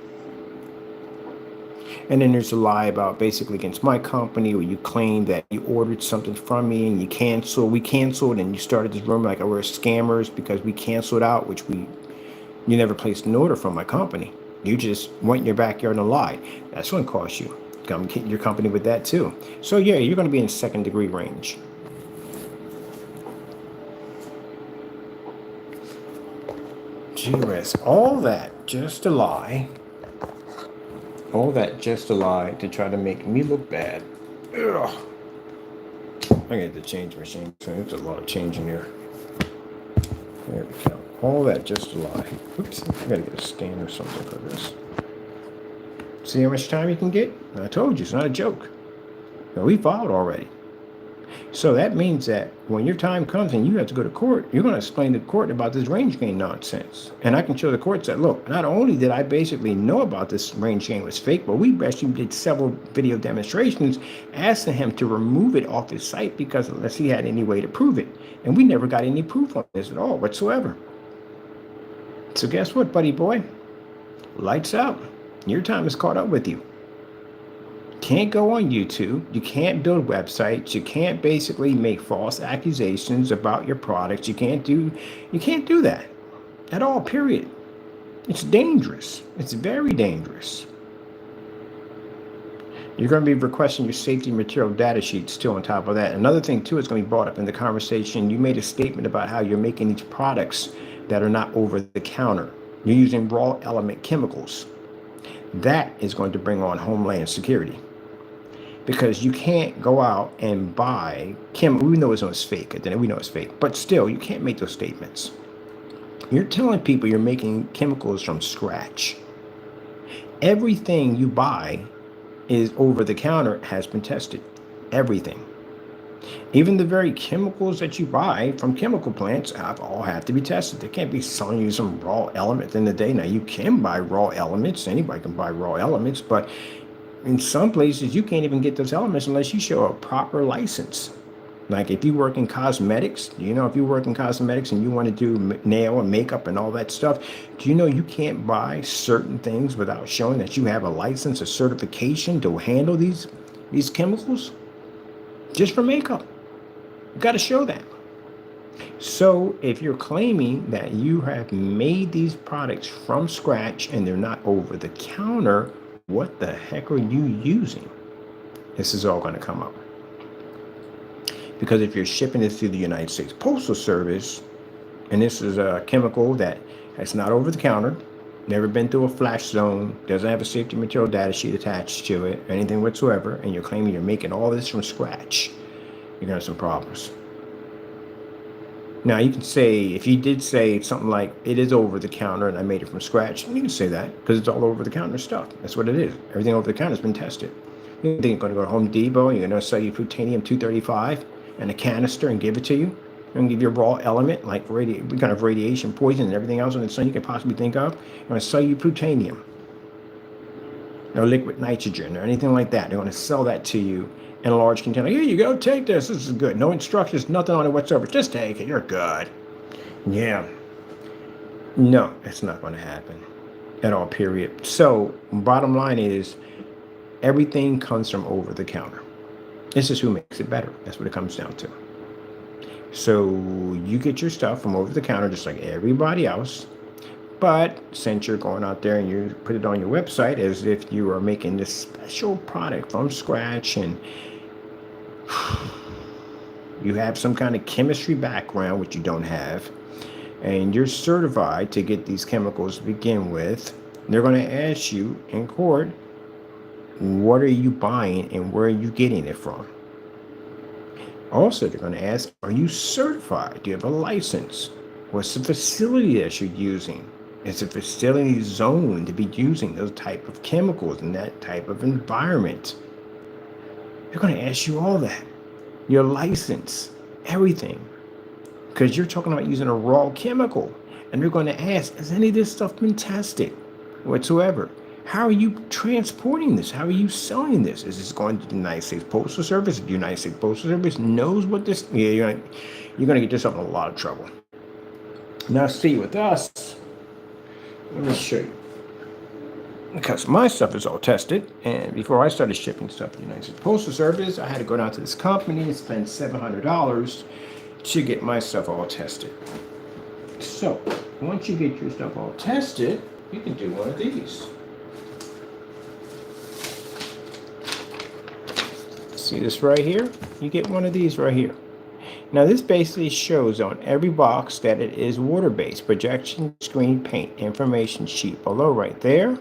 And then there's a lie about basically against my company, where you claim that you ordered something from me and we canceled, and you started this rumor like, oh, we're scammers because we canceled out, you never placed an order from my company. You just went in your backyard and lied. That's going to cost you. Come get your company with that too. So yeah, you're going to be in second degree range. GRS, all that just a lie. All that just a lie to try to make me look bad. Ugh. I got to change machine. So there's a lot of change in there. There we go. All that just a lie. Oops, I gotta get a scan or something for this. See how much time you can get? I told you, it's not a joke. Now, we filed already. So that means that when your time comes and you have to go to court, you're going to explain to the court about this range gain nonsense. And I can show the court that, look, not only did I basically know about this range gain was fake, but we actually did several video demonstrations asking him to remove it off his site because unless he had any way to prove it. And we never got any proof on this at all whatsoever. So guess what, buddy boy? Lights out. Your time is caught up with you. Can't go on YouTube. You can't build websites. You can't basically make false accusations about your products. You can't do that at all, period. It's dangerous. It's very dangerous. You're going to be requesting your safety material data sheets too on top of that. Another thing too is going to be brought up in the conversation. You made a statement about how you're making these products that are not over the counter. You're using raw element chemicals. That is going to bring on Homeland Security. Because you can't go out and buy we know it's fake. We know it's fake. But still, you can't make those statements. You're telling people you're making chemicals from scratch. Everything you buy is over the counter has been tested. Everything. Even the very chemicals that you buy from chemical plants all have to be tested. They can't be selling you some raw element in the day. Now, you can buy raw elements. Anybody can buy raw elements, but in some places, you can't even get those elements unless you show a proper license. Like if you work in cosmetics, if you work in cosmetics and you want to do nail and makeup and all that stuff, do you know you can't buy certain things without showing that you have a license, a certification to handle these chemicals? Just for makeup. You got to show that. So if you're claiming that you have made these products from scratch and they're not over the counter, what the heck are you using? This is all going to come up. Because if you're shipping this through the United States Postal Service, and this is a chemical that's not over the counter, never been through a flash zone, doesn't have a safety material data sheet attached to it, anything whatsoever, and you're claiming you're making all this from scratch, you're going to have some problems. Now, you can say, if you did say something like, it is over the counter and I made it from scratch, you can say that because it's all over the counter stuff. That's what it is. Everything over the counter has been tested. You think you're going to go to Home Depot, you're going to sell you plutonium 235 and a canister and give it to you? You're going to give you a raw element like kind of radiation poison and everything else on the sun you can possibly think of. They're going to sell you plutonium, no liquid nitrogen or anything like that. They're going to sell that to you in a large container. Here you go, take this. This is good. No instructions, nothing on it whatsoever. Just take it. You're good. Yeah. No, it's not going to happen at all, period. So, bottom line is, everything comes from over the counter. This is who makes it better. That's what it comes down to. So, you get your stuff from over the counter just like everybody else. But since you're going out there and you put it on your website as if you are making this special product from scratch and you have some kind of chemistry background, which you don't have, and you're certified to get these chemicals to begin with, they're going to ask you in court, what are you buying and where are you getting it from? Also, they're going to ask, are you certified? Do you have a license? What's the facility that you're using? Is the facility zoned to be using those type of chemicals in that type of environment? They're going to ask you all that. Your license, everything. Because you're talking about using a raw chemical. And they're going to ask, has any of this stuff been tested whatsoever? How are you transporting this? How are you selling this? Is this going to the United States Postal Service? The United States Postal Service knows what this... Yeah, you're going to get yourself in a lot of trouble. Now, see, with us... Let me show you. because my stuff is all tested. And before I started shipping stuff to the United States Postal Service, I had to go down to this company and spend $700 to get my stuff all tested. So once you get your stuff all tested, you can do one of these. See this right here? You get one of these right here. Now this basically shows on every box that it is water-based. Projection screen paint information sheet below right there.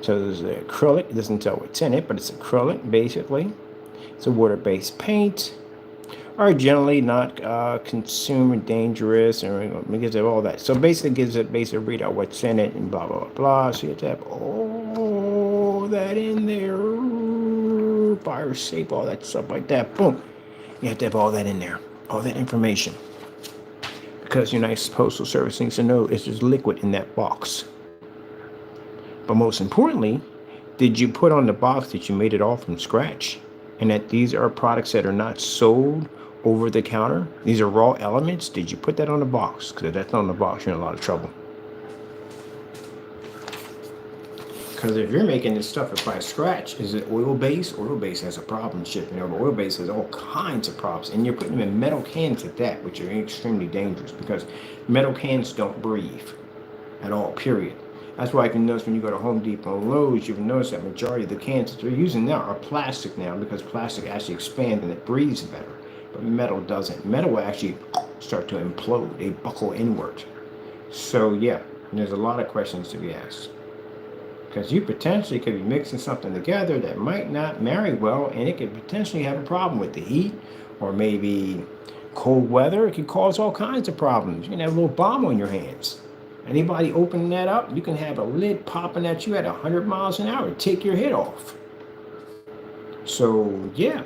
So there's the acrylic. It doesn't tell what's in it, but it's acrylic basically. It's a water-based paint. Are generally not consumer dangerous, or because of all that. So basically gives a basic readout what's in it and blah blah blah. So you have to have all that in there, fire safe, all that stuff like that. Boom, you have to have all that in there, all that information, because United States Postal Service needs to know if there's liquid in that box. But most importantly, did you put on the box that you made it all from scratch, and that these are products that are not sold over the counter? These are raw elements. Did you put that on the box? Because if that's not on the box, you're in a lot of trouble. Because if you're making this stuff by scratch, is it oil-based? Oil-based has a problem shipping over. Oil-based has all kinds of problems. And you're putting them in metal cans at that, which are extremely dangerous because metal cans don't breathe at all, period. That's why you can notice when you go to Home Depot and Lowe's, you can notice that majority of the cans that they're using now are plastic now, because plastic actually expands and it breathes better. But metal doesn't. Metal will actually start to implode. They buckle inward. So yeah, there's a lot of questions to be asked. Because you potentially could be mixing something together that might not marry well, and it could potentially have a problem with the heat, or maybe cold weather. It could cause all kinds of problems. You can have a little bomb on your hands. Anybody opening that up, you can have a lid popping at you at 100 miles an hour, take your head off. So yeah,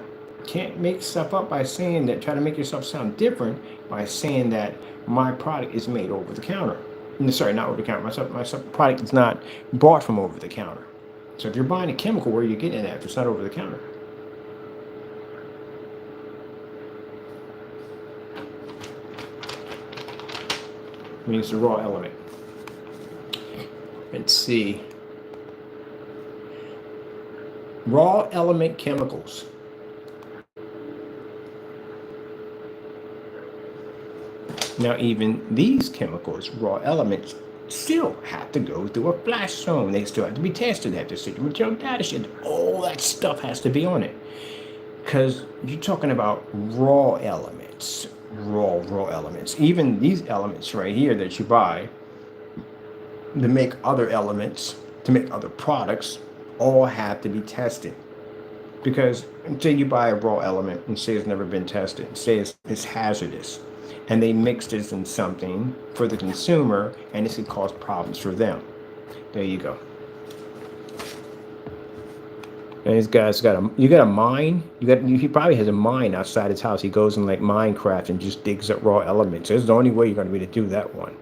can't make stuff up by saying that, try to make yourself sound different by saying that my product is made over the counter. Sorry, not over the counter. My product is not bought from over the counter. So if you're buying a chemical, where are you getting it at if it's not over the counter? I mean, it's a raw element. Let's see. Raw element chemicals. Now, even these chemicals, raw elements, still have to go through a flash zone. They still have to be tested. They have to see the material data sheet. All that stuff has to be on it. Because you're talking about raw elements. Raw elements. Even these elements right here that you buy to make other elements, to make other products, all have to be tested. Because say you buy a raw element and say it's never been tested, say it's hazardous, and they mix this in something for the consumer, and this could cause problems for them. There you go. And this guy's got a mine. He probably has a mine outside his house. He goes in like Minecraft and just digs up raw elements. That's the only way you're going to be able to do that one.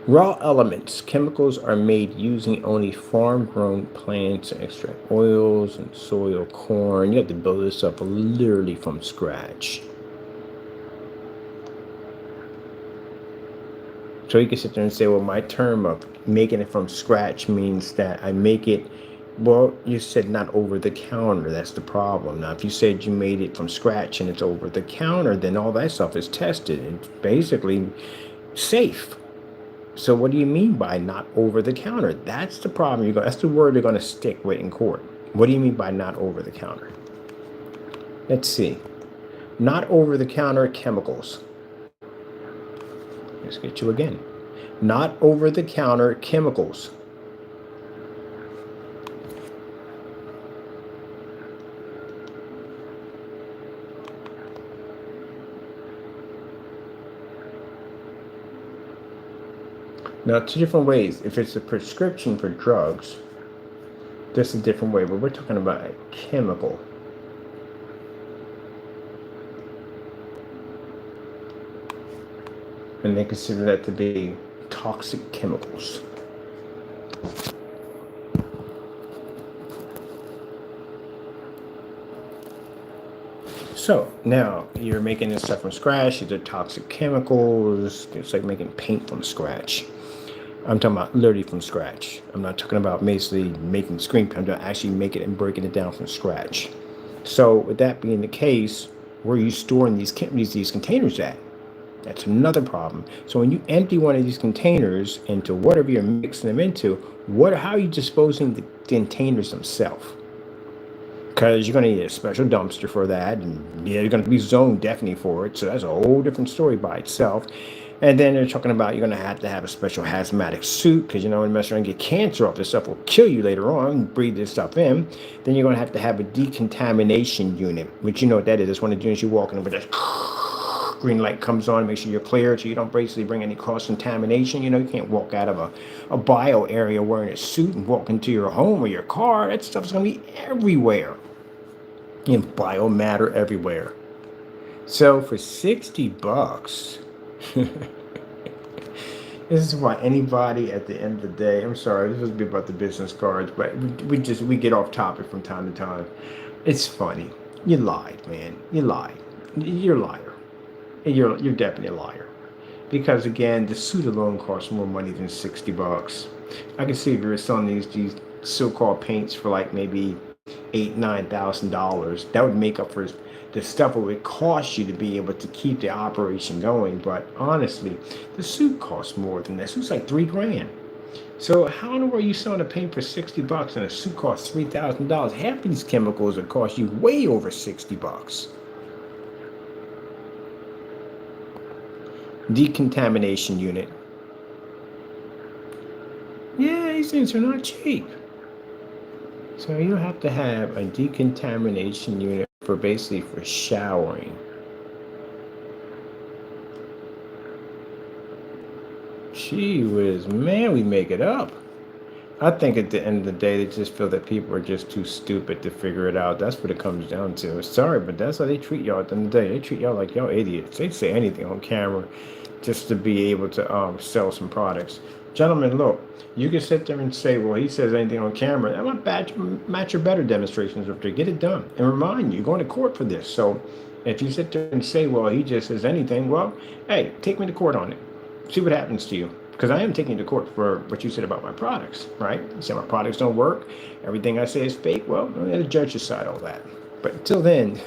Raw elements. Chemicals are made using only farm-grown plants to extract oils and soil, corn. You have to build this up literally from scratch. So you can sit there and say, well, my term of making it from scratch means that I make it, well, you said not over the counter. That's the problem. Now, if you said you made it from scratch and it's over the counter, then all that stuff is tested and basically safe. So what do you mean by not over the counter? That's the problem. That's the word you're going to stick with in court. What do you mean by not over the counter? Let's see. Not over the counter chemicals. Let's get you again. Not over the counter chemicals. Now, two different ways. If it's a prescription for drugs, that's a different way, but we're talking about a chemical. And they consider that to be toxic chemicals. So now you're making this stuff from scratch. These are toxic chemicals. It's like making paint from scratch. I'm talking about literally from scratch. I'm not talking about basically making screen print. I'm actually making it and breaking it down from scratch. So with that being the case, where are you storing these containers at? That's another problem. So when you empty one of these containers into whatever you're mixing them into, how are you disposing the containers themselves? Because you're going to need a special dumpster for that, and yeah, you're going to be zoned definitely for it. So that's a whole different story by itself. And then they're talking about you're going to have a special hazmatic suit because you know when you mess around and get cancer off this stuff will kill you later on. Breathe this stuff in. Then you're going to have a decontamination unit, which you know what that is. It's one of the units you walk in with that green light comes on, make sure you're clear so you don't basically bring any cross contamination. You know, you can't walk out of a bio area wearing a suit and walk into your home or your car. That stuff's going to be everywhere. And biomatter everywhere. So for $60, this is why anybody at the end of the day, I'm sorry, this would be about the business cards, but we get off topic from time to time. It's funny. You lied, man. You lied. You're a liar. You're definitely a liar. Because again, the suit alone costs more money than $60. I can see if you were selling these so-called paints for like maybe $8,000-9,000, that would make up for the stuff it would cost you to be able to keep the operation going. But honestly, the suit costs more than that. Suit's like $3,000. So how in the world are you selling a paint for $60 and a suit costs $3,000? Half of these chemicals would cost you way over $60. Decontamination unit. Yeah, these things are not cheap. So you have to have a decontamination unit for basically for showering. Gee whiz, man, we make it up. I think at the end of the day, they just feel that people are just too stupid to figure it out. That's what it comes down to. Sorry, but that's how they treat y'all at the end of the day. They treat y'all like y'all idiots. They say anything on camera just to be able to sell some products. Gentlemen, look, you can sit there and say, well, he says anything on camera. I'm going to match your better demonstrations up there. Get it done. And remind you, you're going to court for this. So if you sit there and say, well, he just says anything, well, hey, take me to court on it. See what happens to you. Because I am taking you to court for what you said about my products, right? You say my products don't work. Everything I say is fake. Well, the judge decide all that. But until then,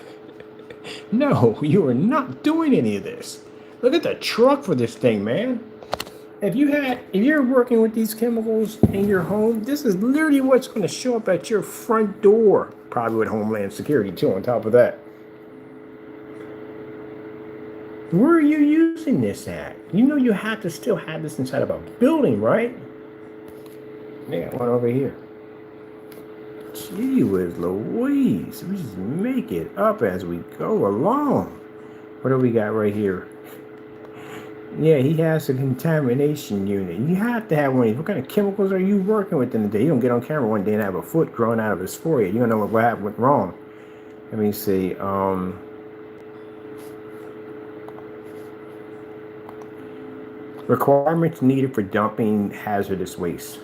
no, you are not doing any of this. Look at the truck for this thing, man. If you're working with these chemicals in your home, this is literally what's going to show up at your front door. Probably with Homeland Security too, on top of that. Where are you using this at? You know you have to still have this inside of a building, right? They got one over here. Gee whiz Louise. We just make it up as we go along. What do we got right here? Yeah, he has a contamination unit. You have to have one of these. What kind of chemicals are you working with in the day? You don't get on camera one day and have a foot growing out of his forehead. You don't know what went wrong. Let me see. Requirements needed for dumping hazardous waste.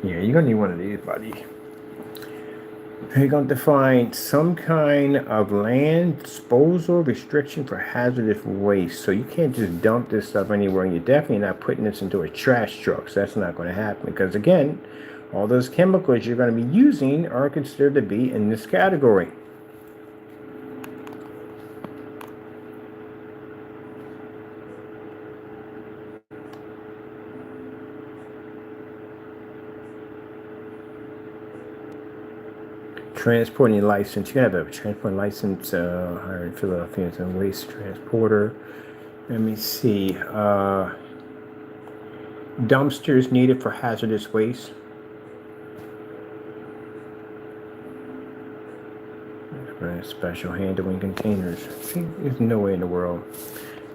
Yeah, you're going to need one of these, buddy. You're going to define some kind of land disposal restriction for hazardous waste. So you can't just dump this stuff anywhere, and you're definitely not putting this into a trash truck. So that's not going to happen because, again, all those chemicals you're going to be using are considered to be in this category. Transporting license. You have a transporting license hired in Philadelphia as a waste transporter. Let me see. Dumpsters needed for hazardous waste. Special handling containers. See, there's no way in the world.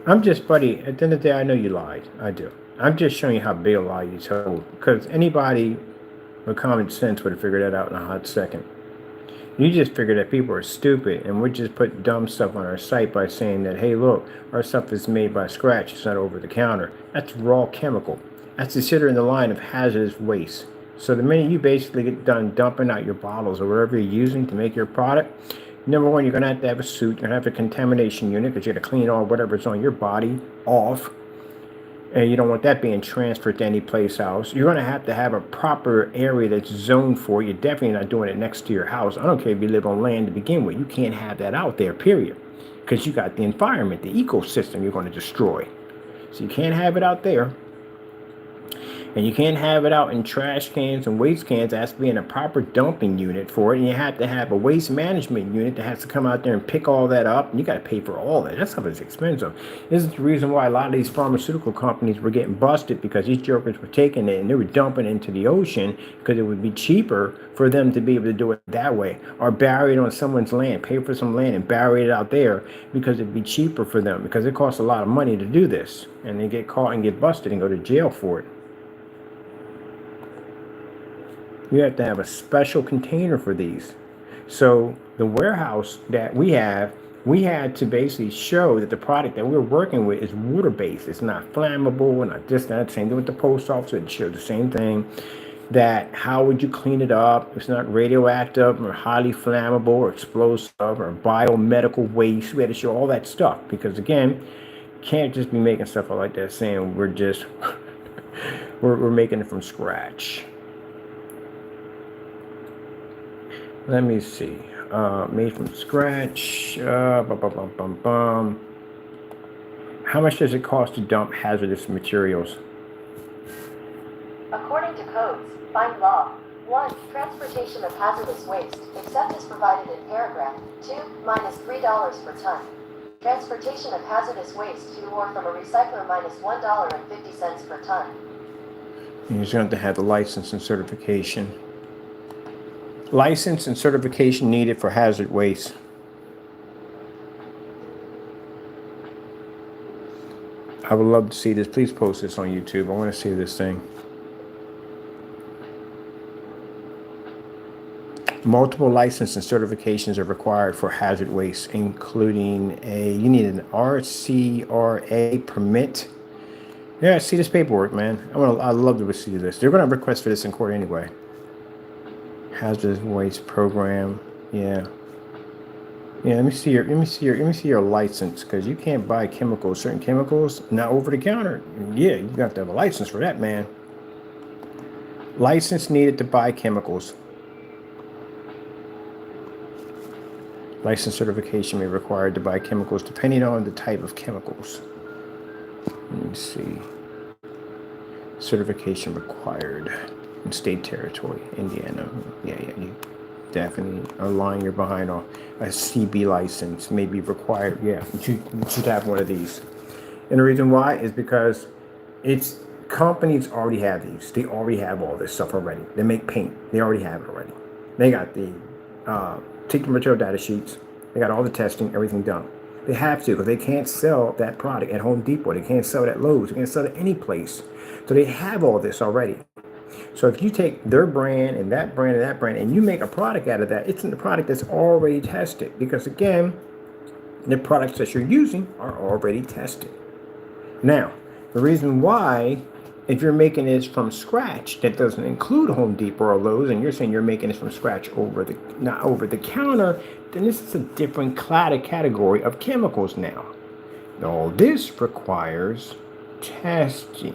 I'm just, buddy, at the end of the day, I know you lied. I do. I'm just showing you how big a lie you told. Because anybody with common sense would have figured that out in a hot second. You just figure that people are stupid and we're just putting dumb stuff on our site by saying that, hey, look, our stuff is made by scratch. It's not over the counter. That's raw chemical. That's considered in the line of hazardous waste. So the minute you basically get done dumping out your bottles or whatever you're using to make your product, number one, you're going to have a suit. You're going to have a contamination unit because you're going to clean all whatever's on your body off. And you don't want that being transferred to any place else. You're going to have a proper area that's zoned for it. You're definitely not doing it next to your house. I don't care if you live on land to begin with. You can't have that out there, period. Because you got the environment, the ecosystem you're going to destroy. So you can't have it out there. And you can't have it out in trash cans and waste cans. It has to be in a proper dumping unit for it. And you have to have a waste management unit that has to come out there and pick all that up. And you got to pay for all that. That stuff is expensive. This is the reason why a lot of these pharmaceutical companies were getting busted, because these jokers were taking it and they were dumping it into the ocean because it would be cheaper for them to be able to do it that way, or bury it on someone's land, pay for some land and bury it out there because it'd be cheaper for them, because it costs a lot of money to do this. And they get caught and get busted and go to jail for it. You have to have a special container for these. So the warehouse that we had to basically show that the product that we're working with is water-based. It's not flammable, and not this, that. Same thing with the post office. It showed the same thing. That how would you clean it up? It's not radioactive or highly flammable or explosive or biomedical waste. We had to show all that stuff because, again, you can't just be making stuff like that saying we're just we're making it from scratch. Let me see. Made from scratch. How much does it cost to dump hazardous materials? According to codes, find law. 1. Transportation of hazardous waste, except as provided in paragraph 2, minus $3 per ton. Transportation of hazardous waste to or from a recycler, minus $1.50 per ton. You're going to have the license and certification. License and certification needed for hazard waste. I would love to see this. Please post this on YouTube. I want to see this thing. Multiple license and certifications are required for hazard waste, including you need an RCRA permit. Yeah, see this paperwork, man. I'd love to see this. They're going to request for this in court anyway. Hazardous waste program. Yeah. Let me see your license, because you can't buy chemicals, certain chemicals, not over the counter. Yeah, you got to have a license for that, man. License needed to buy chemicals. License certification may be required to buy chemicals depending on the type of chemicals. Let me see. Certification required in state territory, Indiana. Yeah, you definitely are lying. You're behind on a CB license may be required. Yeah, you should have one of these. And the reason why is because companies already have these. They already have all this stuff already. They make paint. They already have it already. They got the take the material data sheets. They got all the testing, everything done. They have to, because they can't sell that product at Home Depot. They can't sell it at Lowe's. They can't sell it any place. So they have all this already. So if you take their brand and that brand and that brand and you make a product out of that, it's in the product that's already tested. Because again, the products that you're using are already tested. Now, the reason why, if you're making this from scratch, that doesn't include Home Depot or Lowe's, and you're saying you're making this from scratch not over the counter, then this is a different category of chemicals now. All this requires testing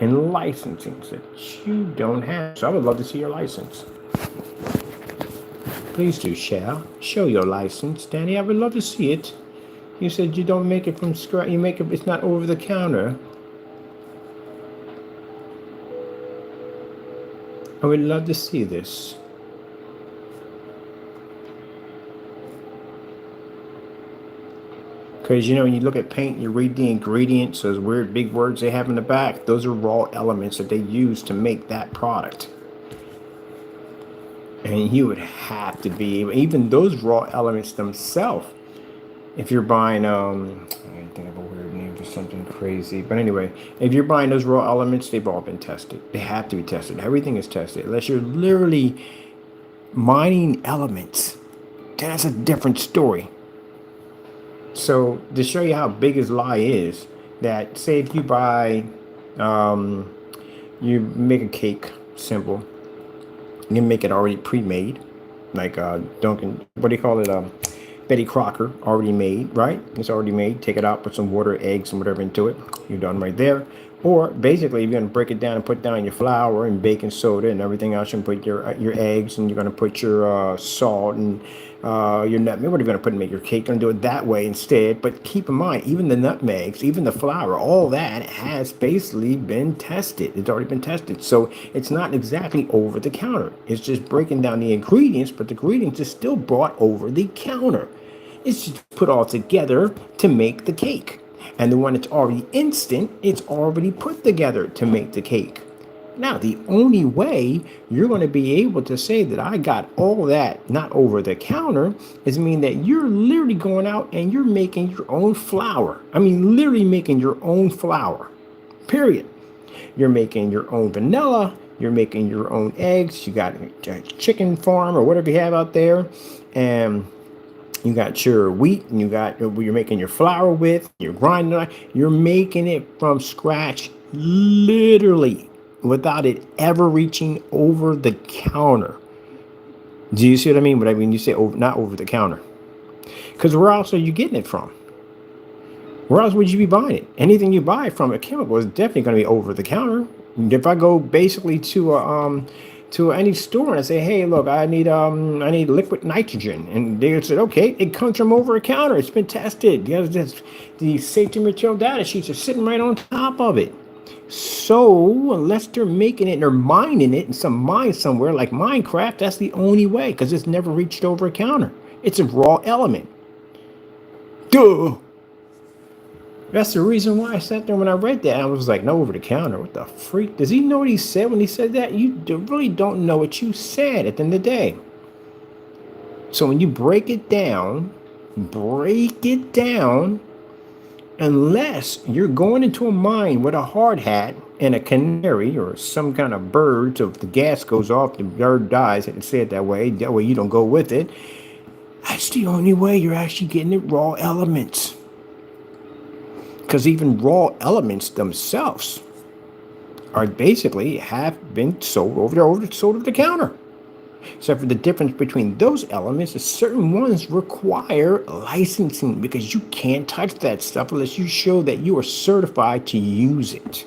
and licensing that you don't have. So I would love to see your license. Please do show your license, Danny. I would love to see it. You said you don't make it from scratch. You make it. It's not over the counter. I would love to see this. Because, when you look at paint, you read the ingredients, those weird big words they have in the back. Those are raw elements that they use to make that product. And you would have to be, even those raw elements themselves, if you're buying, I think of a weird name for something crazy. But anyway, if you're buying those raw elements, they've all been tested. They have to be tested. Everything is tested. Unless you're literally mining elements, then that's a different story. So to show you how big his lie is, that say if you buy You make a cake, simple. You can make it already pre-made, like Dunkin'. What do you call it? Betty Crocker, already made, right? It's already made. Take it out, put some water, eggs, and whatever into it. You're done right there. Or basically, you're gonna break it down and put down your flour and baking soda and everything else. You can put your eggs, and you're gonna put your salt and your nutmeg. What are you gonna put and make your cake? Gonna do it that way instead. But keep in mind, even the nutmegs, even the flour, all that has basically been tested. It's already been tested, so it's not exactly over the counter. It's just breaking down the ingredients, but the ingredients are still brought over the counter. It's just put all together to make the cake. And the one that's already instant, it's already put together to make the cake. Now, the only way you're going to be able to say that I got all that not over the counter is mean that you're literally going out and you're making your own flour. I mean, literally making your own flour, period. You're making your own vanilla. You're making your own eggs. You got a chicken farm or whatever you have out there. And you got your wheat, and you got you're making your flour with, you're grinding it, you're making it from scratch, literally, without it ever reaching over the counter. Do you see what I mean? But I mean, you say over, not over the counter. Because where else are you getting it from? Where else would you be buying it? Anything you buy from a chemical is definitely going to be over the counter. If I go basically to any store and I say, hey, look, I need liquid nitrogen, and they said, okay, it comes from over a counter. It's been tested. The safety material data sheets are sitting right on top of it. So unless they're making it and they're mining it in some mine somewhere like Minecraft, that's the only way, because it's never reached over a counter. It's a raw element. Duh. That's the reason why I sat there when I read that. I was like, no, over the counter. What the freak? Does he know what he said when he said that? You really don't know what you said at the end of the day. So when you break it down, unless you're going into a mine with a hard hat and a canary or some kind of bird, so if the gas goes off, the bird dies, I can say it that way you don't go with it. That's the only way you're actually getting it raw elements. Because even raw elements themselves are basically have been sold over the counter. Except for the difference between those elements is certain ones require licensing, because you can't touch that stuff unless you show that you are certified to use it.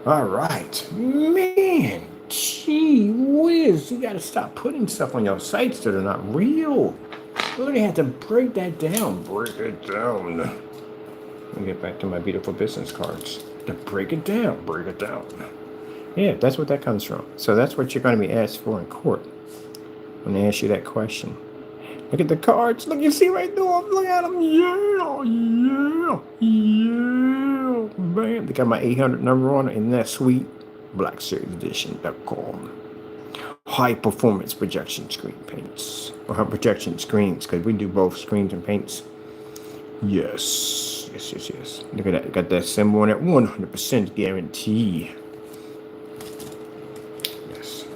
All right, man, gee whiz, you got to stop putting stuff on your sites that are not real. You really have to break that down. Break it down. Let me get back to my beautiful business cards. To break it down. Yeah, that's what that comes from. So that's what you're going to be asked for in court when they ask you that question. Look at the cards. Look, you see right through them. Look at them. Yeah. Bam. They got my 800 number on it. Isn't that sweet? Black Series Edition.com. High performance projection screen paints. Or projection screens, because we do both screens and paints. Yes. Look at that. Got that symbol on it. 100% guarantee. Yes.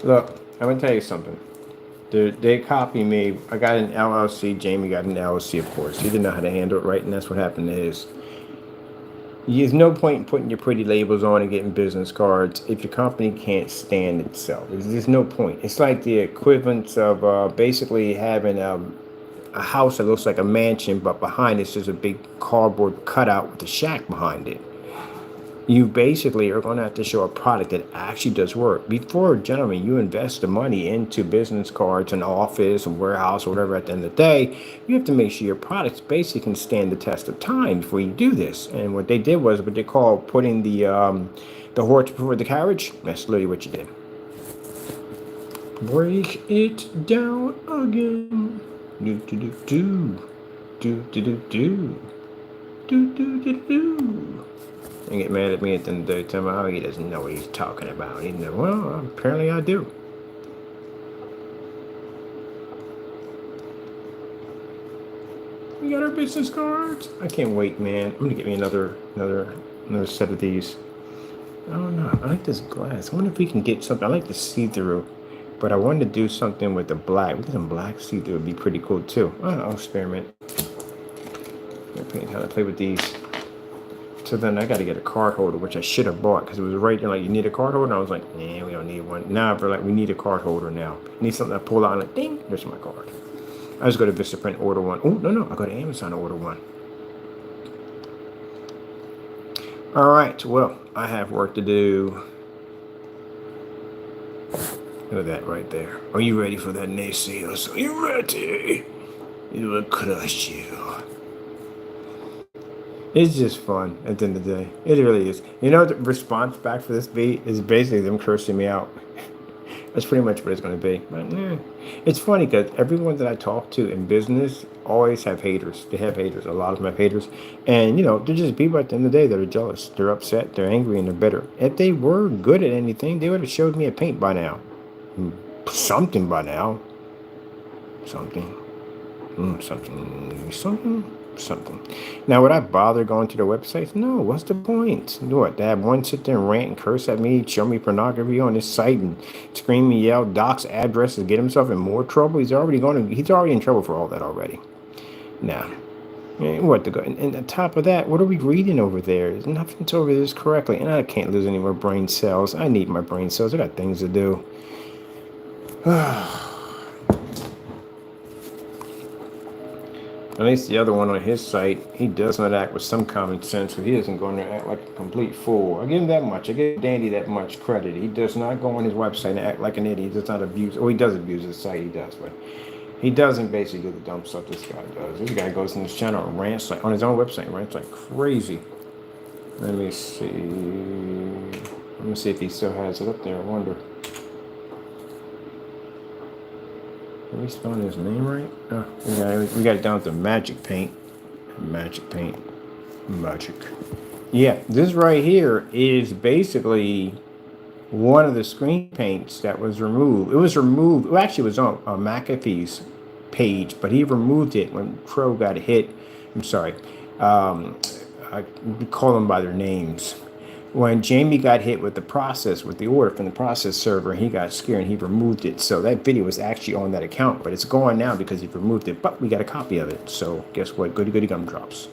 Look, I'm going to tell you something. They copied me. I got an LLC. Jamie got an LLC, of course. He didn't know how to handle it right, and that's what happened is. There's no point in putting your pretty labels on and getting business cards if your company can't stand itself. There's no point. It's like the equivalent of basically having a house that looks like a mansion, but behind it's just a big cardboard cutout with a shack behind it. You basically are going to have to show a product that actually does work. Before, gentlemen, you invest the money into business cards, an office, a warehouse, or whatever at the end of the day, you have to make sure your products basically can stand the test of time before you do this. And what they did was what they call putting the horse before the carriage. That's literally what you did. Break it down again. Do. And get mad at me at the end of the day, tell me how he doesn't know what he's talking about. He know, well, apparently I do. We got our business cards. I can't wait, man. I'm gonna get me another set of these. I don't know. I like this glass. I wonder if we can get something. I like the see-through, but I wanted to do something with the black. We get some black see-through would be pretty cool too. I'll experiment. How to play with these. So then I got to get a card holder, which I should have bought because it was right there. Like, you need a card holder? And I was like, nah, we don't need one. Now we're like, we need a card holder now. Need something I pull out and like, ding, there's my card. I just go to Vistaprint, order one. Oh, no. I go to Amazon, order one. All right. Well, I have work to do. Look at that right there. Are you ready for that naysayers? Are you ready? It will crush you. It's just fun at the end of the day. It really is. You know, the response back for this beat is basically them cursing me out. That's pretty much what it's going to be. But, it's funny because everyone that I talk to in business always have haters. They have haters. A lot of them have haters. And, you know, they're just people at the end of the day that are jealous. They're upset. They're angry and they're bitter. If they were good at anything, they would have showed me a paint by now. Something by now. Something. Now, would I bother going to their websites? No. What's the point? What? To have one sit there and rant and curse at me, show me pornography on this site, and scream and yell, dox addresses, get himself in more trouble? He's already in trouble for all that already. Now, what to go? And on top of that, what are we reading over there? Nothing's over this correctly, and I can't lose any more brain cells. I need my brain cells. I got things to do. At least the other one on his site, he does not act with some common sense, so he doesn't go in there and act like a complete fool. I give him that much. I give Dandy that much credit. He does not go on his website and act like an idiot. He does not abuse. Oh, he does abuse his site. He does, but he doesn't basically do the dumb stuff this guy does. This guy goes on his channel and rants like on his own website, rants like crazy. Let me see. Let me see if he still has it up there. I wonder. Are we spelling his name right? Oh, we got it down to Magic Paint. Magic. Yeah, this right here is basically one of the screen paints that was removed. It was removed. Well, actually, it was on McAfee's page, but he removed it when Crow got hit. I'm sorry. I call them by their names. When Jamie got hit with the order from the process server, he got scared and he removed it. So that video was actually on that account, but it's gone now because he removed it. But we got a copy of it. So guess what? Goody gumdrops.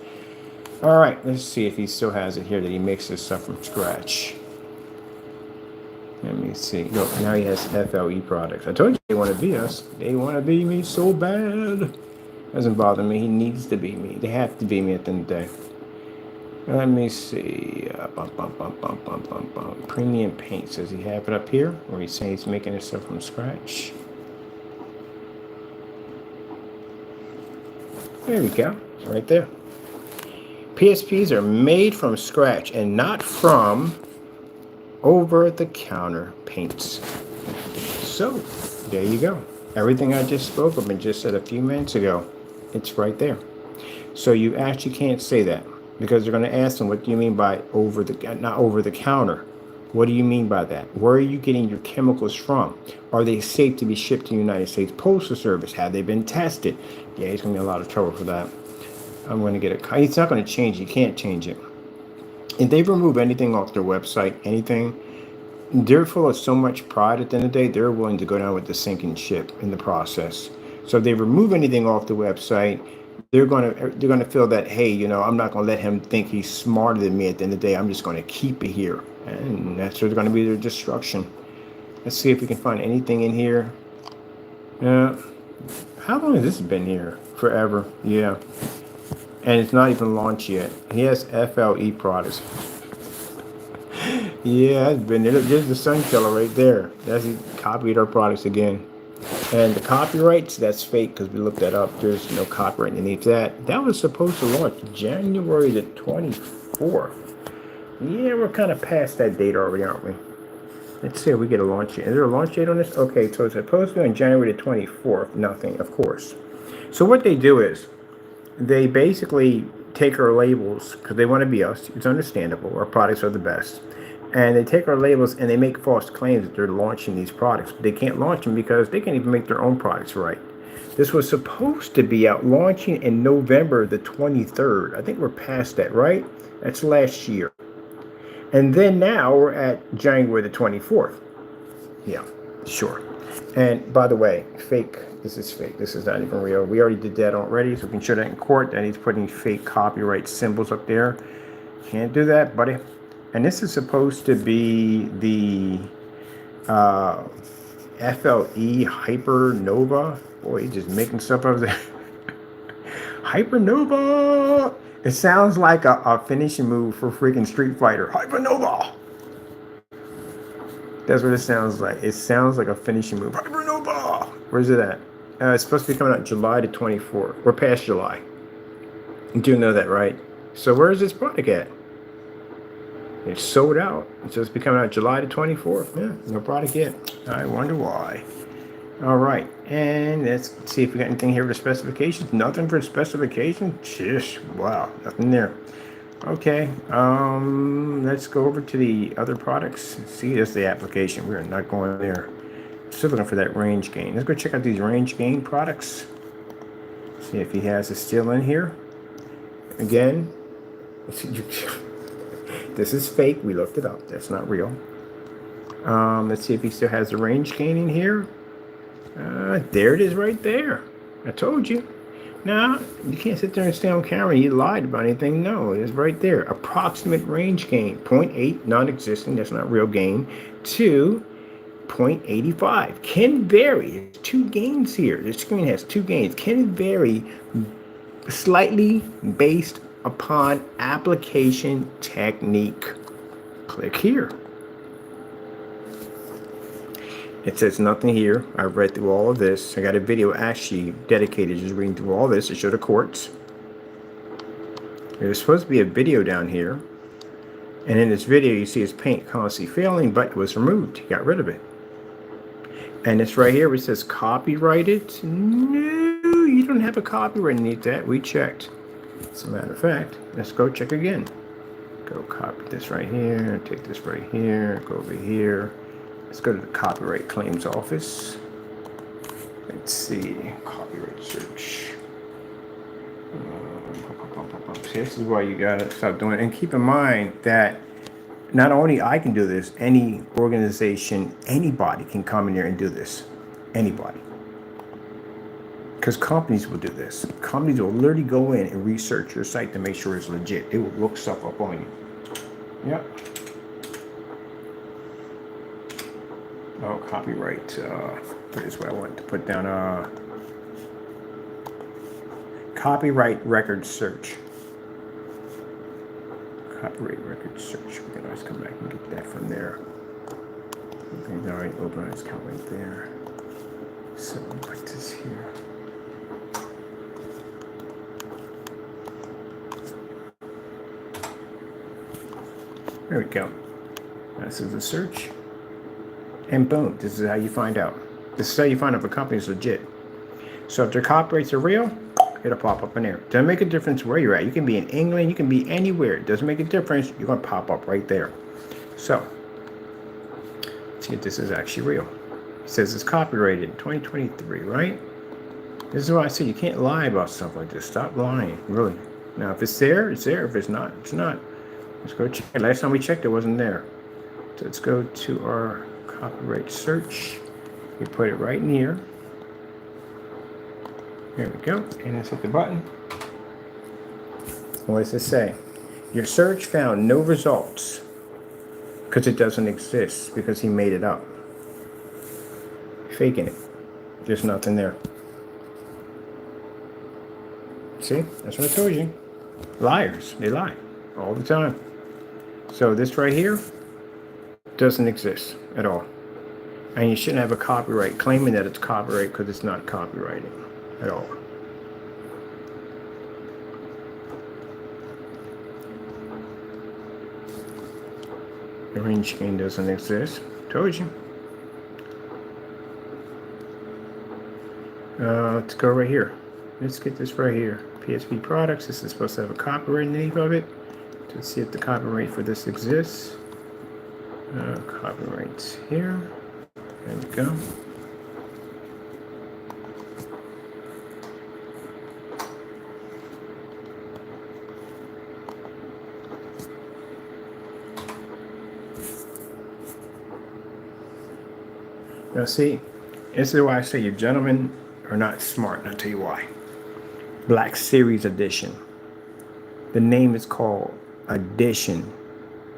All right, let's see if he still has it here that he makes this stuff from scratch. Let me see. Look, now he has FLE products. I told you they want to be us. They want to be me so bad. Doesn't bother me. He needs to be me. They have to be me at the end of the day. Let me see. Premium paint. Does he have it up here? Or he's saying he's making this stuff from scratch? There we go. It's right there. PSPs are made from scratch and not from over-the-counter paints. So, there you go. Everything I just spoke of and just said a few minutes ago, it's right there. So you actually can't say that. Because they're going to ask them, what do you mean by not over the counter? What do you mean by that? Where are you getting your chemicals from? Are they safe to be shipped to the United States Postal Service? Have they been tested? Yeah, he's going to be in a lot of trouble for that. I'm going to get it. It's not going to change. You can't change it. If they remove anything off their website, anything, they're full of so much pride at the end of the day, they're willing to go down with the sinking ship in the process. So if they remove anything off the website, they're gonna feel that, hey, you know, I'm not gonna let him think he's smarter than me at the end of the day. I'm just gonna keep it here, and that's what's gonna be their destruction. Let's see if we can find anything in here. How long has this been here? Forever. Yeah, and it's not even launched yet. He has FLE products. Yeah, it's been there. There's the sun killer right there. That's he copied our products again. And the copyrights, that's fake because we looked that up. There's no copyright underneath that. That was supposed to launch January the 24th. Yeah, we're kind of past that date already, aren't we? Let's see if we get a launch date. Is there a launch date on this? Okay, so it's supposed to be on January the 24th. Nothing, of course. So what they do is they basically take our labels because they want to be us. It's understandable. Our products are the best. And they take our labels and they make false claims that they're launching these products. But they can't launch them because they can't even make their own products right. This was supposed to be out launching in November the 23rd. I think we're past that, right? That's last year. And then now we're at January the 24th. Yeah, sure. And by the way, fake. This is fake. This is not even real. We already did that already, so we can show that in court that he's putting fake copyright symbols up there. Can't do that, buddy. And this is supposed to be the FLE Hypernova. Boy, he's just making stuff up there. Hypernova. It sounds like a finishing move for freaking Street Fighter. Hypernova. That's what it sounds like. It sounds like a finishing move. Hypernova. Where's it at? It's supposed to be coming out July the 24th. We're past July. You do know that, right? So where's this product at? It's sold out. It's supposed to be coming out July the 24th. Yeah, no product yet. I wonder why. All right, and let's see if we got anything here for the specifications. Nothing for specifications. Shish, wow, nothing there. Okay, let's go over to the other products. See, that's the application. We're not going there. Still looking for that range gain. Let's go check out these range gain products. See if he has it still in here. Again, this is fake. We looked it up. That's not real. Let's see if he still has the range gain in here. There it is right there. I told you. Now, you can't sit there and stay on camera and you lied about anything. No, it's right there. Approximate range gain. 0.8, non-existent. That's not real gain. 2, 0.85. Can vary. There's 2 gains here. The screen has 2 gains. Can vary slightly based upon application technique. Click here. It says nothing here. I've read through all of this. I got a video actually dedicated just reading through all this to show the courts. There's supposed to be a video down here. And in this video, you see his paint constantly failing, but it was removed. He got rid of it. And it's right here where it says copyrighted. No, you don't have a copyright underneath that. We checked. As a matter of fact, let's go check again. Go copy this right here. Take this right here. Go over here. Let's go to the Copyright Claims Office. Let's see, copyright search. This is why you gotta stop doing it. And keep in mind that not only I can do this, any organization, anybody can come in here and do this. Anybody. Because companies will do this. Companies will literally go in and research your site to make sure it's legit. They will look stuff up on you. Yep. Oh, copyright. That is what I want to put down. Copyright record search. Copyright record search. We can always come back and get that from there. Okay, all right, open this account right there. So we'll put this here. There we go. This is the search. And boom, this is how you find out. This is how you find out if a company is legit. So if their copyrights are real, it'll pop up in there. Doesn't make a difference where you're at. You can be in England, you can be anywhere. It doesn't make a difference. You're going to pop up right there. So, let's see if this is actually real. It says it's copyrighted 2023, right? This is why I say you can't lie about stuff like this. Stop lying, really. Now, if it's there, it's there. If it's not, it's not. Let's go check it. Last time we checked, it wasn't there. So let's go to our copyright search. You put it right in here. There we go. And let's hit the button. What does it say? Your search found no results because it doesn't exist because he made it up. Faking it. There's nothing there. See? That's what I told you. Liars. They lie all the time. So this right here doesn't exist at all. And you shouldn't have a copyright claiming that it's copyright because it's not copyrighted at all. The range gain doesn't exist. Told you. Let's go right here. Let's get this right here. PSP products. This is supposed to have a copyright underneath of it. Let's see if the copyright for this exists. Copyrights here. There we go. Now see, this is why I say you gentlemen are not smart, and I'll tell you why. Black Series Edition. The name is called edition,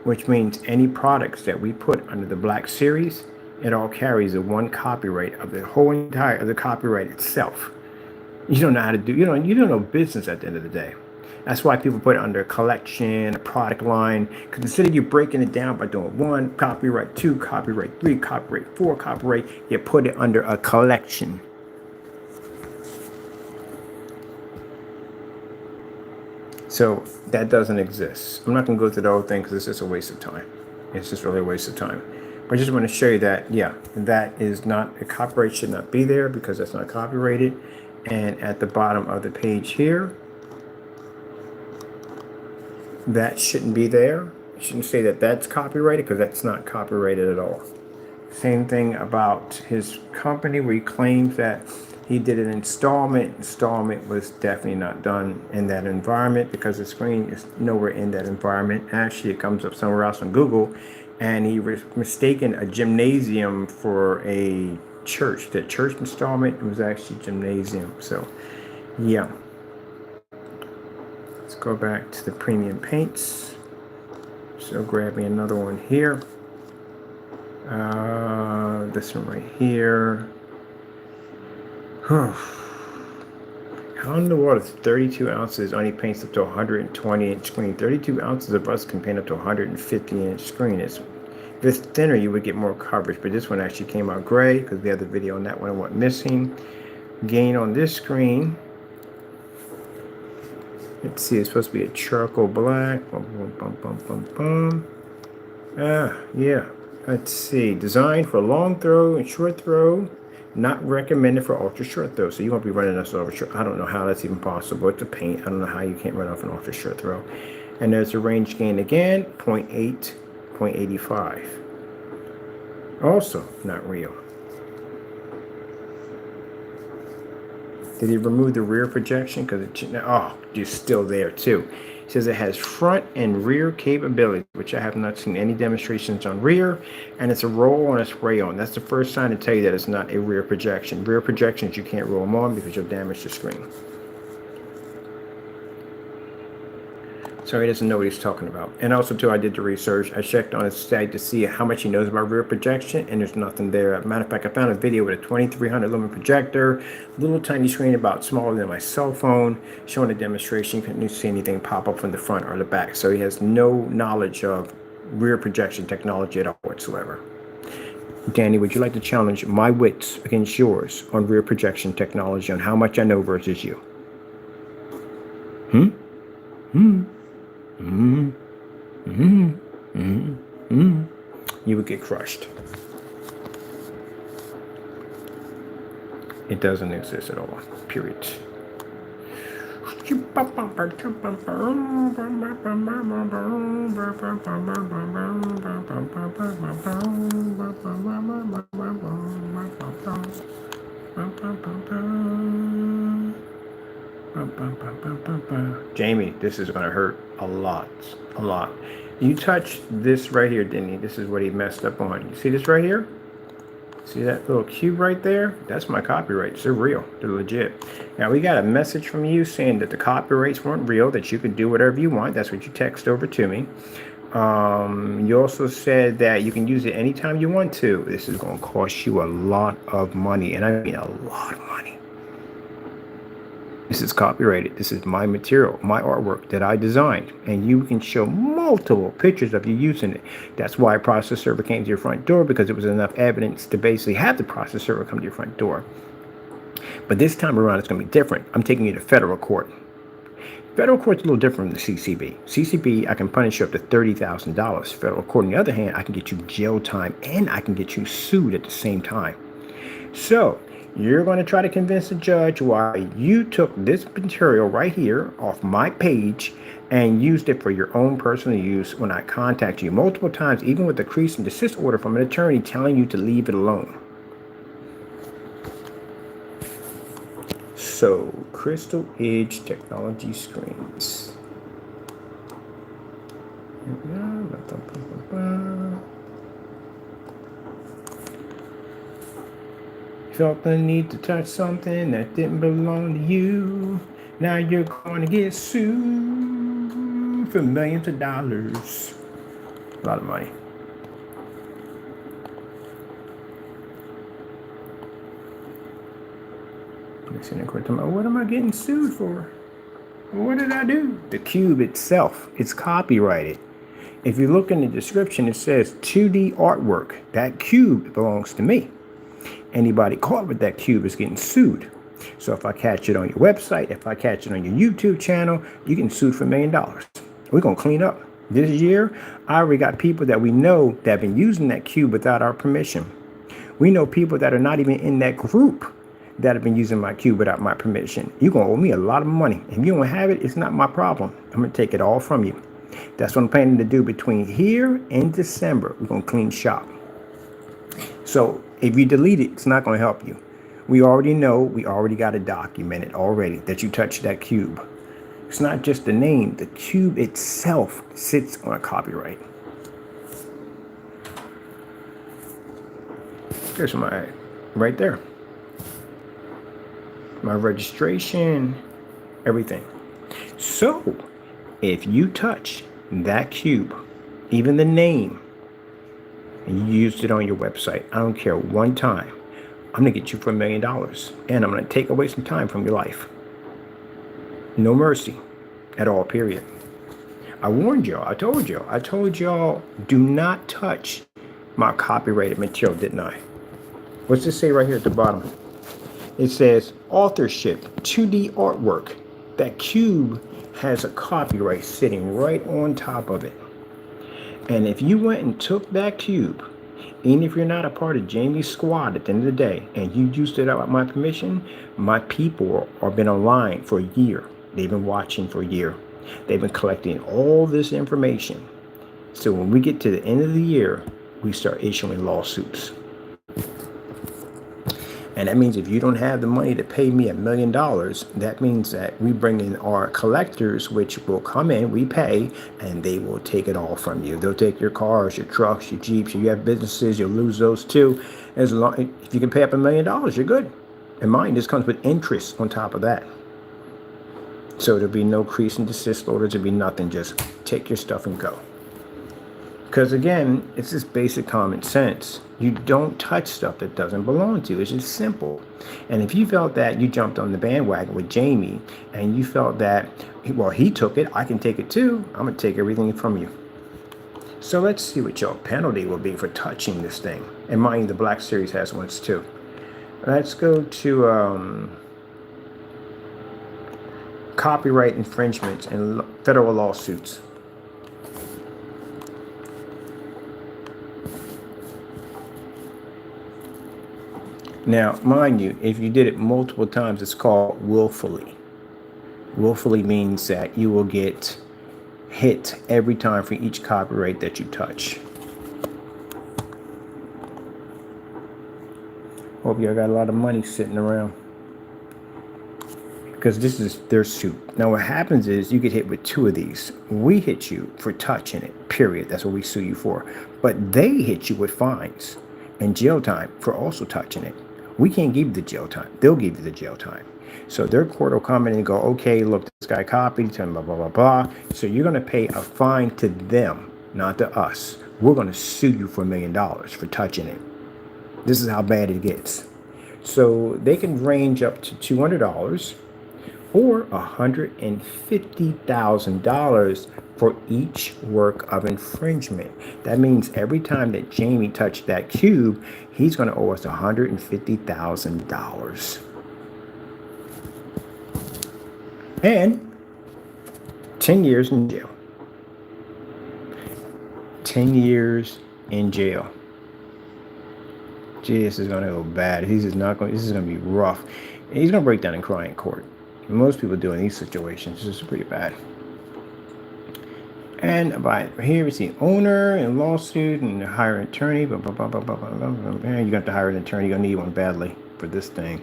which means any products that we put under the Black Series, it all carries the one copyright of the whole entire of the copyright itself. You don't know how to do, you don't know business at the end of the day. That's why people put it under a collection, a product line, because instead of you breaking it down by doing 1 copyright, 2 copyright, 3 copyright, 4 copyright, you put it under a collection. So that doesn't exist. I'm not going to go through the whole thing because it's just a waste of time. It's just really a waste of time. But I just want to show you that, yeah, that is not, a copyright should not be there because that's not copyrighted. And at the bottom of the page here, that shouldn't be there. You shouldn't say that that's copyrighted because that's not copyrighted at all. Same thing about his company where he claims that he did an installment. Installment was definitely not done in that environment because the screen is nowhere in that environment. Actually, it comes up somewhere else on Google, and he was mistaken a gymnasium for a church. The church installment was actually gymnasium. So, yeah. Let's go back to the premium paints. So grab me another one here. This one right here. How in the world is 32 ounces only paints up to 120 inch screen? 32 ounces of rust can paint up to 150 inch screen. If it's thinner, you would get more coverage, but this one actually came out gray because the other video on that one went missing. Gain on this screen. Let's see, it's supposed to be a charcoal black. Yeah. Let's see. Designed for long throw and short throw. Not recommended for ultra short throw. So you won't be running this over short. I don't know how that's even possible. It's a paint. I don't know how you can't run off an ultra short throw. And there's a range gain again, 0.8, 0.85. Also not real. Did he remove the rear projection? Because it's still there too. It says it has front and rear capability, which I have not seen any demonstrations on rear, and it's a roll and a spray on. That's the first sign to tell you that it's not a rear projection. Rear projections, you can't roll them on because you'll damage the screen. So he doesn't know what he's talking about. And also, too, I did the research. I checked on his site to see how much he knows about rear projection, and there's nothing there. As a matter of fact, I found a video with a 2300 lumen projector, little tiny screen about smaller than my cell phone, showing a demonstration. You couldn't see anything pop up from the front or the back. So he has no knowledge of rear projection technology at all whatsoever. Danny, would you like to challenge my wits against yours on rear projection technology, on how much I know versus you? You would get crushed. It doesn't exist at all. Period. Jamie, this is going to hurt a lot. You touched this right here, didn't you? This is what he messed up on. You see this right here? See that little cube right there? That's my copyrights. They're real. They're legit. Now, we got a message from you saying that the copyrights weren't real, that you could do whatever you want. That's what you text over to me. You also said that you can use it anytime you want to. This is going to cost you a lot of money, and I mean a lot of money. This is copyrighted. This is my material, my artwork that I designed, and you can show multiple pictures of you using it. That's why a process server came to your front door, because it was enough evidence to basically have the process server come to your front door. But this time around, it's going to be different. I'm taking you to federal court. Federal court's a little different than the CCB. CCB, I can punish you up to $30,000. Federal court, on the other hand, I can get you jail time and I can get you sued at the same time. So you're going to try to convince the judge why you took this material right here off my page and used it for your own personal use when I contact you multiple times, even with a cease and desist order from an attorney telling you to leave it alone. So, Crystal Edge Technology Screens. Felt the need to touch something that didn't belong to you. Now you're going to get sued. sued for millions of dollars. A lot of money. What am I getting sued for? What did I do? The cube itself, it's copyrighted. If you look in the description, it says 2D artwork. That cube belongs to me. Anybody caught with that cube is getting sued. So if I catch it on your website, if I catch it on your YouTube channel, you can sue for $1 million. We're going to clean up. This year, I already got people that we know that have been using that cube without our permission. We know people that are not even in that group that have been using my cube without my permission. You're going to owe me a lot of money. If you don't have it, it's not my problem. I'm going to take it all from you. That's what I'm planning to do between here and December. We're going to clean shop. So if you delete it, it's not going to help you. We already know, we already got it documented already that you touched that cube. It's not just the name. The cube itself sits on a copyright. There's my, right there. My registration, everything. So if you touch that cube, even the name, and you used it on your website, I don't care, one time, I'm gonna get you for $1 million, and I'm gonna take away some time from your life. No mercy at all, period. I warned y'all, I told y'all, do not touch my copyrighted material, didn't I? What's this say right here at the bottom? It says authorship, 2D artwork. That cube has a copyright sitting right on top of it. And if you went and took that cube, even if you're not a part of Jamie's squad at the end of the day, and you used it without my permission, my people have been online for a year. They've been watching for a year. They've been collecting all this information. So when we get to the end of the year, we start issuing lawsuits. And that means if you don't have the money to pay me $1 million, that means that we bring in our collectors, which will come in, we pay, and they will take it all from you. They'll take your cars, your trucks, your Jeeps. If you have businesses, you'll lose those too. As long, if you can pay up $1 million, you're good. And mine just comes with interest on top of that. So there'll be no cease and desist orders. There'll be nothing. Just take your stuff and go. Because again, it's just basic common sense. You don't touch stuff that doesn't belong to you. It's just simple. And if you felt that you jumped on the bandwagon with Jamie and you felt that, well, he took it, I can take it too. I'm going to take everything from you. So let's see what your penalty will be for touching this thing. And mind you, the Black Series has ones too. Let's go to copyright infringements and federal lawsuits. Now, mind you, if you did it multiple times, it's called willfully. Willfully means that you will get hit every time for each copyright that you touch. Hope y'all got a lot of money sitting around. Because this is their suit. Now what happens is you get hit with 2 of these. We hit you for touching it, period. That's what we sue you for. But they hit you with fines and jail time for also touching it. We can't give you the jail time. They'll give you the jail time. So their court will come in and go, okay, look, this guy copied, blah, blah, blah, blah. So you're going to pay a fine to them, not to us. We're going to sue you for $1 million for touching it. This is how bad it gets. So they can range up to $200 or $150,000 for each work of infringement. That means every time that Jamie touched that cube, he's going to owe us $150,000. And 10 years in jail. 10 years in jail. Gee, this is going to go bad. This is going to be rough. He's going to break down and cry in court. Most people do in these situations. This is pretty bad. And here we see owner and lawsuit and hire an attorney. Blah, blah, blah, blah, blah, blah, blah. Man, you got to hire an attorney. You're going to need one badly for this thing.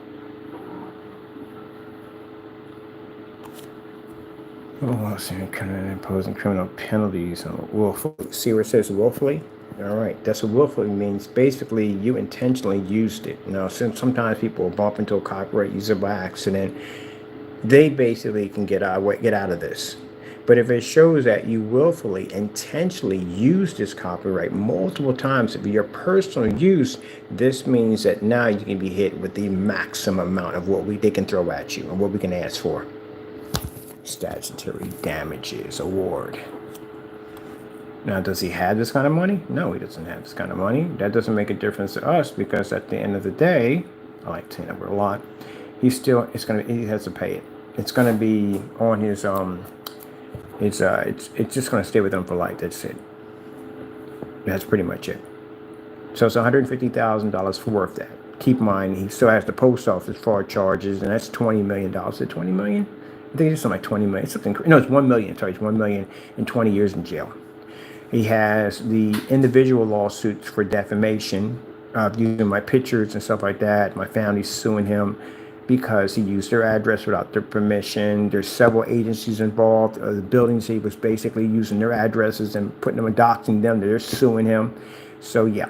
Oh, so kind of imposing criminal penalties on willfully. See where it says willfully? All right, that's what willfully means. Basically, you intentionally used it. Now, sometimes people bump into a copyright user by accident. They basically can get out of this. But if it shows that you willfully, intentionally use this copyright multiple times for your personal use, this means that now you can be hit with the maximum amount of what they can throw at you and what we can ask for. Statutory damages award. Now, does he have this kind of money? No, he doesn't have this kind of money. That doesn't make a difference to us because at the end of the day, I like saying that word a lot. He has to pay it. It's gonna be on his it's just gonna stay with him for life. That's it. That's pretty much it. So it's $150,000 for worth that. Keep in mind, he still has the post office fraud charges, and that's $20 million. Is it $20 million? I think it's something like 20 million. Something. No, it's 1 million. Sorry, it's 1 million and 20 years in jail. He has the individual lawsuits for defamation, using my pictures and stuff like that. My family's suing him because he used their address without their permission. There's several agencies involved. The buildings, he was basically using their addresses and putting them and doxing them. They're suing him. So yeah.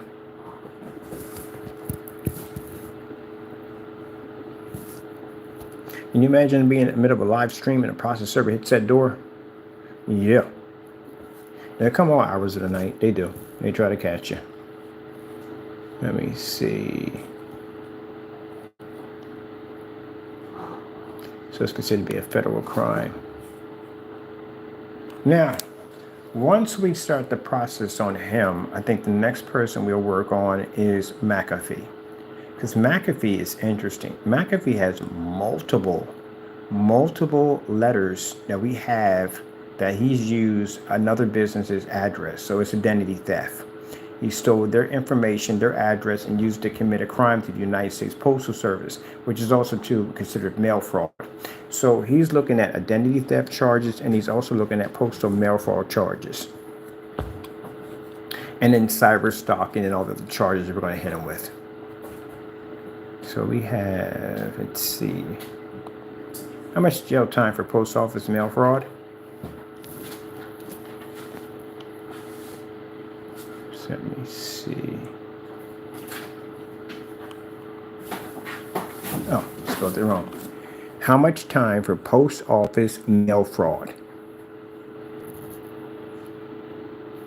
Can you imagine being in the middle of a live stream and a process server hits that door? Yeah. They come all hours of the night. They do. They try to catch you. Let me see. So it's considered to be a federal crime. Now, once we start the process on him, I think the next person we'll work on is McAfee. Because McAfee is interesting. McAfee has multiple letters that we have that he's used another business's address. So it's identity theft. He stole their information, their address, and used it to commit a crime to the United States Postal Service, which is also considered mail fraud. So he's looking at identity theft charges, and he's also looking at postal mail fraud charges. And then cyber stalking and all the charges we're going to hit him with. So we have, let's see, how much jail time for post office mail fraud? Let me see. Oh, I spelled it wrong. How much time for post office mail fraud?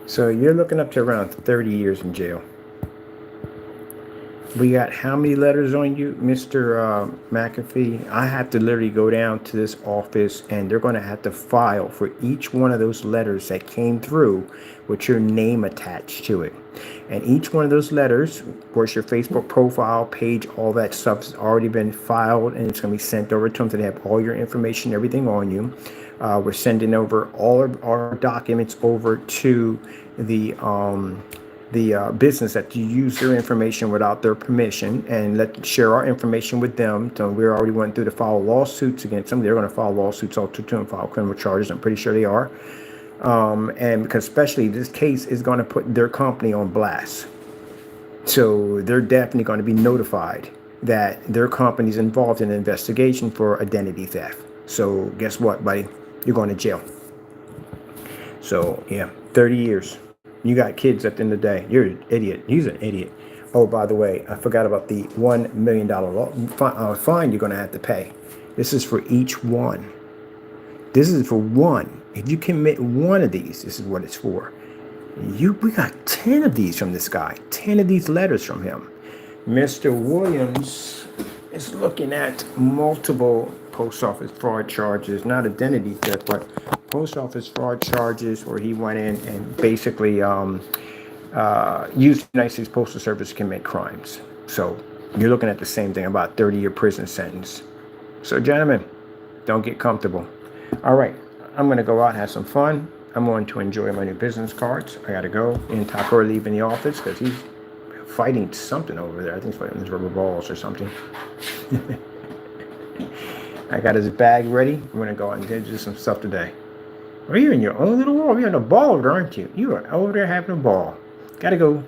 So you're looking up to around 30 years in jail. We got how many letters on you, Mr. McAfee? I have to literally go down to this office and they're going to have to file for each one of those letters that came through with your name attached to it. And each one of those letters, of course, your Facebook profile page, all that stuff has already been filed and it's going to be sent over to them so they have all your information, everything on you. We're sending over all of our documents over to the business that you use their information without their permission and share our information with them. So we already went through to file lawsuits against them. They're going to file lawsuits also to and file criminal charges. I'm pretty sure they are. And because especially this case is going to put their company on blast. So they're definitely going to be notified that their company's involved in an investigation for identity theft. So guess what, buddy? You're going to jail. So yeah, 30 years. You got kids at the end of the day. You're an idiot. He's an idiot. Oh, by the way, I forgot about the $1 million fine you're going to have to pay. This is for each one. This is for one. If you commit one of these, this is what it's for. We got 10 of these from this guy. 10 of these letters from him. Mr. Williams is looking at multiple post office fraud charges, not identity theft, but post office fraud charges where he went in and basically used the United States Postal Service to commit crimes. So you're looking at the same thing, about 30-year prison sentence. So gentlemen, don't get comfortable. All right, I'm going to go out and have some fun. I'm going to enjoy my new business cards. I got to go. And Tucker leaving the office because he's fighting something over there. I think he's fighting his rubber balls or something. I got his bag ready. I'm going to go out and do some stuff today. Well, you're in your own little world. You're in a ball, aren't you? You are over there having a ball. Gotta go.